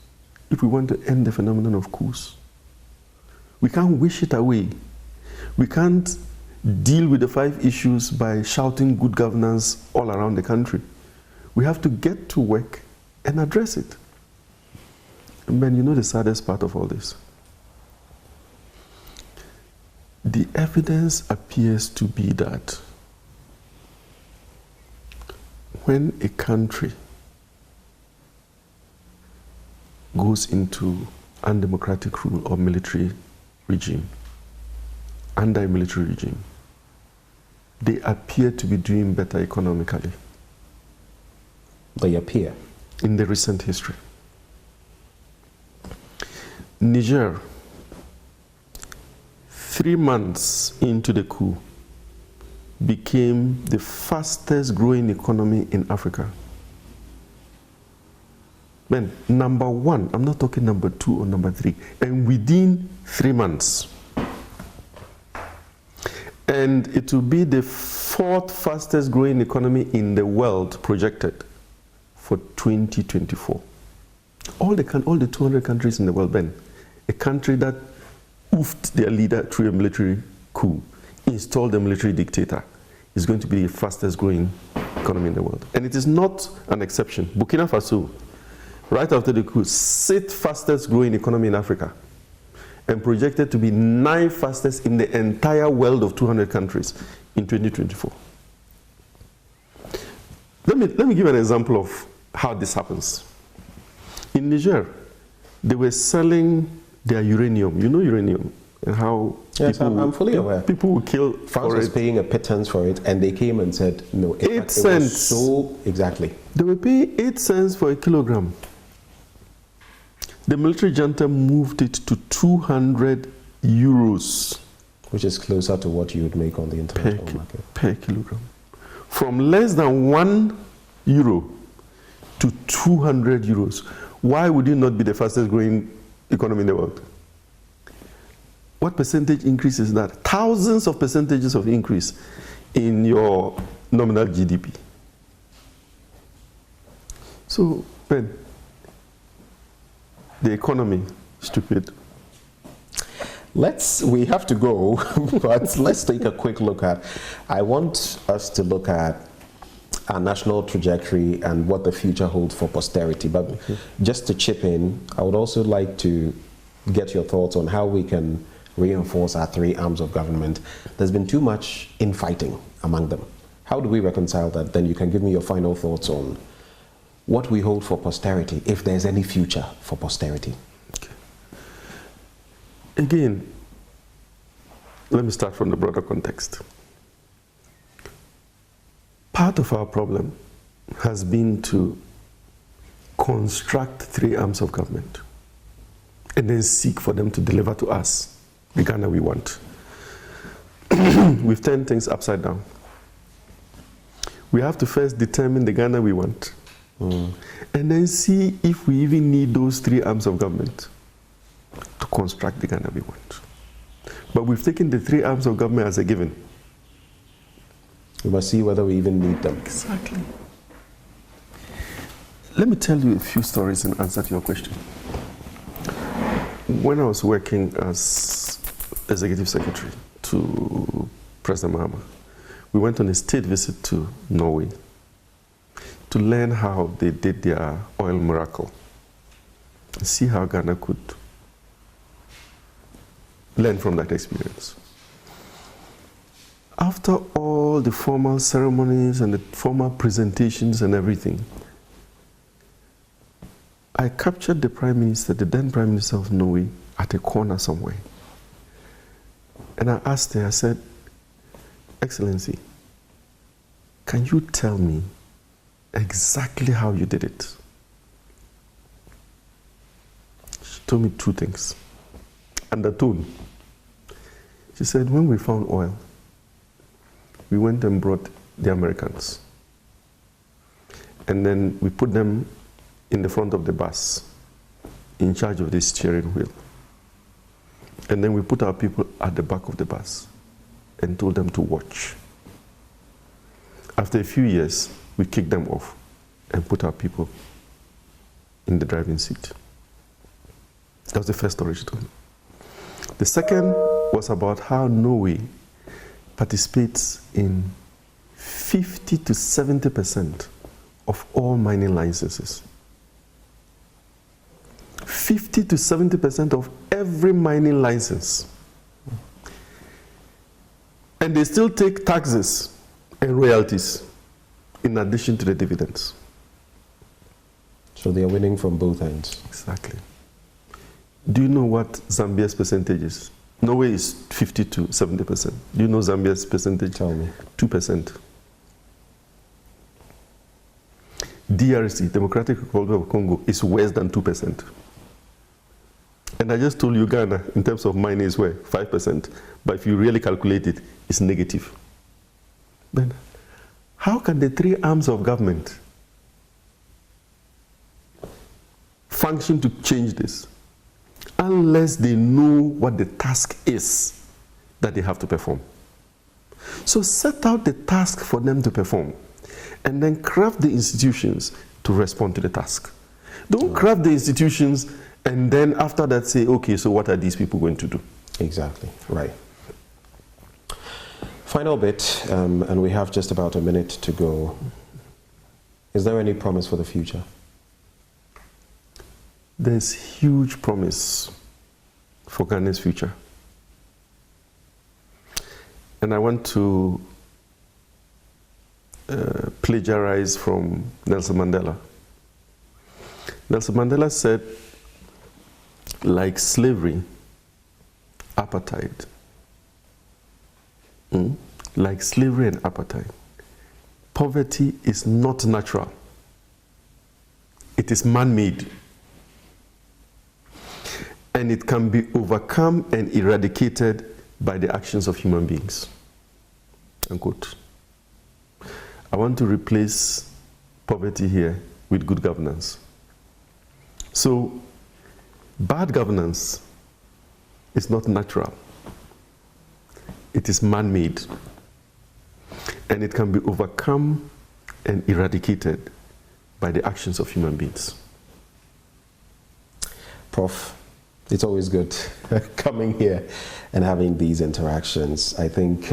if we want to end the phenomenon of coups. We can't wish it away. We can't deal with the 5 issues by shouting good governance all around the country. We have to get to work and address it. And Ben, you know the saddest part of all this? The evidence appears to be that when a country goes into undemocratic rule or military regime, under a military regime, they appear to be doing better economically. They appear? In the recent history. Niger, 3 months into the coup, became the fastest growing economy in Africa. Then, number 1, I'm not talking number 2 or number 3, and within 3 months. And it will be the 4th fastest growing economy in the world projected for 2024. All the 200 countries in the world, Ben, a country that oofed their leader through a military coup, installed a military dictator, is going to be the fastest growing economy in the world. And it is not an exception. Burkina Faso, right after the coup, 6th fastest growing economy in Africa, and projected to be 9th fastest in the entire world of 200 countries in 2024. Let me give an example of how this happens. In Niger, they were selling their uranium. You know uranium and how I'm fully aware. People will kill France was paying a pittance for it, and they came and said, no, 8 cents. So, exactly. They were paying 8 cents for a kilogram. The military junta moved it to 200 euros. Which is closer to what you would make on the international market. Per kilogram. From less than €1 to 200 euros. Why would you not be the fastest growing economy in the world? What percentage increase is that? Thousands of percentages of increase in your nominal GDP. So, Ben, the economy, stupid. We have to go, but let's take a quick look at, I want us to look at our national trajectory and what the future holds for posterity. But just to chip in, I would also like to get your thoughts on how we can reinforce our 3 arms of government. There's been too much infighting among them. How do we reconcile that? Then you can give me your final thoughts on what we hold for posterity, if there's any future for posterity. Again, let me start from the broader context. Part of our problem has been to construct 3 arms of government and then seek for them to deliver to us the Ghana we want. We've turned things upside down. We have to first determine the Ghana we want and then see if we even need those 3 arms of government to construct the Ghana we want. But we've taken the 3 arms of government as a given. We must see whether we even need them. Exactly. Let me tell you a few stories in answer to your question. When I was working as executive secretary to President Mahama, we went on a state visit to Norway to learn how they did their oil miracle and see how Ghana could learn from that experience. After all the formal ceremonies and the formal presentations and everything, I captured the Prime Minister, the then Prime Minister of Norway, at a corner somewhere. And I asked her, I said, Excellency, can you tell me exactly how you did it? She told me 2 things. And the tone. She said, when we found oil, we went and brought the Americans. And then we put them in the front of the bus, in charge of the steering wheel. And then we put our people at the back of the bus and told them to watch. After a few years, we kicked them off and put our people in the driving seat. That was the first story she told me. The second was about how Norway participates in 50 to 70% of all mining licenses. 50 to 70% of every mining license. And they still take taxes and royalties in addition to the dividends. So they are winning from both ends. Exactly. Do you know what Zambia's percentage is? Norway is 50 to 70%. Do you know Zambia's percentage? Tell me. 2%. DRC, Democratic Republic of Congo, is worse than 2%. And I just told you Ghana, in terms of mining, is where? 5%. But if you really calculate it, it's negative. Then, how can the 3 arms of government function to change this unless they know what the task is that they have to perform? So set out the task for them to perform and then craft the institutions to respond to the task. Don't craft the institutions and then after that say, okay, so what are these people going to do? Exactly, right. Final bit, and we have just about a minute to go. Is there any promise for the future? There's huge promise for Ghana's future. And I want to plagiarize from Nelson Mandela. Nelson Mandela said, like slavery, apartheid. Like slavery and apartheid, poverty is not natural. It is man-made. And it can be overcome and eradicated by the actions of human beings. Unquote. I want to replace poverty here with good governance. So, bad governance is not natural. It is man-made. And it can be overcome and eradicated by the actions of human beings. Prof, it's always good coming here and having these interactions. I think...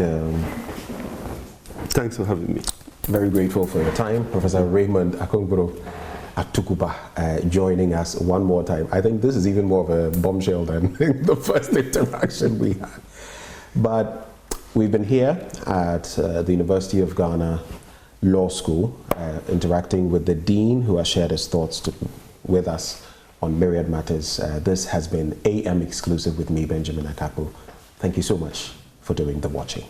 Thanks for having me. Very grateful for your time. Professor Raymond Atuguba joining us one more time. I think this is even more of a bombshell than the first interaction we had. But we've been here at the University of Ghana Law School, interacting with the Dean, who has shared his thoughts with us on myriad matters. This has been AM Exclusive with me, Benjamin Akapo. Thank you so much for doing the watching.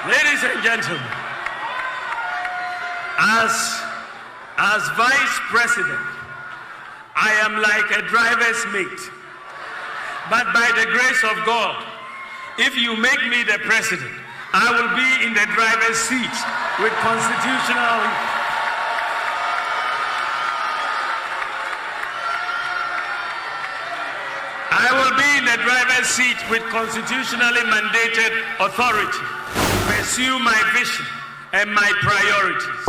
Ladies and gentlemen, as Vice President, I am like a driver's mate. But by the grace of God, if you make me the president, I will be in the driver's seat with constitutional... I will be in the driver's seat with constitutionally mandated authority to pursue my vision and my priorities.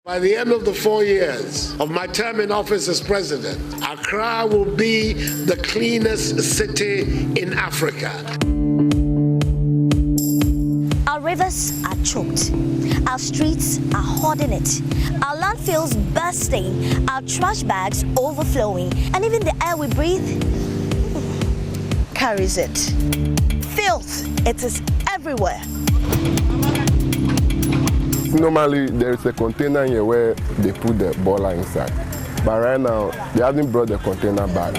By the end of the 4 years of my term in office as president, Accra will be the cleanest city in Africa. rivers are choked. Our streets are hoarding it. Our landfills bursting. Our trash bags overflowing. And even the air we breathe carries it. Filth, it is everywhere. Normally, there is a container here where they put the boiler inside. But right now, they haven't brought the container back.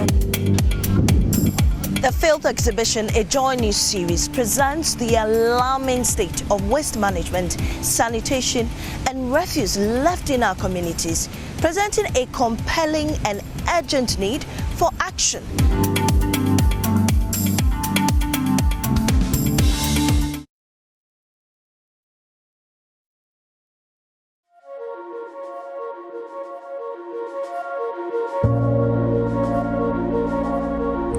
The Filth Exhibition, a Joy News series, presents the alarming state of waste management, sanitation, and refuse left in our communities, presenting a compelling and urgent need for action.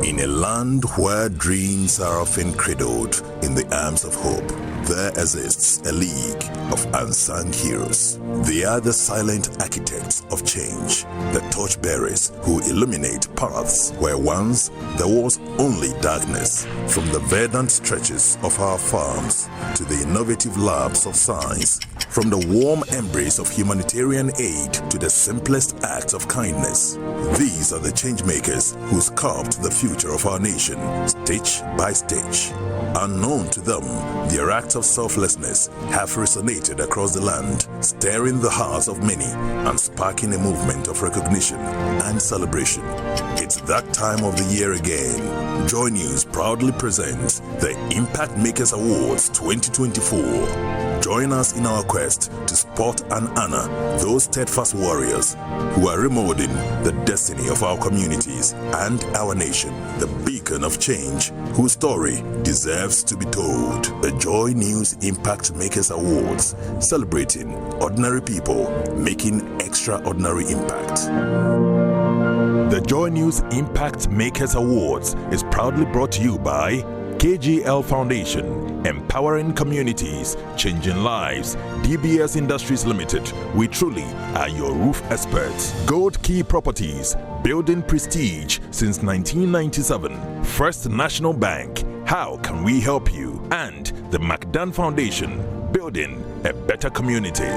In a land where dreams are often cradled in the arms of hope, there exists a league of unsung heroes. They are the silent architects of change, the torchbearers who illuminate paths where once there was only darkness. From the verdant stretches of our farms to the innovative labs of science, from the warm embrace of humanitarian aid to the simplest acts of kindness, these are the change makers who sculpt the future of our nation, stitch by stitch. Unknown to them, their acts of selflessness have resonated across the land, stirring the hearts of many and sparking a movement of recognition and celebration. It's that time of the year again. Joy News proudly presents the Impact Makers Awards 2024. Join us in our quest to spot and honor those steadfast warriors who are remolding the destiny of our communities and our nation, the beacon of change whose story deserves to be told. The Joy News Impact Makers Awards, celebrating ordinary people making extraordinary impact. The Joy News Impact Makers Awards is proudly brought to you by KGL Foundation, empowering communities, changing lives. DBS Industries Limited, we truly are your roof experts. Gold Key Properties, building prestige since 1997. First National Bank, how can we help you? And the McDan Foundation, building a better community.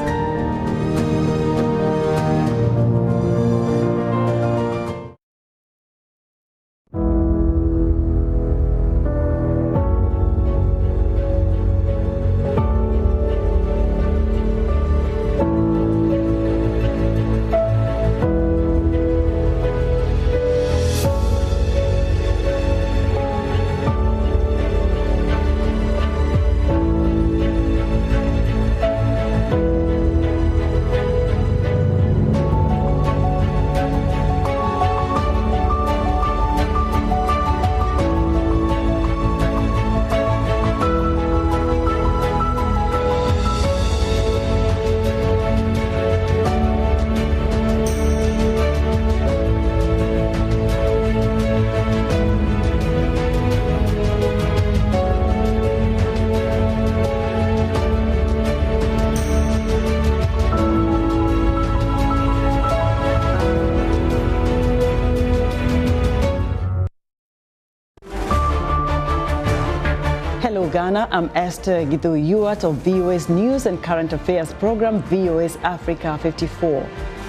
Hello Ghana, I'm Esther Gidu-Yuat of VOA's News and Current Affairs program, VOA's Africa 54.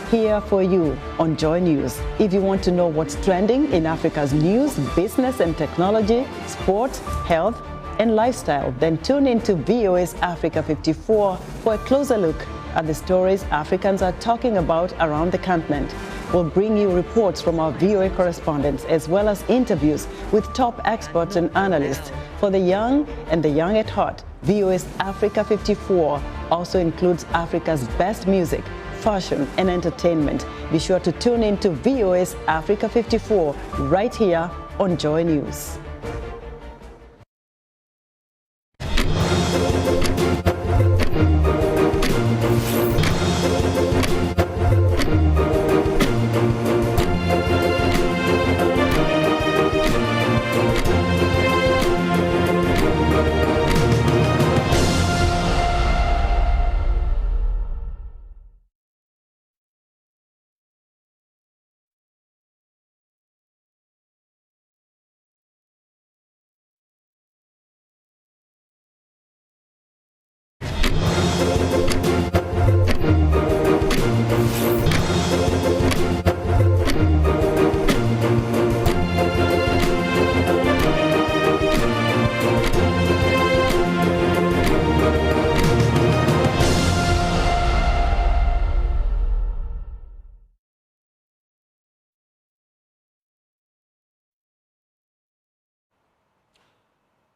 Here for you on Joy News. If you want to know what's trending in Africa's news, business and technology, sport, health and lifestyle, then tune into VOA's Africa 54 for a closer look at the stories Africans are talking about around the continent. We'll bring you reports from our VOA correspondents as well as interviews with top experts and analysts. For the young and the young at heart, VOA's Africa 54 also includes Africa's best music, fashion and entertainment. Be sure to tune in to VOA's Africa 54 right here on Joy News.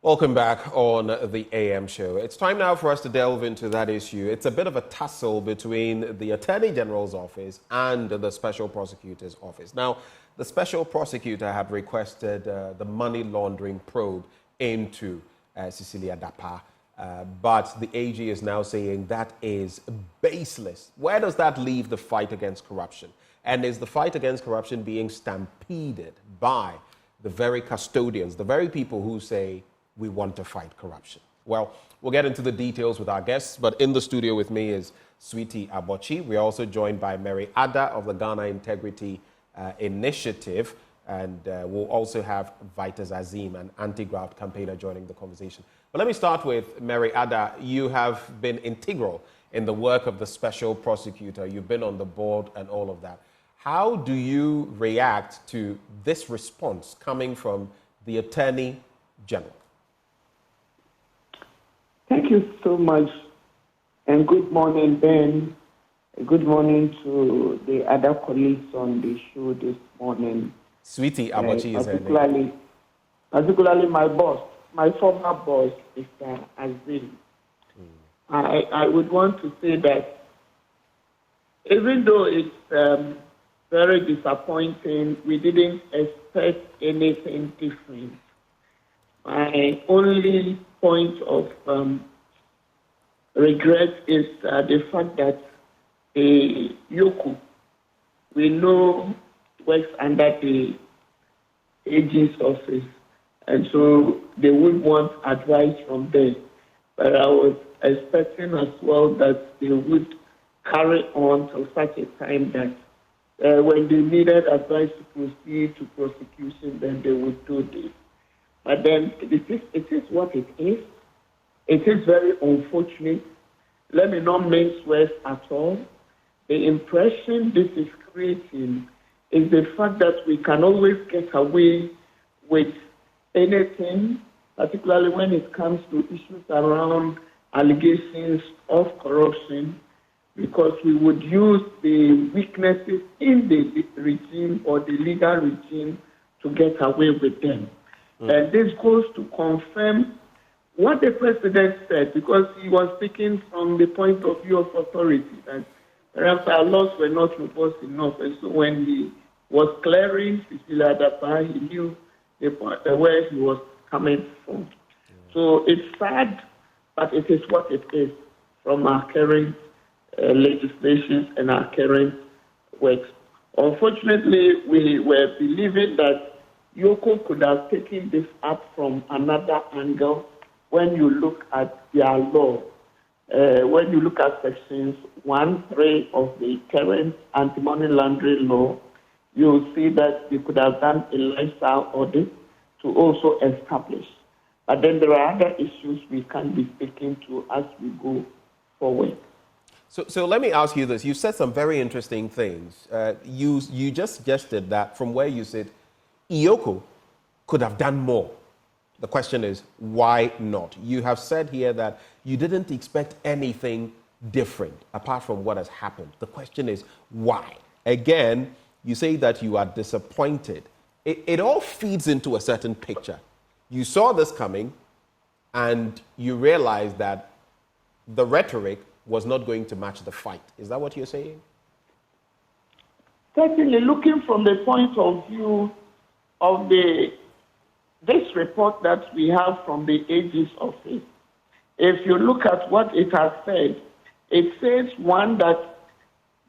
Welcome back on the AM show. It's time now for us to delve into that issue. It's a bit of a tussle between the Attorney General's office and the Special Prosecutor's office. Now, the Special Prosecutor had requested the money laundering probe into Cecilia Dapaah, but the AG is now saying that is baseless. Where does that leave the fight against corruption? And is the fight against corruption being stampeded by the very custodians, the very people who say, we want to fight corruption? Well, we'll get into the details with our guests, but in the studio with me is Sweetie Abochi. We're also joined by Mary Ada of the Ghana Integrity Initiative, and we'll also have Vitas Azim, an anti-graft campaigner, joining the conversation. But let me start with Mary Ada. You have been integral in the work of the Special Prosecutor. You've been on the board and all of that. How do you react to this response coming from the Attorney General? Thank you so much, and good morning, Ben. Good morning to the other colleagues on the show this morning. Sweetie Abochi is her name. Particularly my boss, my former boss, Mr. Azim. I would want to say that even though it's very disappointing, we didn't expect anything different. My only point of regret is the fact that Yoko, we know, works under the AG's office, and so they would want advice from them. But I was expecting as well that they would carry on to such a time that when they needed advice to proceed to prosecution, then they would do this. But then it is what it is. It is very unfortunate. Let me not mince words at all. The impression this is creating is the fact that we can always get away with anything, particularly when it comes to issues around allegations of corruption, because we would use the weaknesses in the regime or the legal regime to get away with them. And this goes to confirm what the president said, because he was speaking from the point of view of authority, that perhaps our laws were not robust enough. And so when he was clearing Cecilia Dapaah, he knew where he was coming from. So it's sad, but it is what it is from our current legislations and our current works. Unfortunately, we were believing that Yoko could have taken this up from another angle when you look at their law. When you look at sections 1(3) of the current anti-money laundering law, you'll see that they could have done a lifestyle audit to also establish. But then there are other issues we can be speaking to as we go forward. So let me ask you this. You said some very interesting things. You just suggested that from where you sit, Yoko could have done more. The question is, why not? You have said here that you didn't expect anything different apart from what has happened. The question is, why? Again, you say that you are disappointed. It all feeds into a certain picture. You saw this coming and you realized that the rhetoric was not going to match the fight. Is that what you're saying? Certainly, looking from the point of view of this report that we have from the AG's office, if you look at what it has said, it says, one, that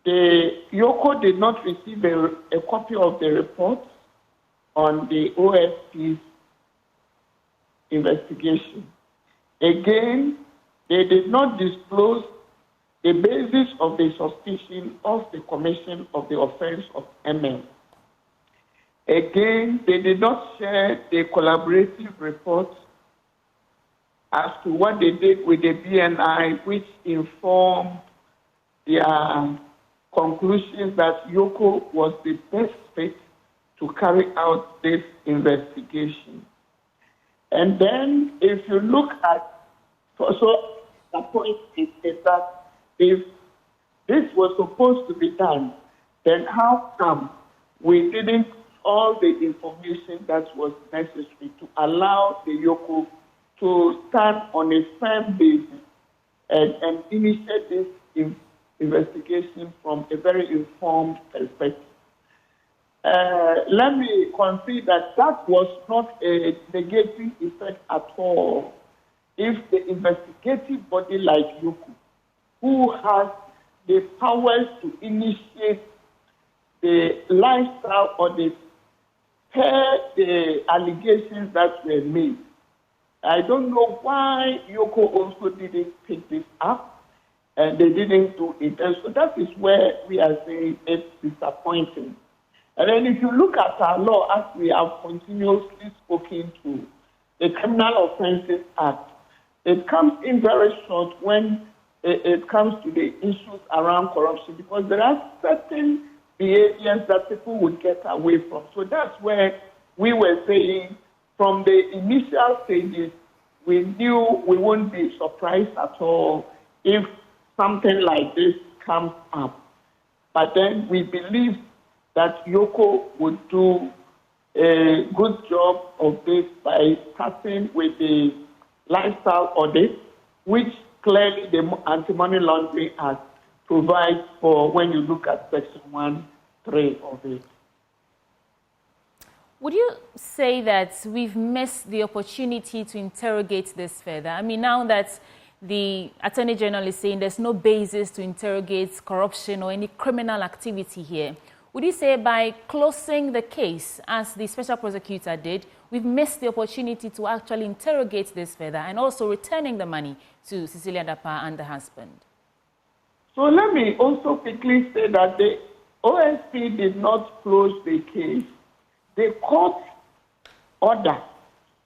the Yoko did not receive a copy of the report on the OSP's investigation. Again, they did not disclose the basis of the suspicion of the commission of the offense of ML. Again, they did not share the collaborative report as to what they did with the BNI, which informed their conclusions that Yoko was the best fit to carry out this investigation. And then, if you look at, so the point is that if this was supposed to be done, then how come we didn't all the information that was necessary to allow the Yoko to stand on a firm basis and initiate this investigation from a very informed perspective. Let me concede that was not a negative effect at all if the investigative body like Yoku, who has the powers to initiate the lifestyle audit per the allegations that were made. I don't know why Yoko also didn't pick this up and they didn't do it. And so that is where we are saying it's disappointing. And then if you look at our law, as we have continuously spoken to, the Criminal Offences Act, it comes in very short when it comes to the issues around corruption, because there are certain behaviors that people would get away from. So that's where we were saying from the initial stages, we knew we wouldn't be surprised at all if something like this comes up. But then we believe that Yoko would do a good job of this by starting with the lifestyle audit, which clearly the Anti-Money Laundering Act provides for when you look at Section 1(3) of it. Would you say that we've missed the opportunity to interrogate this further? I mean, now that the Attorney General is saying there's no basis to interrogate corruption or any criminal activity here, would you say by closing the case, as the special prosecutor did, we've missed the opportunity to actually interrogate this further and also returning the money to Cecilia Dapaah and the husband? So let me also quickly say that the OSP did not close the case. The court order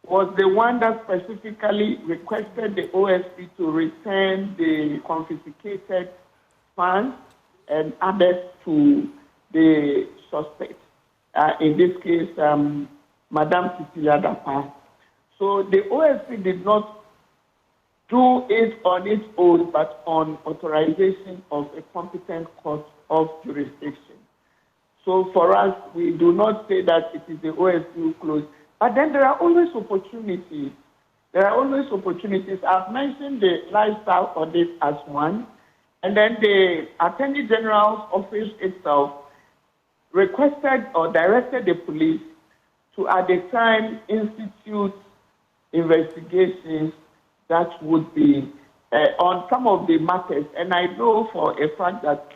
was the one that specifically requested the OSP to return the confiscated funds and others to the suspect. In this case, Madam Cecilia Dapaah. So the OSP did not do it on its own, but on authorization of a competent court of jurisdiction. So for us, we do not say that it is the OSP who closed. But then there are always opportunities. I've mentioned the lifestyle audit as one. And then the Attorney General's office itself requested or directed the police to, at the time, institute investigations that would be on some of the matters. And I know for a fact that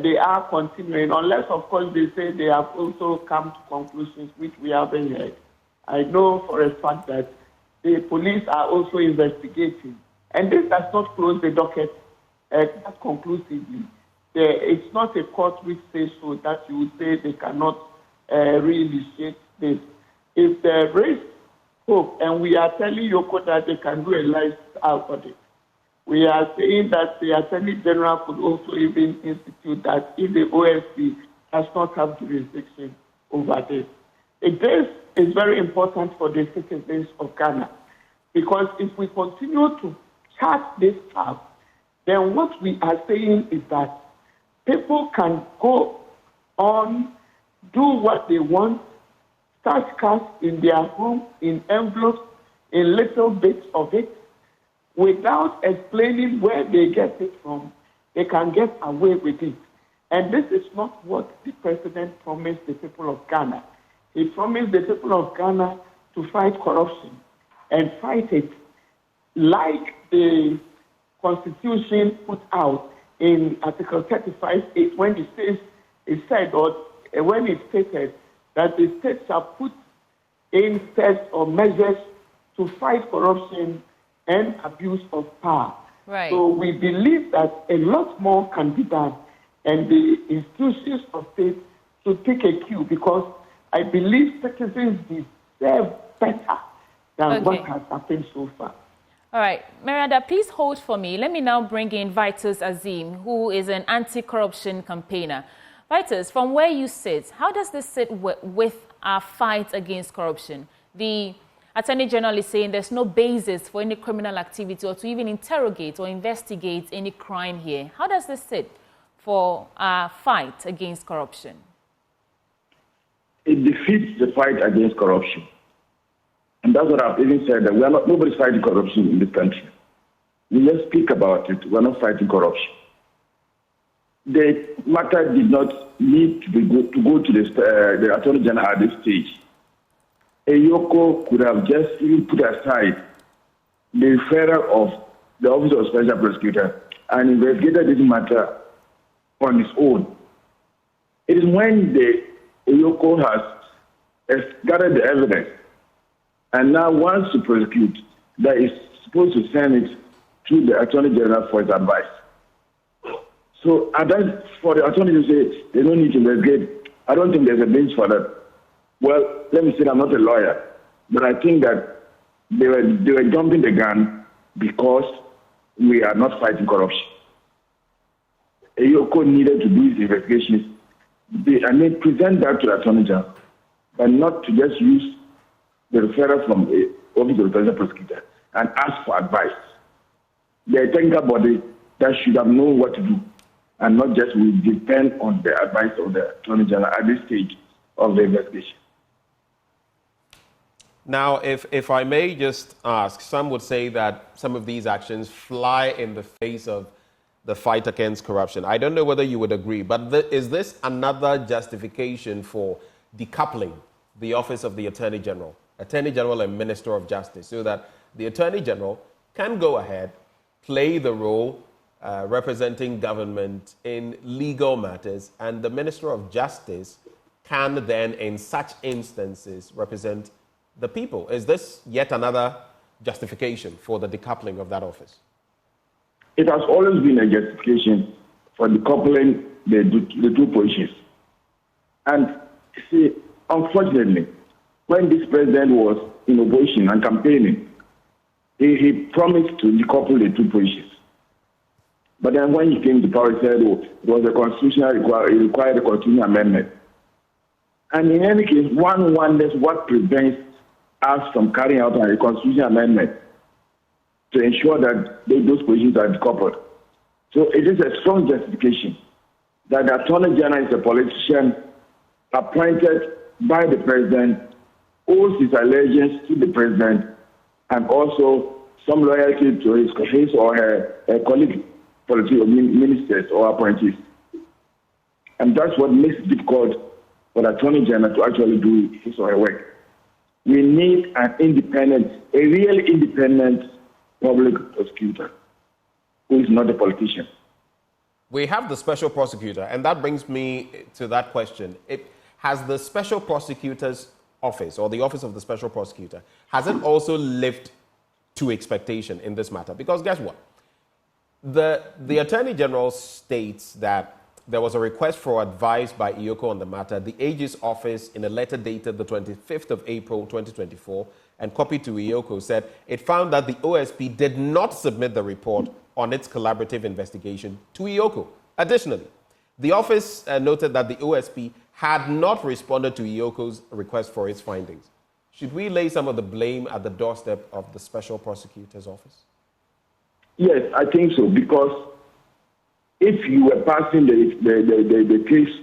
they are continuing, unless, of course, they say they have also come to conclusions which we haven't heard. I know for a fact that the police are also investigating. And this does not close the docket conclusively. It's not a court which says so that you would say they cannot reinitiate this. If there is hope, and we are telling Yoko that they can do a lifestyle audit, we are saying that the Attorney General could also even institute that if the OSP does not have jurisdiction over this. This is very important for the citizens of Ghana, because if we continue to chart this path, then what we are saying is that people can go on, do what they want, start cash in their home, in envelopes, in little bits of it, without explaining where they get it from. They can get away with it. And this is not what the president promised the people of Ghana. He promised the people of Ghana to fight corruption and fight it like the Constitution put out in Article 35(8) when it stated that the state shall put in steps or measures to fight corruption and abuse of power. Right. So we believe that a lot more can be done, and the institutions of state should take a cue, because I believe citizens deserve better than what has happened so far. All right, Miranda, please hold for me. Let me now bring in Vitus Azim, who is an anti-corruption campaigner. Vitus, from where you sit, how does this sit with our fight against corruption? The Attorney General is saying there's no basis for any criminal activity or to even interrogate or investigate any crime here. How does this sit for our fight against corruption? It defeats the fight against corruption. And that's what I've even said, that nobody's fighting corruption in this country. We just speak about it. We're not fighting corruption. The matter did not need to go to the Attorney General at this stage. EYOCO could have just even put aside the referral of the Office of Special Prosecutor and investigated this matter on its own. It is when the EYOCO has gathered the evidence and now wants to prosecute that is supposed to send it to the Attorney General for his advice. So for the Attorney to say they don't need to investigate, I don't think there's a basis for that. Well, let me say I'm not a lawyer, but I think that they were jumping the gun because we are not fighting corruption. EYOCO needed to do his investigations present that to the Attorney General, but not to just use the referral from the Office of the Special Prosecutor and ask for advice. They're a technical body that should have known what to do and not just will depend on the advice of the Attorney General at this stage of the investigation. Now, if I may just ask, some would say that some of these actions fly in the face of the fight against corruption. I don't know whether you would agree, but is this another justification for decoupling the office of the Attorney General and Minister of Justice, so that the Attorney General can go ahead, play the role representing government in legal matters, and the Minister of Justice can then, in such instances, represent the people? Is this yet another justification for the decoupling of that office? It has always been a justification for decoupling the two positions. And see, unfortunately, when this president was in opposition and campaigning, he promised to decouple the two positions. But then when he came to power, he said, it was a constitutional it required a constitutional amendment. And in any case, one wonders what prevents us from carrying out a constitutional amendment to ensure that those positions are decoupled. So it is a strong justification that the Attorney General is a politician appointed by the president, owes his allegiance to the president, and also some loyalty to his or her colleague political ministers or appointees. And that's what makes it difficult for the Attorney General to actually do his or her work. We need a really independent public prosecutor who is not a politician. We have the special prosecutor, and that brings me to that question. Has the special prosecutor's office, or the office of the special prosecutor, has it also lived to expectation in this matter? Because guess what? The Attorney General states that there was a request for advice by EYOCO on the matter. The AG's office, in a letter dated the 25th of April 2024, and copied to EYOCO, said it found that the OSP did not submit the report on its collaborative investigation to EYOCO. Additionally, the office noted that the OSP had not responded to EYOCO's request for its findings. Should we lay some of the blame at the doorstep of the Special Prosecutor's Office? Yes, I think so, because if you were passing the case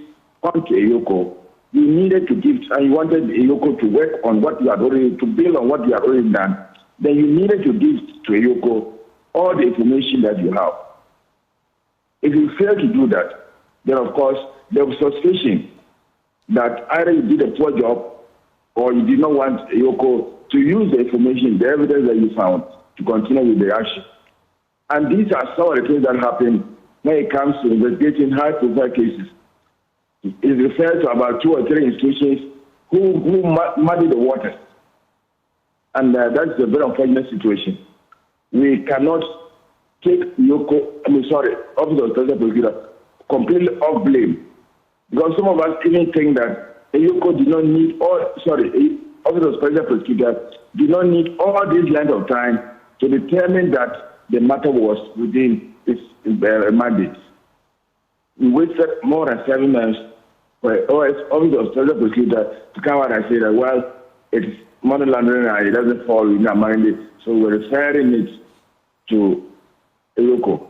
on to EYOCO, you needed to give, and you wanted EYOCO to work on what you had already, to build on what you had already done, then you needed to give to EYOCO all the information that you have. If you fail to do that, then of course there was suspicion that either you did a poor job or you did not want EYOCO to use the information, the evidence that you found, to continue with the action. And these are some of the things that happen when it comes to investigating high-profile cases. It is referred to about 2 or 3 institutions who muddy the waters. And that's a very unfortunate situation. We cannot take Office of Special Prosecutor, completely off blame. Because some of us even think that EYOCO did not need Office of Special Prosecutor did not need all this length of time to determine that the matter was within its mandate. We wasted more than 7 months for Office of Special Prosecutor to come out and say that, well, it's money laundering and it doesn't fall within our mandate, so we're referring it to EYOCO.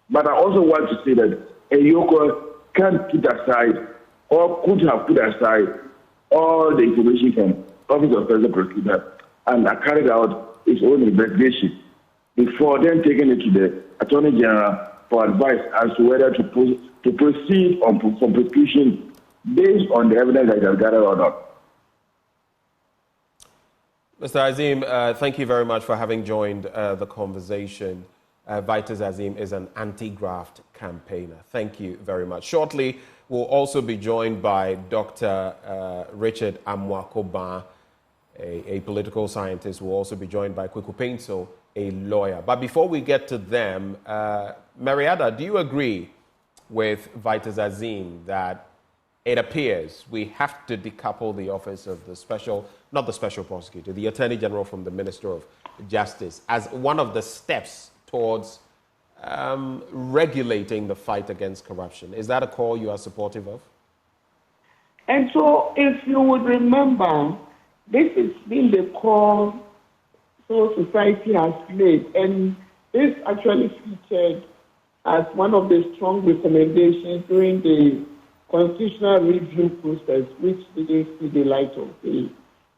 But I also want to say that EYOCO can put aside or could have put aside all the information from Office of Special Prosecutor and carried out its own investigation before then taking it to the Attorney General for advice as to whether to proceed for prosecution based on the evidence that is gathered or not. Mr. Azim, thank you very much for having joined the conversation. Vitus Azim is an anti-graft campaigner. Thank you very much. Shortly, we'll also be joined by Dr. Richard Amwakoba, a political scientist. We'll also be joined by Kweku Painso, a lawyer. But before we get to them, Mariada, do you agree with Vitus Azim that it appears we have to decouple the office of the not the special prosecutor, the Attorney General from the Minister of Justice as one of the steps towards regulating the fight against corruption? Is that a call you are supportive of? And so, if you would remember, this has been the call civil society has made, and this actually featured as one of the strong recommendations during the constitutional review process, which didn't see the light of day,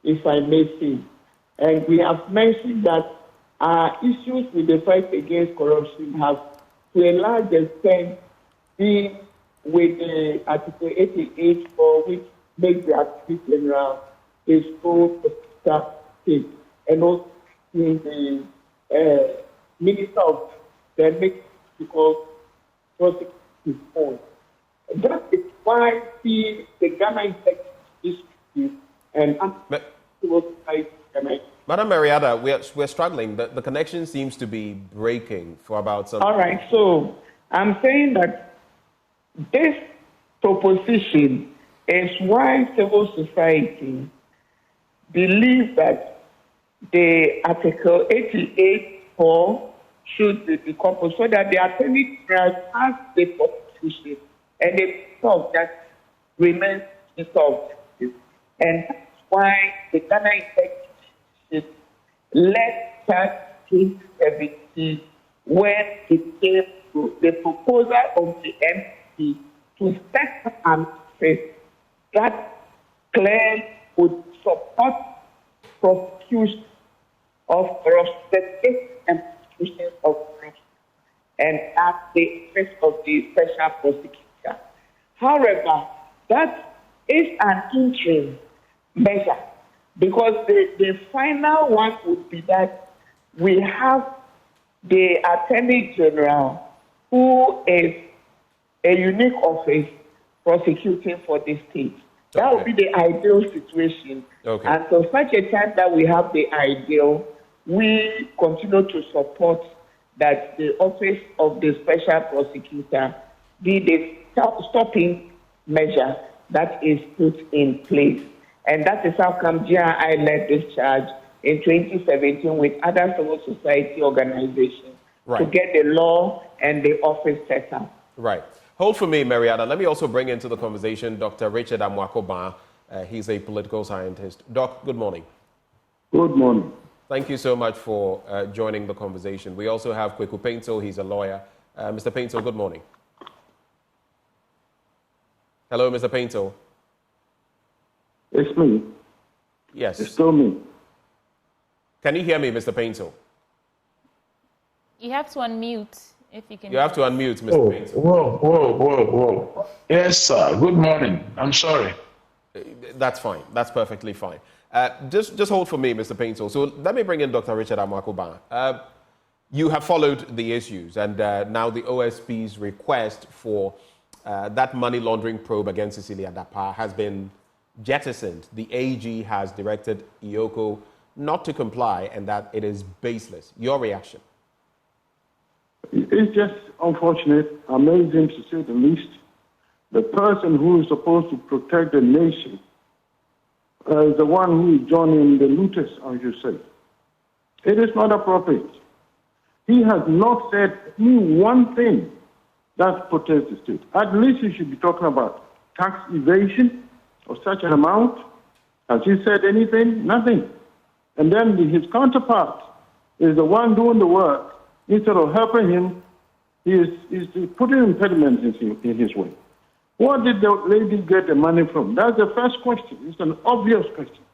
if I may say. And we have mentioned that issues with the fight against corruption have, to a large extent, been with the Article 88, for which makes the Attorney General a sole prosecutor state, and also in the Minister of the makes because prosecute his own. That is why the Ghana Institute and civil society. Madam Mariada, we're struggling. The connection seems to be breaking for about some. All right, so I'm saying that this proposition is why civil society believes that the Article 88(4) should be decoupled so that the Attorney General has the prosecution and the result that remains resolved. And that's why the Ghana Executive let that 2017 when it came to the proposal of the MP to set an office that clearly would support prosecution of corruption and prosecution of corruption, and at the office of the special prosecutor. However, that is an interim measure because the final one would be that we have the Attorney General, who is a unique office prosecuting for the state. That would be the ideal situation. Okay. And so such a time that we have the ideal, we continue to support that the office of the special prosecutor be the stopping measure that is put in place. And that is how come GRI led this charge in 2017 with other civil society organizations to get the law and the office set up. Right. Hold for me, Mariada. Let me also bring into the conversation Dr. Richard Amwakoba. He's a political scientist. Doc, good morning. Good morning. Thank you so much for joining the conversation. We also have Kweku Painso. He's a lawyer. Mr. Painso, good morning. Hello, Mr. Painso. It's me. Yes. It's still me. Can you hear me, Mr. Painso? You have to unmute if you can. You have to unmute, Mr. Painso. Whoa. Yes, sir. Good morning. I'm sorry. That's fine. That's perfectly fine. Just hold for me, Mr. Painso. So let me bring in Dr. Richard Amwakoba. You have followed the issues, and now the OSP's request for that money laundering probe against Cecilia Dapaah has been jettisoned. The AG has directed IOCO not to comply and that it is baseless. Your reaction? It's just unfortunate, amazing to say the least. The person who is supposed to protect the nation is the one who is joining the looters, as you say. It is not appropriate. He has not said one thing that protects the state. At least he should be talking about tax evasion of such an amount. Has he said anything? Nothing. And then his counterpart is the one doing the work. Instead of helping him, he is putting impediments in his way. Where did the lady get the money from? That's the first question. It's an obvious question.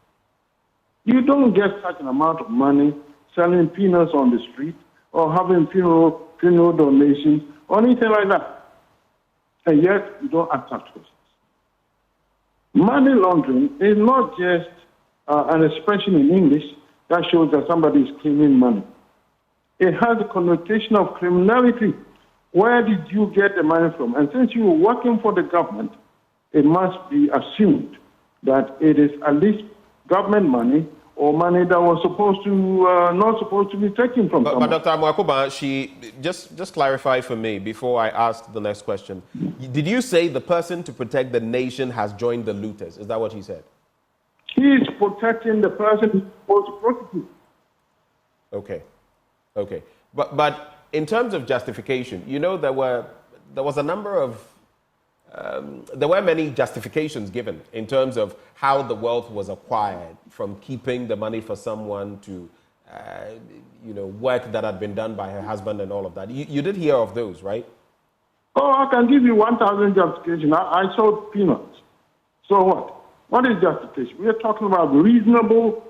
You don't get such an amount of money selling peanuts on the street or having funeral donations or anything like that. And yet, you don't ask such questions. Money laundering is not just an expression in English that shows that somebody is claiming money. It has a connotation of criminality. Where did you get the money from? And since you were working for the government, it must be assumed that it is at least government money or money that was supposed to not supposed to be taken from someone. But Dr. Atuguba, she just clarify for me before I ask the next question. Did you say the person to protect the nation has joined the looters? Is that what he said? He is protecting the person who's supposed to prosecute. Okay. But in terms of justification, you know, there was a number of there were many justifications given in terms of how the wealth was acquired, from keeping the money for someone to, work that had been done by her husband and all of that. You did hear of those, right? Oh, I can give you 1,000 justifications. I sold peanuts. So what? What is justification? We are talking about reasonable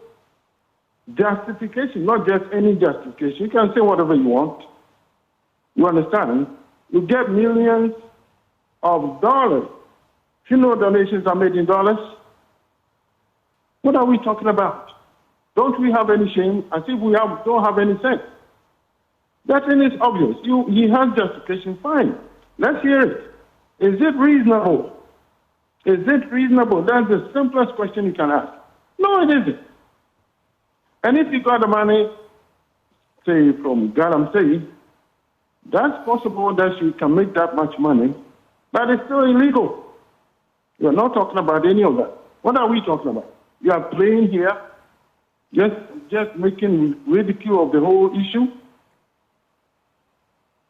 justification, not just any justification. You can say whatever you want. You understand? You get millions of dollars. Funeral donations are made in dollars. What are we talking about? Don't we have any shame as if we don't have any sense? That thing is obvious. He has justification, fine. Let's hear it. Is it reasonable? Is it reasonable? That's the simplest question you can ask. No, it isn't. And if you got the money, say, from Galamsey, that's possible that you can make that much money, but it's still illegal. We're not talking about any of that. What are we talking about? You are playing here, just making ridicule of the whole issue.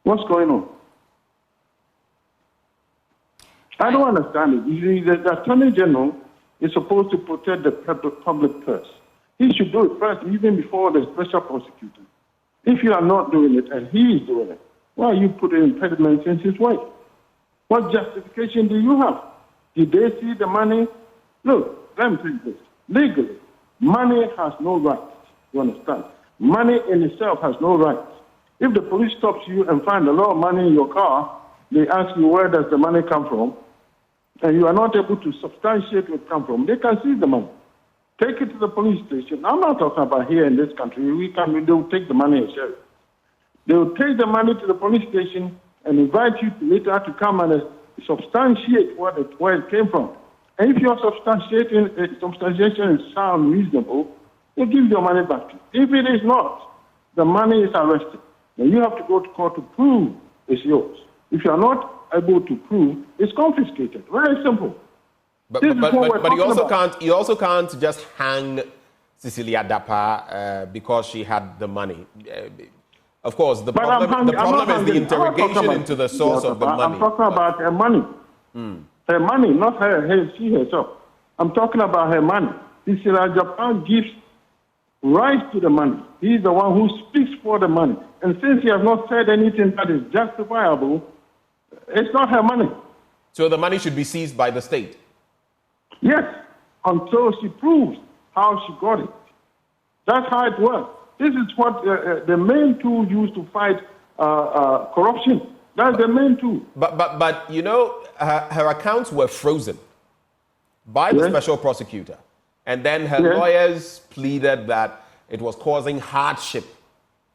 What's going on? I don't understand it. The Attorney General is supposed to protect the public purse. He should do it first, even before the special prosecutor. If you are not doing it and he is doing it, why are you putting impediments in his way? What justification do you have? Did they see the money? Look, let me tell you this. Legally, money has no rights. You understand? Money in itself has no rights. If the police stops you and find a lot of money in your car, they ask you where does the money come from, and you are not able to substantiate where it comes from, they can seize the money. Take it to the police station. I'm not talking about here in this country. They will take the money and share it. They will take the money to the police station and invite you later to come and substantiate where it came from. And if your substantiation is sound reasonable, they give your money back to you. If it is not, the money is arrested. Then you have to go to court to prove it's yours. If you are not able to prove, it's confiscated. Very simple. But you also can't just hang Cecilia Dapaah because she had the money. Of course, the problem is the interrogation into the source of the money. I'm talking about her money. Her money, not she herself. I'm talking about her money. Cecilia Dapaah gives rise to the money. He's the one who speaks for the money. And since he has not said anything that is justifiable, it's not her money. So the money should be seized by the state? Yes, until she proves how she got it. That's how it works. This is what the main tool used to fight corruption. That's the main tool. But you know, her accounts were frozen by the special prosecutor. And then her lawyers pleaded that it was causing hardship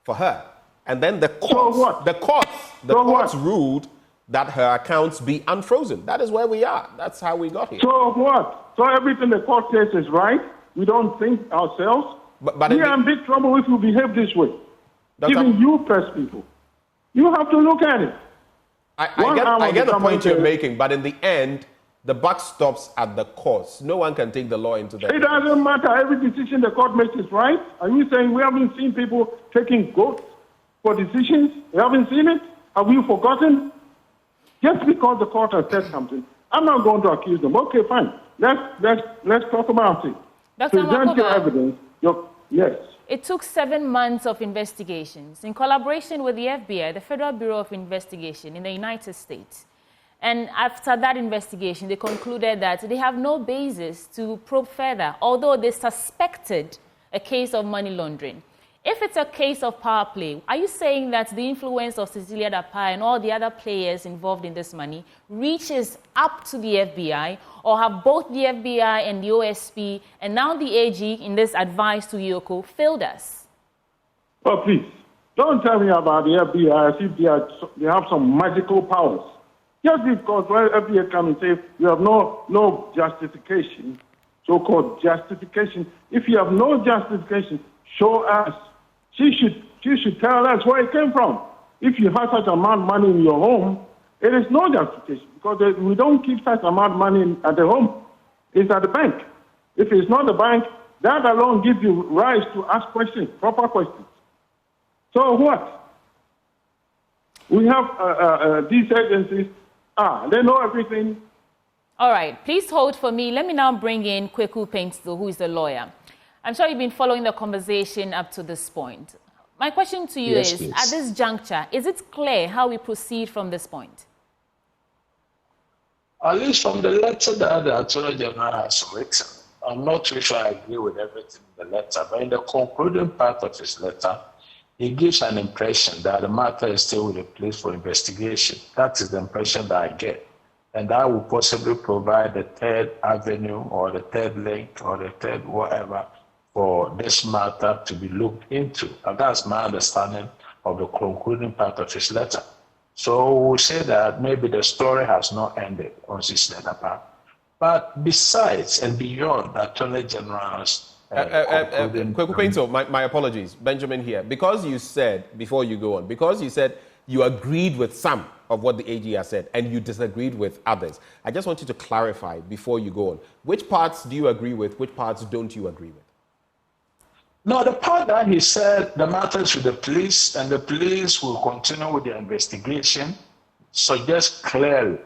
for her. And then the courts ruled that her accounts be unfrozen. That is where we are. That's how we got here. So what? So everything the court says is right? We don't think ourselves? But we are in big trouble if you behave this way. Even you press people. You have to look at it. I get the point you're making, but in the end, the buck stops at the courts. No one can take the law into their hands. It doesn't matter. Every decision the court makes is right. Are you saying we haven't seen people taking votes for decisions? We haven't seen it? Have you forgotten? Just because the court has said something, I'm not going to accuse them. Okay, fine. Let's talk about it. Dr. Present your evidence. Yes. It took 7 months of investigations in collaboration with the FBI, the Federal Bureau of Investigation in the United States. And after that investigation, they concluded that they have no basis to probe further, although they suspected a case of money laundering. If it's a case of power play, are you saying that the influence of Cecilia Dapaah and all the other players involved in this money reaches up to the FBI, or have both the FBI and the OSP and now the AG in this advice to Yoko failed us? Oh, please, don't tell me about the FBI as if they have some magical powers. Just because when FBI come and say you have no justification, so-called justification, if you have no justification, show us. She should tell us where it came from. If you have such amount of money in your home, it is no justification because we don't keep such amount of money at the home. It's at the bank. If it's not the bank, that alone gives you right to ask questions, proper questions. So what? We have these agencies, they know everything. All right, please hold for me. Let me now bring in Kweku Paintsville, who is a lawyer. I'm sure you've been following the conversation up to this point. My question to you is, at this juncture, is it clear how we proceed from this point? At least from the letter that the Attorney General has written, I'm not too sure I agree with everything in the letter, but in the concluding part of his letter, he gives an impression that the matter is still with a place for investigation. That is the impression that I get. And that will possibly provide the third avenue or the third link or the third whatever for this matter to be looked into. And that's my understanding of the concluding part of his letter. So we'll say that maybe the story has not ended on Cecilia Dapaah. But besides and beyond the Attorney General's Kweku Paintsville, my apologies, Benjamin here. Because you said, before you go on, because you said you agreed with some of what the AG has said and you disagreed with others, I just want you to clarify before you go on. Which parts do you agree with? Which parts don't you agree with? No, the part that he said the matter is with the police and the police will continue with their investigation suggests clearly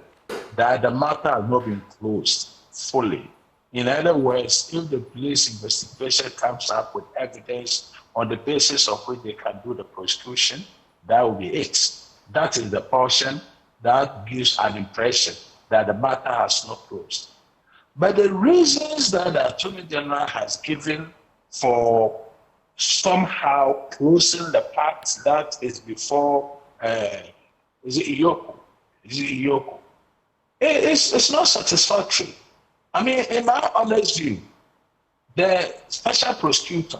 that the matter has not been closed fully. In other words, if the police investigation comes up with evidence on the basis of which they can do the prosecution, that will be it. That is the portion that gives an impression that the matter has not closed. But the reasons that the Attorney General has given for somehow closing the part that is before, is it Yoko? It's not satisfactory. I mean, in my honest view, the special prosecutor,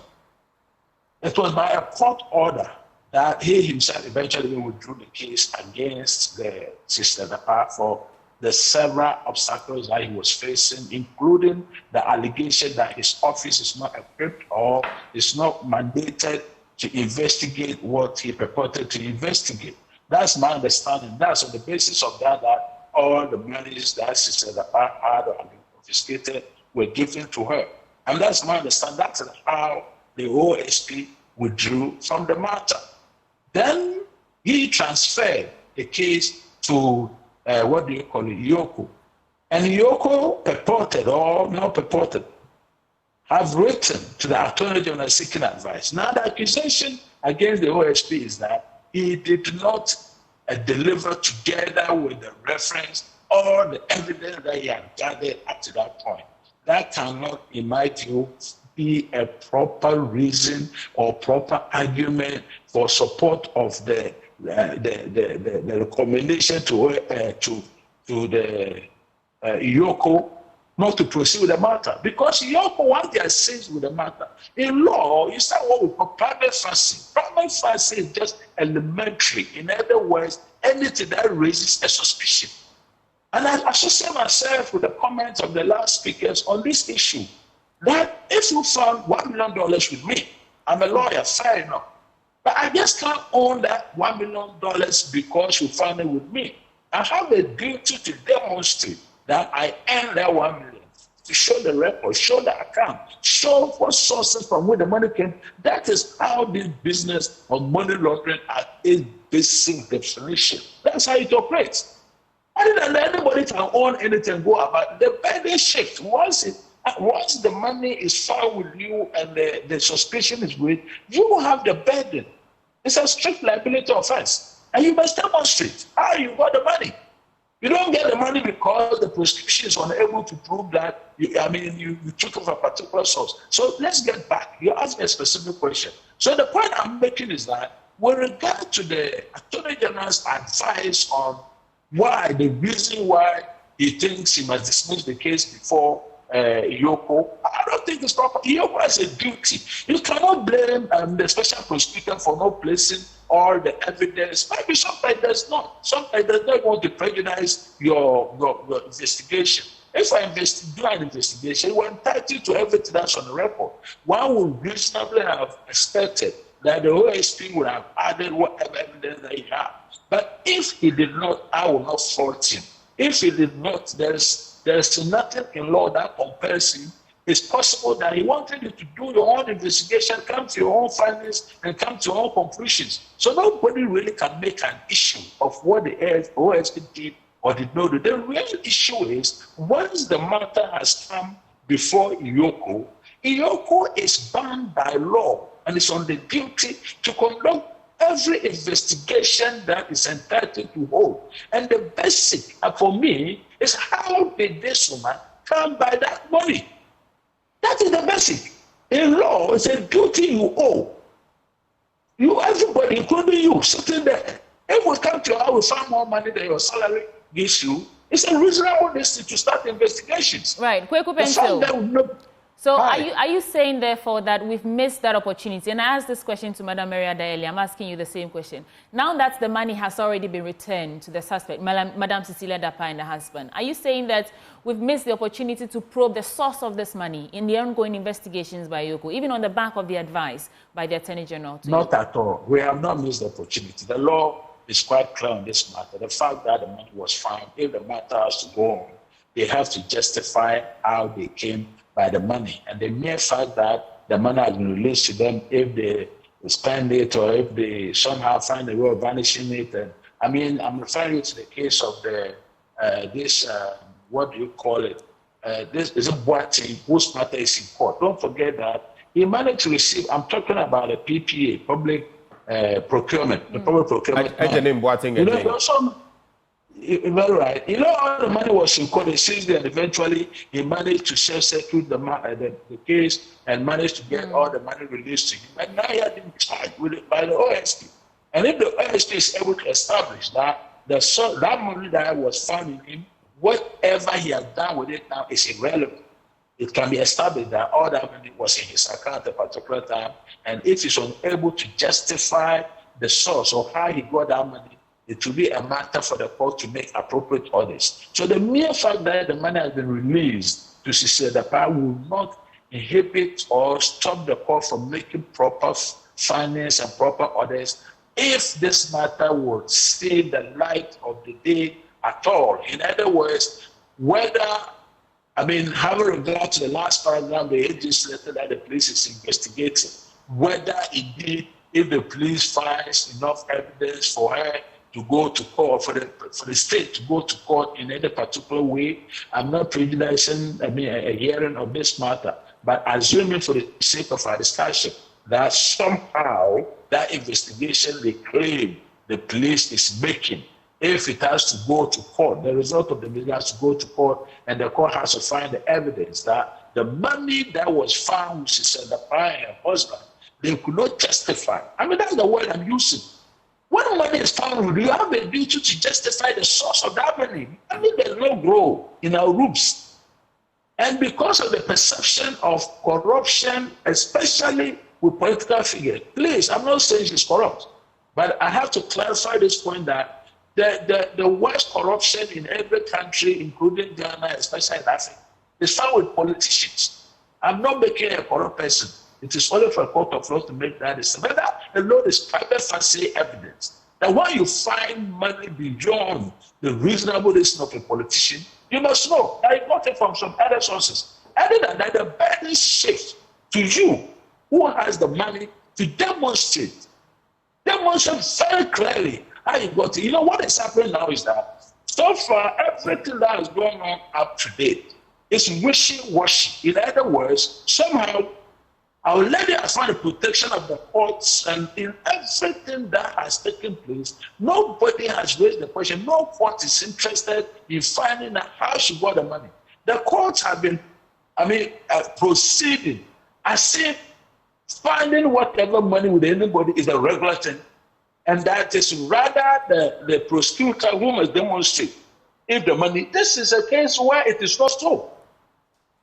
it was by a court order that he himself eventually withdrew the case against the Sister Dapaah for the several obstacles that he was facing, including the allegation that his office is not equipped or is not mandated to investigate what he purported to investigate. That's my understanding. That's on the basis of that all the monies that Sister Dapaah had or had been confiscated were given to her. And that's my understanding. That's how the OSP withdrew from the matter. Then he transferred the case to Yoko. And Yoko purported or not purported have written to the Attorney General seeking advice. Now the accusation against the OSP is that he did not deliver together with the reference or the evidence that he had gathered up to that point. That cannot, in my view, be a proper reason or proper argument for support of the recommendation to the Yoko not to proceed with the matter. Because Yoko, once they are seized with the matter, in law, you start what we call prima facie. Prima facie is just elementary. In other words, anything that raises a suspicion. And I associate myself with the comments of the last speakers on this issue, that if you found $1 million with me, I'm a lawyer, fair enough. But I just can't own that $1 million because you found it with me. I have a duty to demonstrate that I earned that $1 million, to show the record, show the account, show what sources from where the money came. That is how this business of money laundering at its basic definition. That's how it operates. And anybody can own anything, go about. The burden shift. Once the money is found with you and the suspicion is with you, have the burden. It's a strict liability offense. And you must demonstrate how you got the money. You don't get the money because the prosecution is unable to prove that, you took off a particular source. So let's get back. You asked me a specific question. So the point I'm making is that with regard to the Attorney General's advice on the reason why he thinks he must dismiss the case before Yoko, I don't think it's proper. Yoko has a duty. You cannot blame the special prosecutor for not placing all the evidence. Maybe somebody does not. Somebody does not want to prejudice your investigation. If I do an investigation, we're entitled to everything that's on the record. One would reasonably have expected that the OSP would have added whatever evidence that he had. But if he did not, I will not fault him. If he did not, there's nothing in law that compels him. It's possible that he wanted you to do your own investigation, come to your own findings, and come to your own conclusions. So nobody really can make an issue of what the OSP did or did not do. The real issue is, once the matter has come before Yoko is bound by law and is on the duty to conduct every investigation that is entitled to hold. And the basic, for me, is how did this woman come by that money? That is the basic. In law, it's a duty you owe. You, everybody, including you, sitting there. If we come to your house, we find more money than your salary gives you, it's a reasonable distance to start investigations. Right. Kweku Pencil. So are you saying, therefore, that we've missed that opportunity? And I asked this question to Madam Maria Daeli. I'm asking you the same question. Now that the money has already been returned to the suspect, Madam Cecilia Dapaah and the husband, are you saying that we've missed the opportunity to probe the source of this money in the ongoing investigations by Yoko, even on the back of the advice by the Attorney General? Not at all. We have not missed the opportunity. The law is quite clear on this matter. The fact that the money was found, if the matter has to go on, they have to justify how they came by the money. And the mere fact that the money has been released to them, if they spend it or if they somehow find a way of vanishing it. And I'm referring you to the case of what do you call it? This is a Boateng whose matter is in court. Don't forget that he managed to receive, I'm talking about a PPA, public procurement, the public procurement. Very right. All the money was in court. He seized it, and eventually he managed to self-settle the case and managed to get all the money released to him. And now he has been charged with it by the OSP. And if the OSP is able to establish that that money that was found in him, whatever he has done with it now is irrelevant. It can be established that all that money was in his account at a particular time. And if he's unable to justify the source or how he got that money, it will be a matter for the court to make appropriate orders. So the mere fact that the money has been released to Cecilia Dapaah will not inhibit or stop the court from making proper findings and proper orders if this matter would see the light of the day at all. In other words, having regard to the last paragraph, the agency letter that the police is investigating, whether indeed, if the police finds enough evidence for her to go to court, for the state to go to court in any particular way. I'm not prejudicing a hearing of this matter, but assuming for the sake of our discussion that somehow that investigation they claim the police is making, if it has to go to court, the result of the meeting has to go to court, and the court has to find the evidence that the money that was found with Cecilia Dapaah and her husband, they could not justify. That's the word I'm using. When money is found, you have a duty to justify the source of that money. There's no growth in our roots. And because of the perception of corruption, especially with political figures, please, I'm not saying she's corrupt, but I have to clarify this point that the worst corruption in every country, including Ghana, especially in Africa, is found with politicians. I'm not making a corrupt person. It is only for a court of law to make that decision. But that alone is private fancy evidence. That when you find money beyond the reasonable reason of a politician, you must know that you got it from some other sources. Other than that, the burden shifts to you, who has the money, to demonstrate very clearly how you got it. What is happening now is that so far, everything that is going on up to date is wishy-washy. In other words, somehow, Our Lady has found the protection of the courts, and in everything that has taken place, nobody has raised the question. No court is interested in finding out how she got the money. The courts have been, proceeding as if finding whatever money with anybody is a regular thing, and that is rather the prosecutor who must demonstrate if the money. This is a case where it is not so.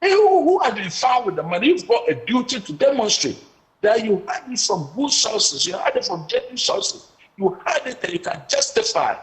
You who has been found with the money, you've got a duty to demonstrate that you had it from good sources, you had it from genuine sources, you had it and you can justify.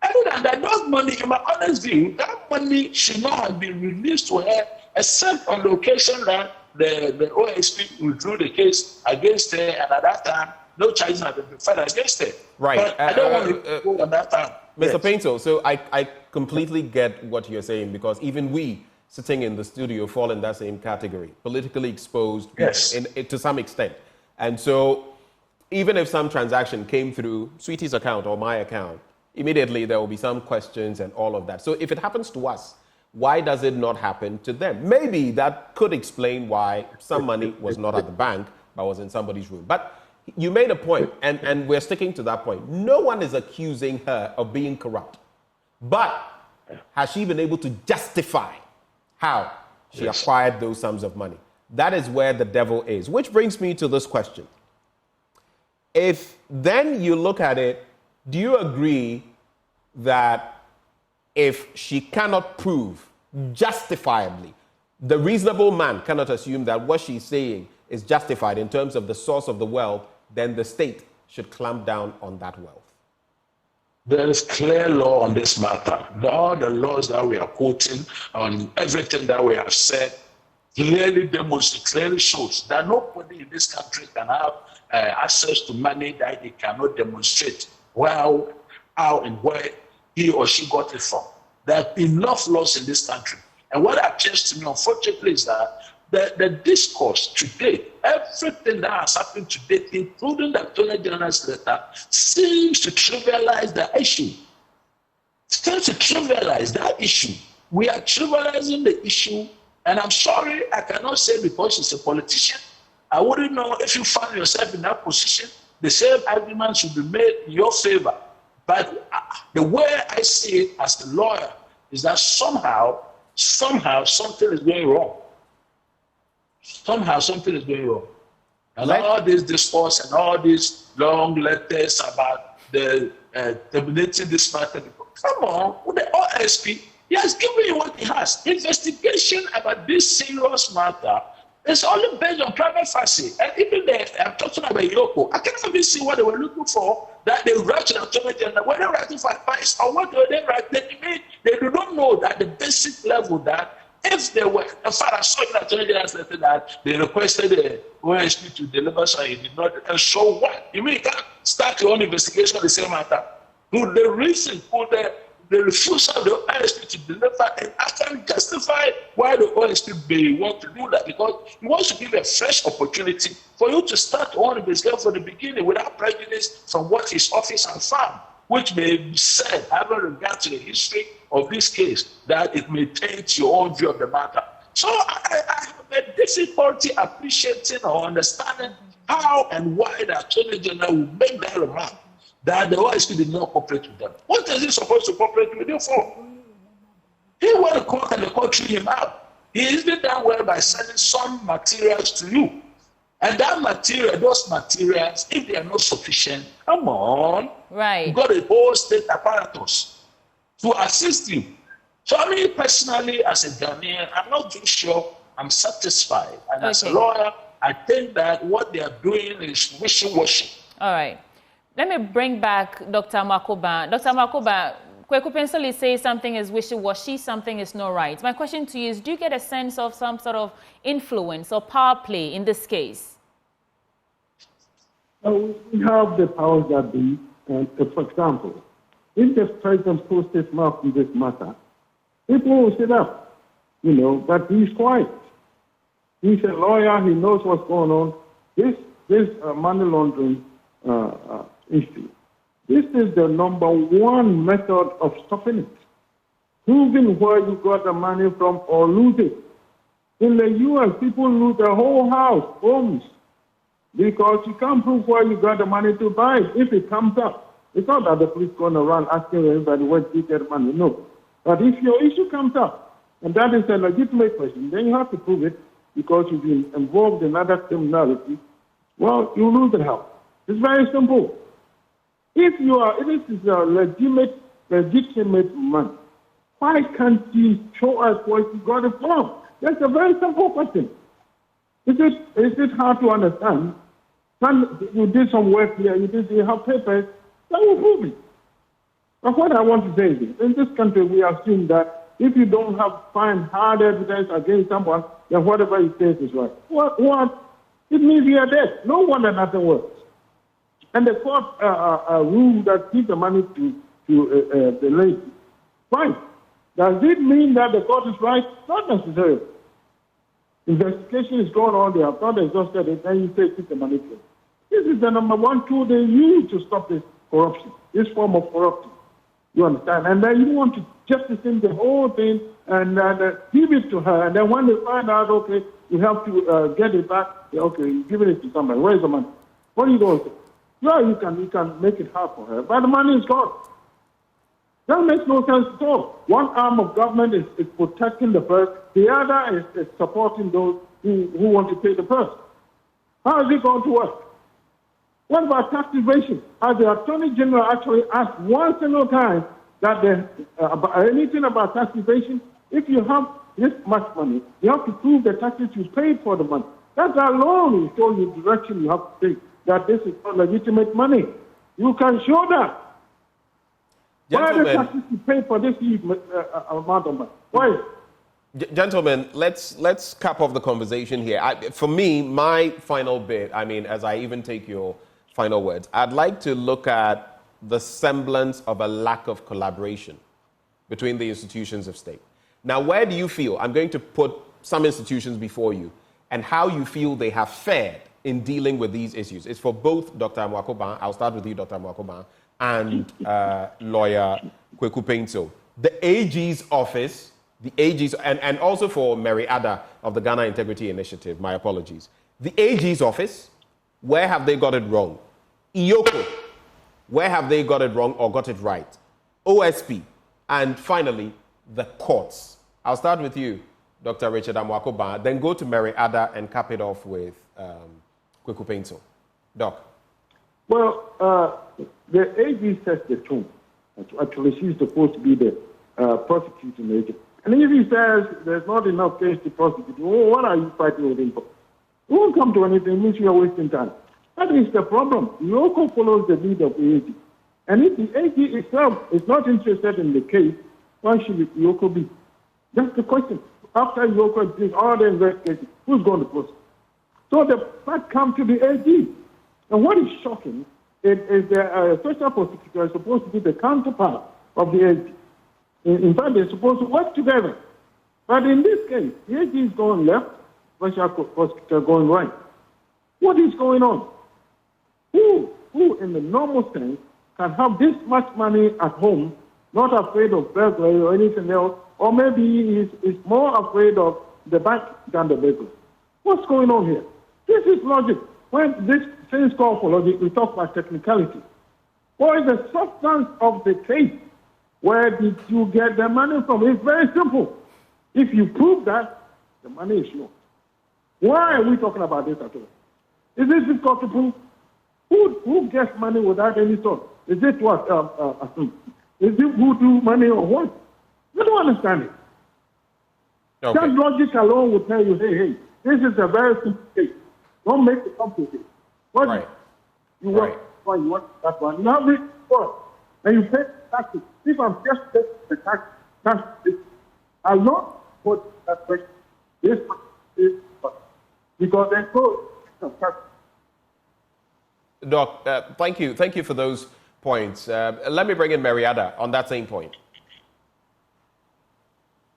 Other than that, that money, in my honest view, that money should not have been released to her except on the occasion that the OSP withdrew the case against her, and at that time, no charges have been filed against her. Right. But I don't want to go on that time. Mr. Yes. Painter, so I completely get what you're saying, because even we sitting in the studio fall in that same category, politically exposed people, yes, to some extent. And so even if some transaction came through Sweetie's account or my account, immediately there will be some questions and all of that. So if it happens to us, why does it not happen to them? Maybe that could explain why some money was not at the bank, but was in somebody's room. But you made a point, and we're sticking to that point. No one is accusing her of being corrupt. But has she been able to justify how she acquired those sums of money? That is where the devil is. Which brings me to this question. If then you look at it, do you agree that if she cannot prove justifiably, the reasonable man cannot assume that what she's saying is justified in terms of the source of the wealth, then the state should clamp down on that wealth? There is clear law on this matter. All the laws that we are quoting on everything that we have said clearly demonstrates, clearly shows that nobody in this country can have access to money that they cannot demonstrate how and where he or she got it from. There are enough laws in this country. And what appears to me, unfortunately, is that the discourse today, everything that has happened today, including the Attorney General's letter, seems to trivialize the issue. Seems to trivialize that issue. We are trivializing the issue, and I'm sorry, I cannot say because she's a politician. I wouldn't know if you find yourself in that position, the same argument should be made in your favor. But the way I see it as a lawyer is that somehow something is going wrong. Somehow something is going wrong. And all this discourse and all these long letters about the terminating this matter. Come on, with the OSP, he has given you what he has. Investigation about this serious matter is only based on private fancy. And even I'm talking about Yoko. I cannot even see what they were looking for, that they write to the Attorney General. Were they writing for advice or what were they writing? They do not know that the basic level that if they were, as far as so the Attorney General said that they requested the OSP to deliver, so he did not. And so what? You mean you can't start your own investigation on the same matter? Could the reason, could the refusal of the OSP to deliver and actually justify why the OSP may want to do that? Because he wants to give a fresh opportunity for you to start your own investigation from the beginning without prejudice from what his office has found, which may be said, having regard to the history of this case, that it may taint your own view of the matter. So I have a difficulty appreciating or understanding how and why the Attorney General will make that remark that the OSP did not cooperate with them. What is he supposed to cooperate with you for? He went to court and the court threw him out. He has been done well by sending some materials to you. And that material, those materials, if they are not sufficient, come on. Right. You got a whole state apparatus to assist you. So I mean, personally, as a Ghanaian, I'm not too sure I'm satisfied. And as a lawyer, I think that what they are doing is wishy-washy. All right. Let me bring back Dr. Makoba. Dr. Makoba, Kweku Pensoli says something is wishy-washy, something is not right. My question to you is, do you get a sense of some sort of influence or power play in this case? We have the powers that be. For example, if the president posts his mouth in this matter, people will sit up, but he's quiet. He's a lawyer, he knows what's going on. This money laundering issue, this is the number one method of stopping it. Proving where you got the money from or lose it. In the U.S., people lose their whole house, homes, Because you can't prove where you got the money to buy it if it comes up. It's not that the police going to run asking everybody where did you get money. No. But if your issue comes up, and that is a legitimate question, then you have to prove it because you've been involved in other criminality. Well, you lose the help. It's very simple. If this is a legitimate money, why can't you show us where you got it from? That's a very simple question. Is it hard to understand? You did some work here, you have papers, that will prove it. But what I want to say is, in this country, we assume that if you don't find hard evidence against someone, then whatever he says is right. What? It means you are dead. No wonder nothing works. And the court rule that gives the money to the lady. Fine. Does it mean that the court is right? Not necessarily. Investigation is going on, they have not exhausted it, and you say keep the money to it. This is the number one tool they use to stop this corruption, this form of corruption. You understand? And then you want to justice in the whole thing and give it to her, and then when they find out, okay, you have to get it back, okay, you're giving it to somebody. Where's the money? What are you going to say? Yeah, you can make it hard for her, but the money is gone. That makes no sense at all. One arm of government is protecting the purse, the other is supporting those who want to pay the purse. How is it going to work? What about tax evasion? Has the Attorney General actually asked one single time that anything about tax evasion? If you have this much money, you have to prove the taxes you paid for the money. That alone will show you the direction you have to take, that this is not legitimate money. You can show that. Why are the taxes you pay for this huge amount of money? Why? Gentlemen, let's cap off the conversation here. For me, my final bit, as I even take your final words, I'd like to look at the semblance of a lack of collaboration between the institutions of state. Now, where do you feel, I'm going to put some institutions before you, and how you feel they have fared in dealing with these issues? It's for both Dr. Amoako-Ban, I'll start with you, Dr. Amoako-Ban, and lawyer Kweku Painto. The AG's office, and also for Mary Ada of the Ghana Integrity Initiative, my apologies. The AG's office, where have they got it wrong? IOCO, where have they got it wrong or got it right? OSP, and finally, the courts. I'll start with you, Dr. Richard Amoako-Ban, then go to Mary Ada and cap it off with Kweku Painto. Doc. Well, the AG sets the tone. Actually, she's supposed to be the prosecuting agent. And if he says there's not enough case to prosecute, what are you fighting with him for? It won't come to anything, it means you are wasting time. That is the problem. IOCO follows the lead of the AG. And if the AG itself is not interested in the case, why should IOCO be? That's the question. After IOCO does all the investigation, who's going to prosecute? So the fact comes to the AG. And what is shocking is the special prosecutor is supposed to be the counterpart of the AG. In fact, they're supposed to work together. But in this case, the AG is going left, special prosecutor going right. What is going on? Who in the normal sense, can have this much money at home, not afraid of burglary or anything else, or maybe is more afraid of the bank than the burglar? What's going on here? This is logic. When this things call for logic, we talk about technicality. What is the substance of the case? Where did you get the money from? It's very simple. If you prove that, the money is yours. Why are we talking about this at all? Is this difficult to prove? Who gets money without any sort? Is it what? Is it who do money or what? You don't understand it. Okay. That logic alone will tell you, hey, this is a very simple case. Don't make it complicated. What right. You want right. You want that one. You have it first, and you pay taxes. If I'm just taking the tax, I'll not put that question. This is because they close some tax. Doc, thank you for those points. Let me bring in Mary Ada on that same point.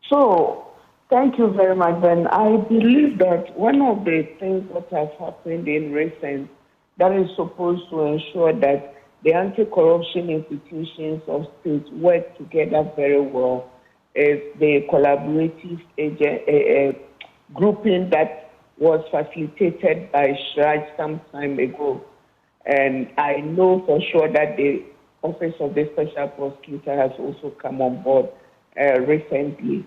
So, thank you very much, Ben. I believe that one of the things that has happened in recent that is supposed to ensure that the anti-corruption institutions of states work together very well is the collaborative grouping that was facilitated by Shraj some time ago. And I know for sure that the Office of the Special Prosecutor has also come on board recently.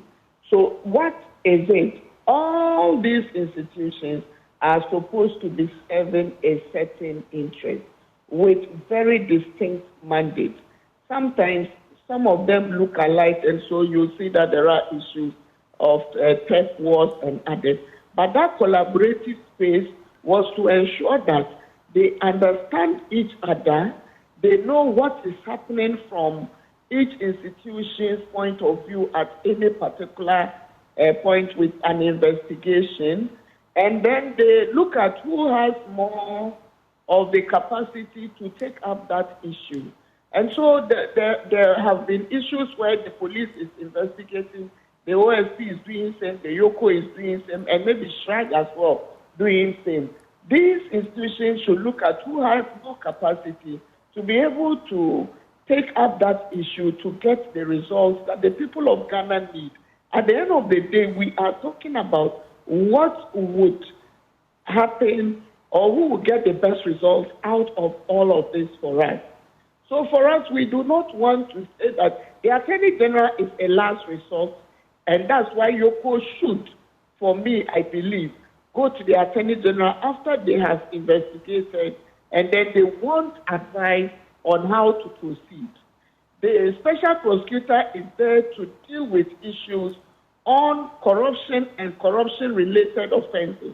So what is it? All these institutions are supposed to be serving a certain interest with very distinct mandates. Sometimes some of them look alike, and so you'll see that there are issues of theft wars and others. But that collaborative space was to ensure that they understand each other, they know what is happening from each institution's point of view at any particular point with an investigation, and then they look at who has more of the capacity to take up that issue. And so there have been issues where the police is investigating, the OSP is doing same, the Yoko is doing same, and maybe Shrag as well doing same. These institutions should look at who has more capacity to be able to take up that issue to get the results that the people of Ghana need. At the end of the day, we are talking about what would happen or who will get the best results out of all of this for us. So for us, we do not want to say that the Attorney General is a last resort, and that's why Yoko should, for me, I believe, go to the Attorney General after they have investigated, and then they want advice on how to proceed. The Special Prosecutor is there to deal with issues on corruption and corruption-related offenses.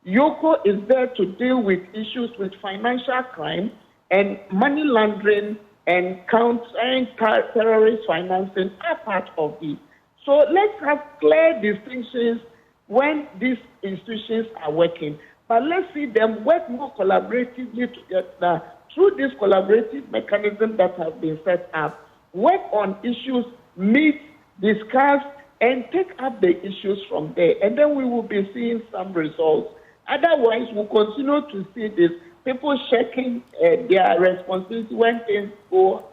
Yoko is there to deal with issues with financial crime and money laundering and countering terrorist financing are part of it. So let's have clear distinctions when these institutions are working. But let's see them work more collaboratively together through this collaborative mechanism that has been set up. Work on issues, meet, discuss, and take up the issues from there. And then we will be seeing some results. Otherwise, we'll continue to see this, people checking their responsibility when things go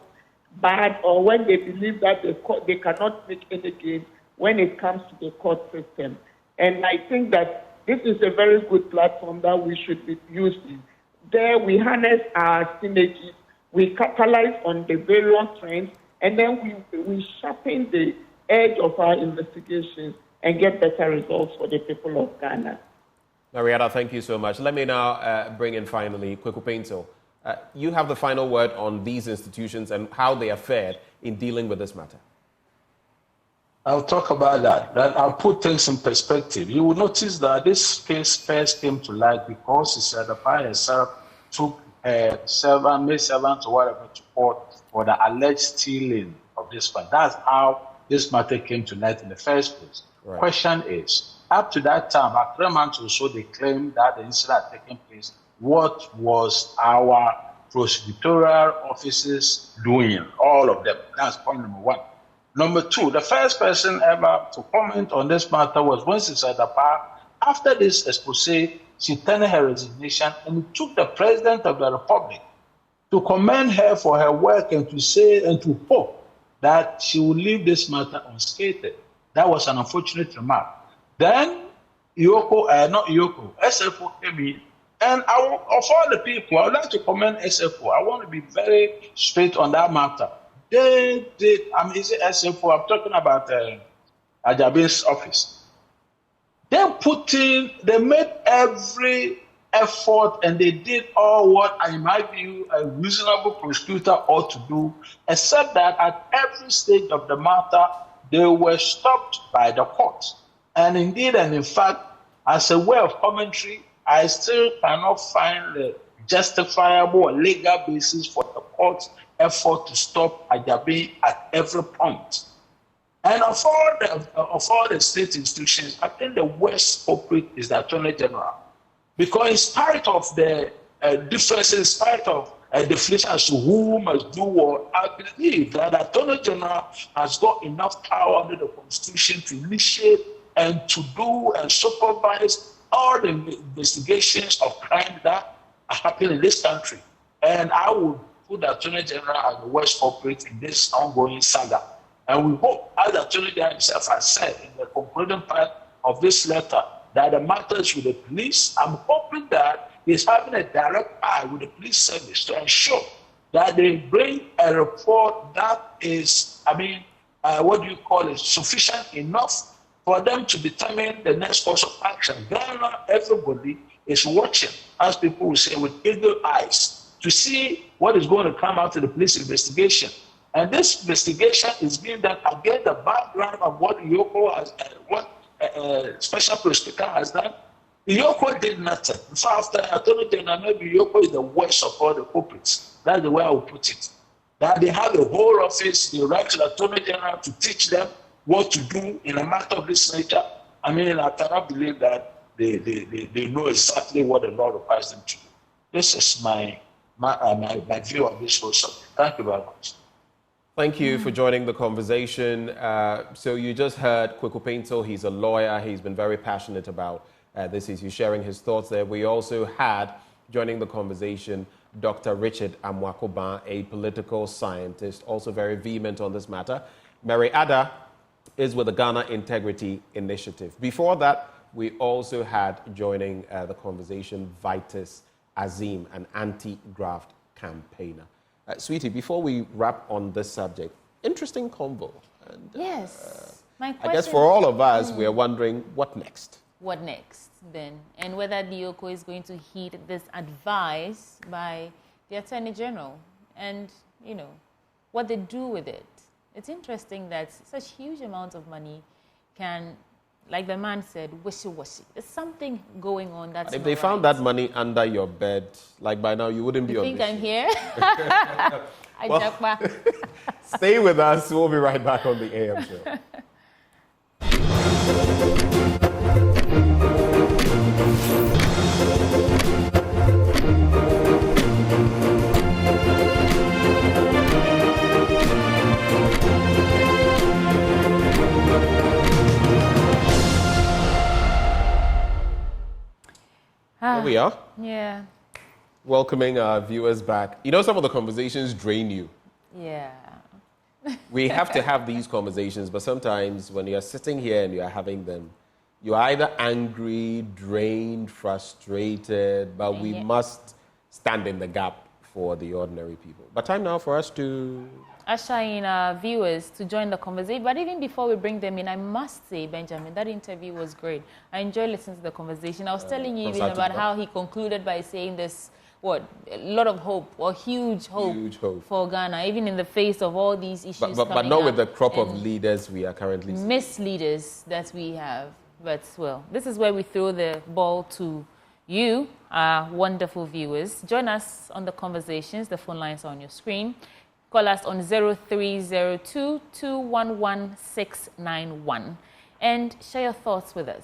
bad or when they believe that they cannot make any gain when it comes to the court system. And I think that this is a very good platform that we should be using. There we harness our synergies, we capitalize on the various trends, and then we sharpen the edge of our investigations and get better results for the people of Ghana. Marietta, thank you so much. Let me now bring in finally Kweku Painto. You have the final word on these institutions and how they are fared in dealing with this matter. I'll talk about that. Then I'll put things in perspective. You will notice that this case first came to light because Dapaah herself took May 7th or whatever to court for the alleged stealing of this fund. That's how this matter came to light in the first place. Right. Question is, up to that time, at 3 months or so, they claimed that the incident had taken place. What was our prosecutorial offices doing? All of them. That's point number one. Number two, the first person ever to comment on this matter was when Cecilia Dapaah. After this expose, she tendered her resignation and took the President of the Republic to commend her for her work and to say and to hope that she will leave this matter unscathed. That was an unfortunate remark. Then SFO came in, and of all the people, I would like to commend SFO. I want to be very straight on that matter. They did, is it SFO? I'm talking about Ajabe's office. They made every effort and they did all what, in my view, a reasonable prosecutor ought to do, except that at every stage of the matter, they were stopped by the courts. And indeed, and in fact, as a way of commentary, I still cannot find the justifiable or legal basis for the court's effort to stop Ajabe at every point. And of all the state institutions, I think the worst culprit is the Attorney General. Because in spite of the differences, in spite of definition as to who must do what, I believe that the Attorney General has got enough power under the Constitution to initiate and to do and supervise all the investigations of crime that are happening in this country. And I would put the Attorney General as the worst culprit in this ongoing saga. And we hope, as the Attorney General himself has said in the concluding part of this letter, that the matters with the police. I'm hoping that he's having a direct eye with the police service to ensure that they bring a report that is, sufficient enough for them to determine the next course of action. Ghana, everybody is watching, as people will say, with eagle eyes to see what is going to come out of the police investigation. And this investigation is being done against the background of what Yoko has, Special Prosecutor has done. Yoko did nothing. In fact, after Attorney General, maybe Yoko is the worst of all the culprits. That's the way I would put it. That they have a whole office, they write to the Attorney General to teach them what to do in a matter of this nature. I cannot believe that they know exactly what the law requires them to do. This is my view on this whole subject. Thank you very much. Thank you for joining the conversation. So you just heard Kweku Paintel. He's a lawyer. He's been very passionate about this issue, sharing his thoughts there. We also had, joining the conversation, Dr. Richard Amwakoban, a political scientist, also very vehement on this matter. Mary Ada is with the Ghana Integrity Initiative. Before that, we also had, joining the conversation, Vitus Azim, an anti-graft campaigner. Sweetie, before we wrap on this subject, interesting convo. And, yes. My question, I guess for all of us, we are wondering, what next? What next, then? And whether Yoko is going to heed this advice by the Attorney General and, what they do with it. It's interesting that such huge amounts of money can, like the man said, wishy-washy. There's something going on that's If they found that money under your bed, like by now, you wouldn't be on this. You think I'm here? Well, stay with us. We'll be right back on the AM show. Here we are. Yeah. Welcoming our viewers back. Some of the conversations drain you. Yeah. We have to have these conversations, but sometimes when you're sitting here and you're having them, you're either angry, drained, frustrated, but we must stand in the gap for the ordinary people. But time now for us to usher in our viewers to join the conversation. But even before we bring them in, I must say, Benjamin, that interview was great. I enjoyed listening to the conversation. I was telling you even about how he concluded by saying this, a lot of hope, or huge hope for Ghana, even in the face of all these issues but not with the crop of leaders we are currently seeing. Misleaders that we have. But, well, this is where we throw the ball to you, our wonderful viewers. Join us on the conversations. The phone lines are on your screen. Call us on 0302-211-691 and share your thoughts with us.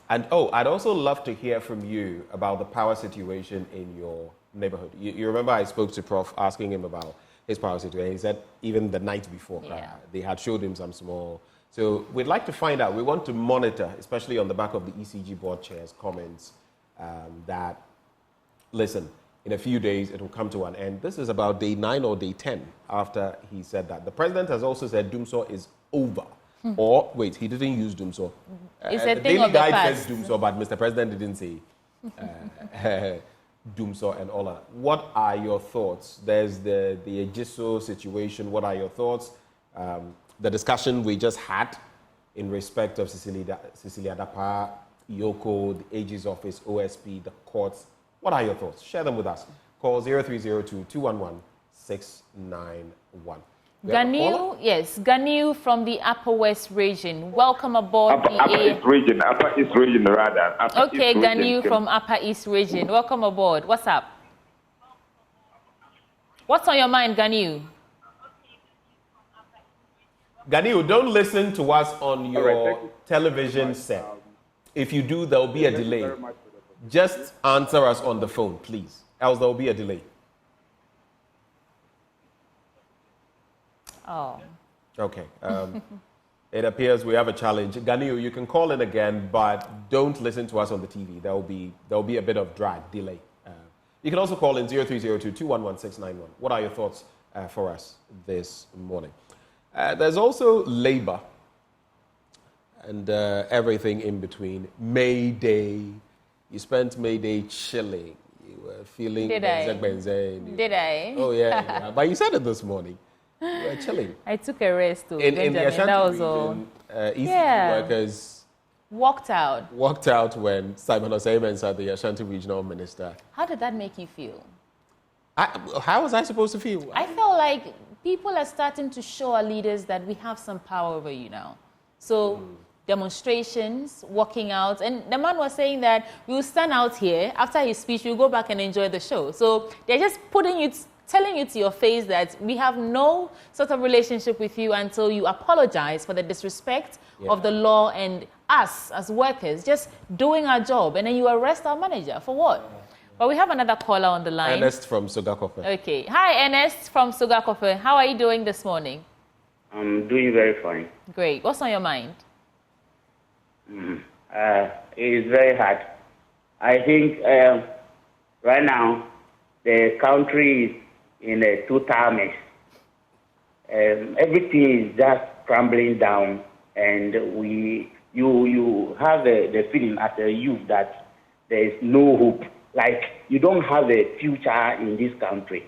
And, I'd also love to hear from you about the power situation in your neighborhood. You remember I spoke to Prof asking him about his power situation. He said even the night before, they had showed him some small. So we'd like to find out. We want to monitor, especially on the back of the ECG board chair's comments, that, listen, in a few days, it will come to an end. This is about day 9 or day 10 after he said that. The president has also said Doomsaw is over. Or, wait, he didn't use Doomsaw. It's a the thing Daily of the Guide past. says Doomsaw, but Mr. President didn't say Doomsaw and all that. What are your thoughts? There's the Ejiso situation. What are your thoughts? The discussion we just had in respect of Cecilia Dapaah, Yoko, the AG's office, OSP, the courts. What are your thoughts? Share them with us. Call 0302-211-691. Ganiu from the Upper West region. Welcome aboard. Upper East region, rather. Okay, Ganiu from Upper East region. Welcome aboard. What's up? What's on your mind, Ganiu? Ganiu, don't listen to us on your television set. If you do, there will be a delay. Just answer us on the phone, please. Else there will be a delay. Oh. Okay. It appears we have a challenge. Ganiu, you can call in again, but don't listen to us on the TV. There will be a bit of delay. You can also call in 0302-211-691. What are your thoughts for us this morning? There's also Labour. and everything in between. May Day, you spent May Day chilling. You were feeling Did I? Did I? Oh yeah. But you said it this morning. You were chilling. I took a rest too. In the Ashanti that was region, all. ECD workers walked out when Simon Osei Mensah, the Ashanti regional minister. How did that make you feel? How was I supposed to feel? I felt like people are starting to show our leaders that we have some power over you now. So demonstrations, walking out, and the man was saying that we'll stand out here. After his speech, we'll go back and enjoy the show. So they're just telling you to your face that we have no sort of relationship with you until you apologize for the disrespect of the law and us as workers just doing our job, and then you arrest our manager for what? But we have another caller on the line. Ernest from Sogakofe. Okay. Hi, Ernest from Sogakofe. How are you doing this morning? I'm doing very fine. Great. What's on your mind? It is very hard. I think right now the country is in a total mess. Everything is just crumbling down, and you have the feeling as a youth that there is no hope. Like you don't have a future in this country.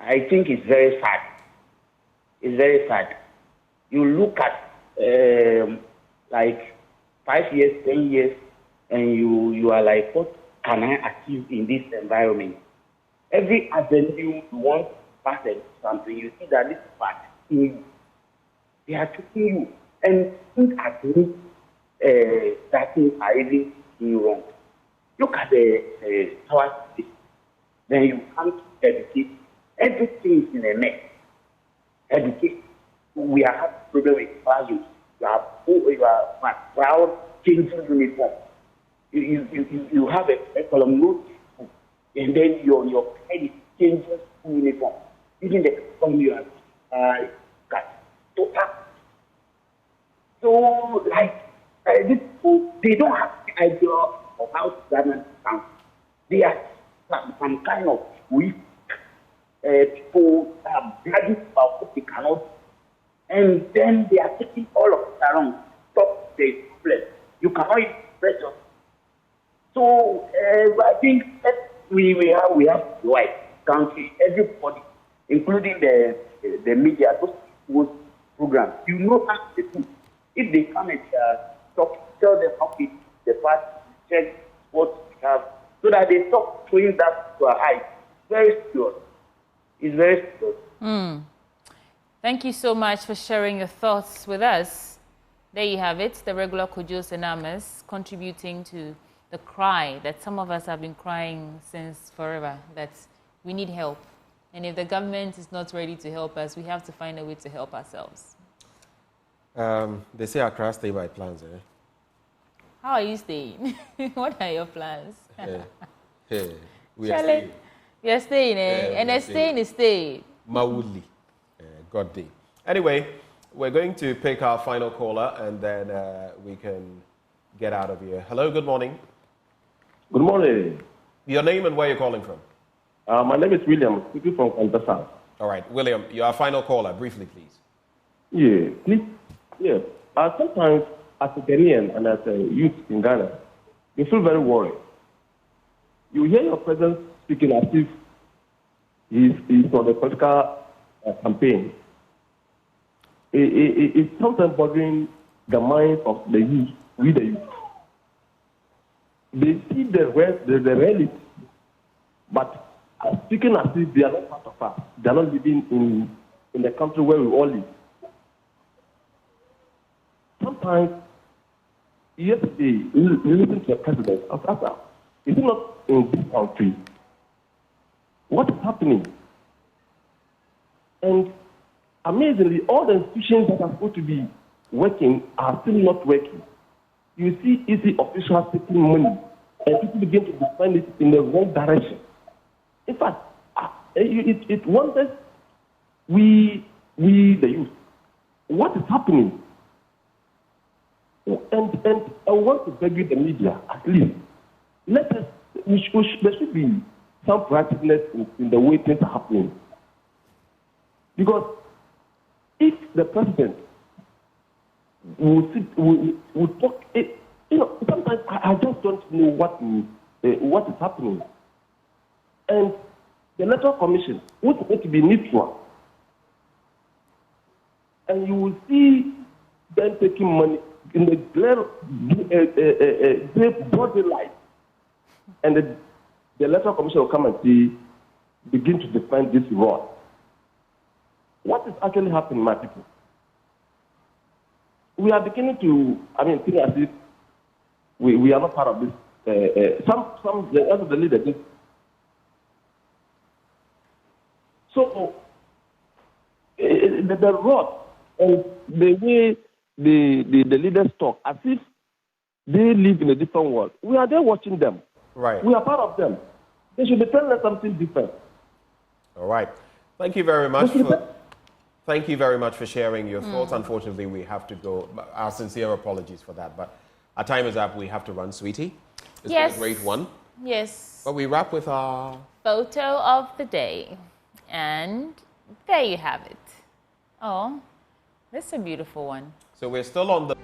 I think it's very sad. It's very sad. You look at like 5 years, 10 years, and you are like, what can I achieve in this environment? Every avenue you want to pass something, you see that this is part in you. They are treating you, and think at least that things are even wrong. Look at the power system. Then you come to education. Everything is in a mess. Education. We are having problem with values. You are proud changing uniform. You have a curriculum note, and then your head is changing uniform. Even the curriculum you have got total. So like these people, they don't have the idea of how to govern country. They are some kind of weak people bragging about what they cannot, and then they are taking all of it around. Stop the problem. You cannot express yourself. So I think that we have white country, everybody, including the media, those programs. You know how to do. If they come and talk, tell them how the past, check what we have, so that they stop throwing that to our eyes. Very serious. It's very serious. Thank you so much for sharing your thoughts with us. There you have it, the regular Kujos and Amas contributing to the cry that some of us have been crying since forever, that we need help. And if the government is not ready to help us, we have to find a way to help ourselves. They say Accra stay by plans, eh? How are you staying? What are your plans? We are staying. We are staying, eh? And a staying is staying. Mawuli. God day. Anyway, we're going to pick our final caller, and then we can get out of here. Hello, good morning. Good morning. Your name and where you're calling from? My name is William, speaking from Dapaah. All right, William, you're our final caller. Briefly, please. Yeah, please. Yeah. Sometimes, as a Ghanaian and as a youth in Ghana, you feel very worried. You hear your president speaking as if he's on a political campaign. It's sometimes bothering the minds of the youth, we the youth. They see the reality, but speaking as if they are not part of us. They are not living in the country where we all live. Sometimes, yesterday, we listened to the president of Saga. Is it not in this country? What is happening? And amazingly, all the institutions that are supposed to be working are still not working. You see easy officials taking money, and people begin to defend it in the wrong direction. In fact, it wonders we the youth. What is happening? And I want to beg you, the media, at least, there should be some proactiveness in the way things are happening. Because if the president we'll talk. Sometimes I just don't know what is happening. And the Electoral Commission was supposed to be neutral. And you will see them taking money in the glare, body light. And the Electoral Commission will come and begin to defend this rod. What is actually happening, my people? We are beginning to, think as if we are not part of this. The leaders. So, the rod and the way the leaders talk, as if they live in a different world. We are there watching them. Right. We are part of them. They should be telling us something different. All right. Thank you very much for sharing your thoughts. Unfortunately, we have to go. Our sincere apologies for that. But our time is up. We have to run, sweetie. It's been a great one. Yes. But we wrap with our photo of the day. And there you have it. Oh, that's a beautiful one. So we're still on the...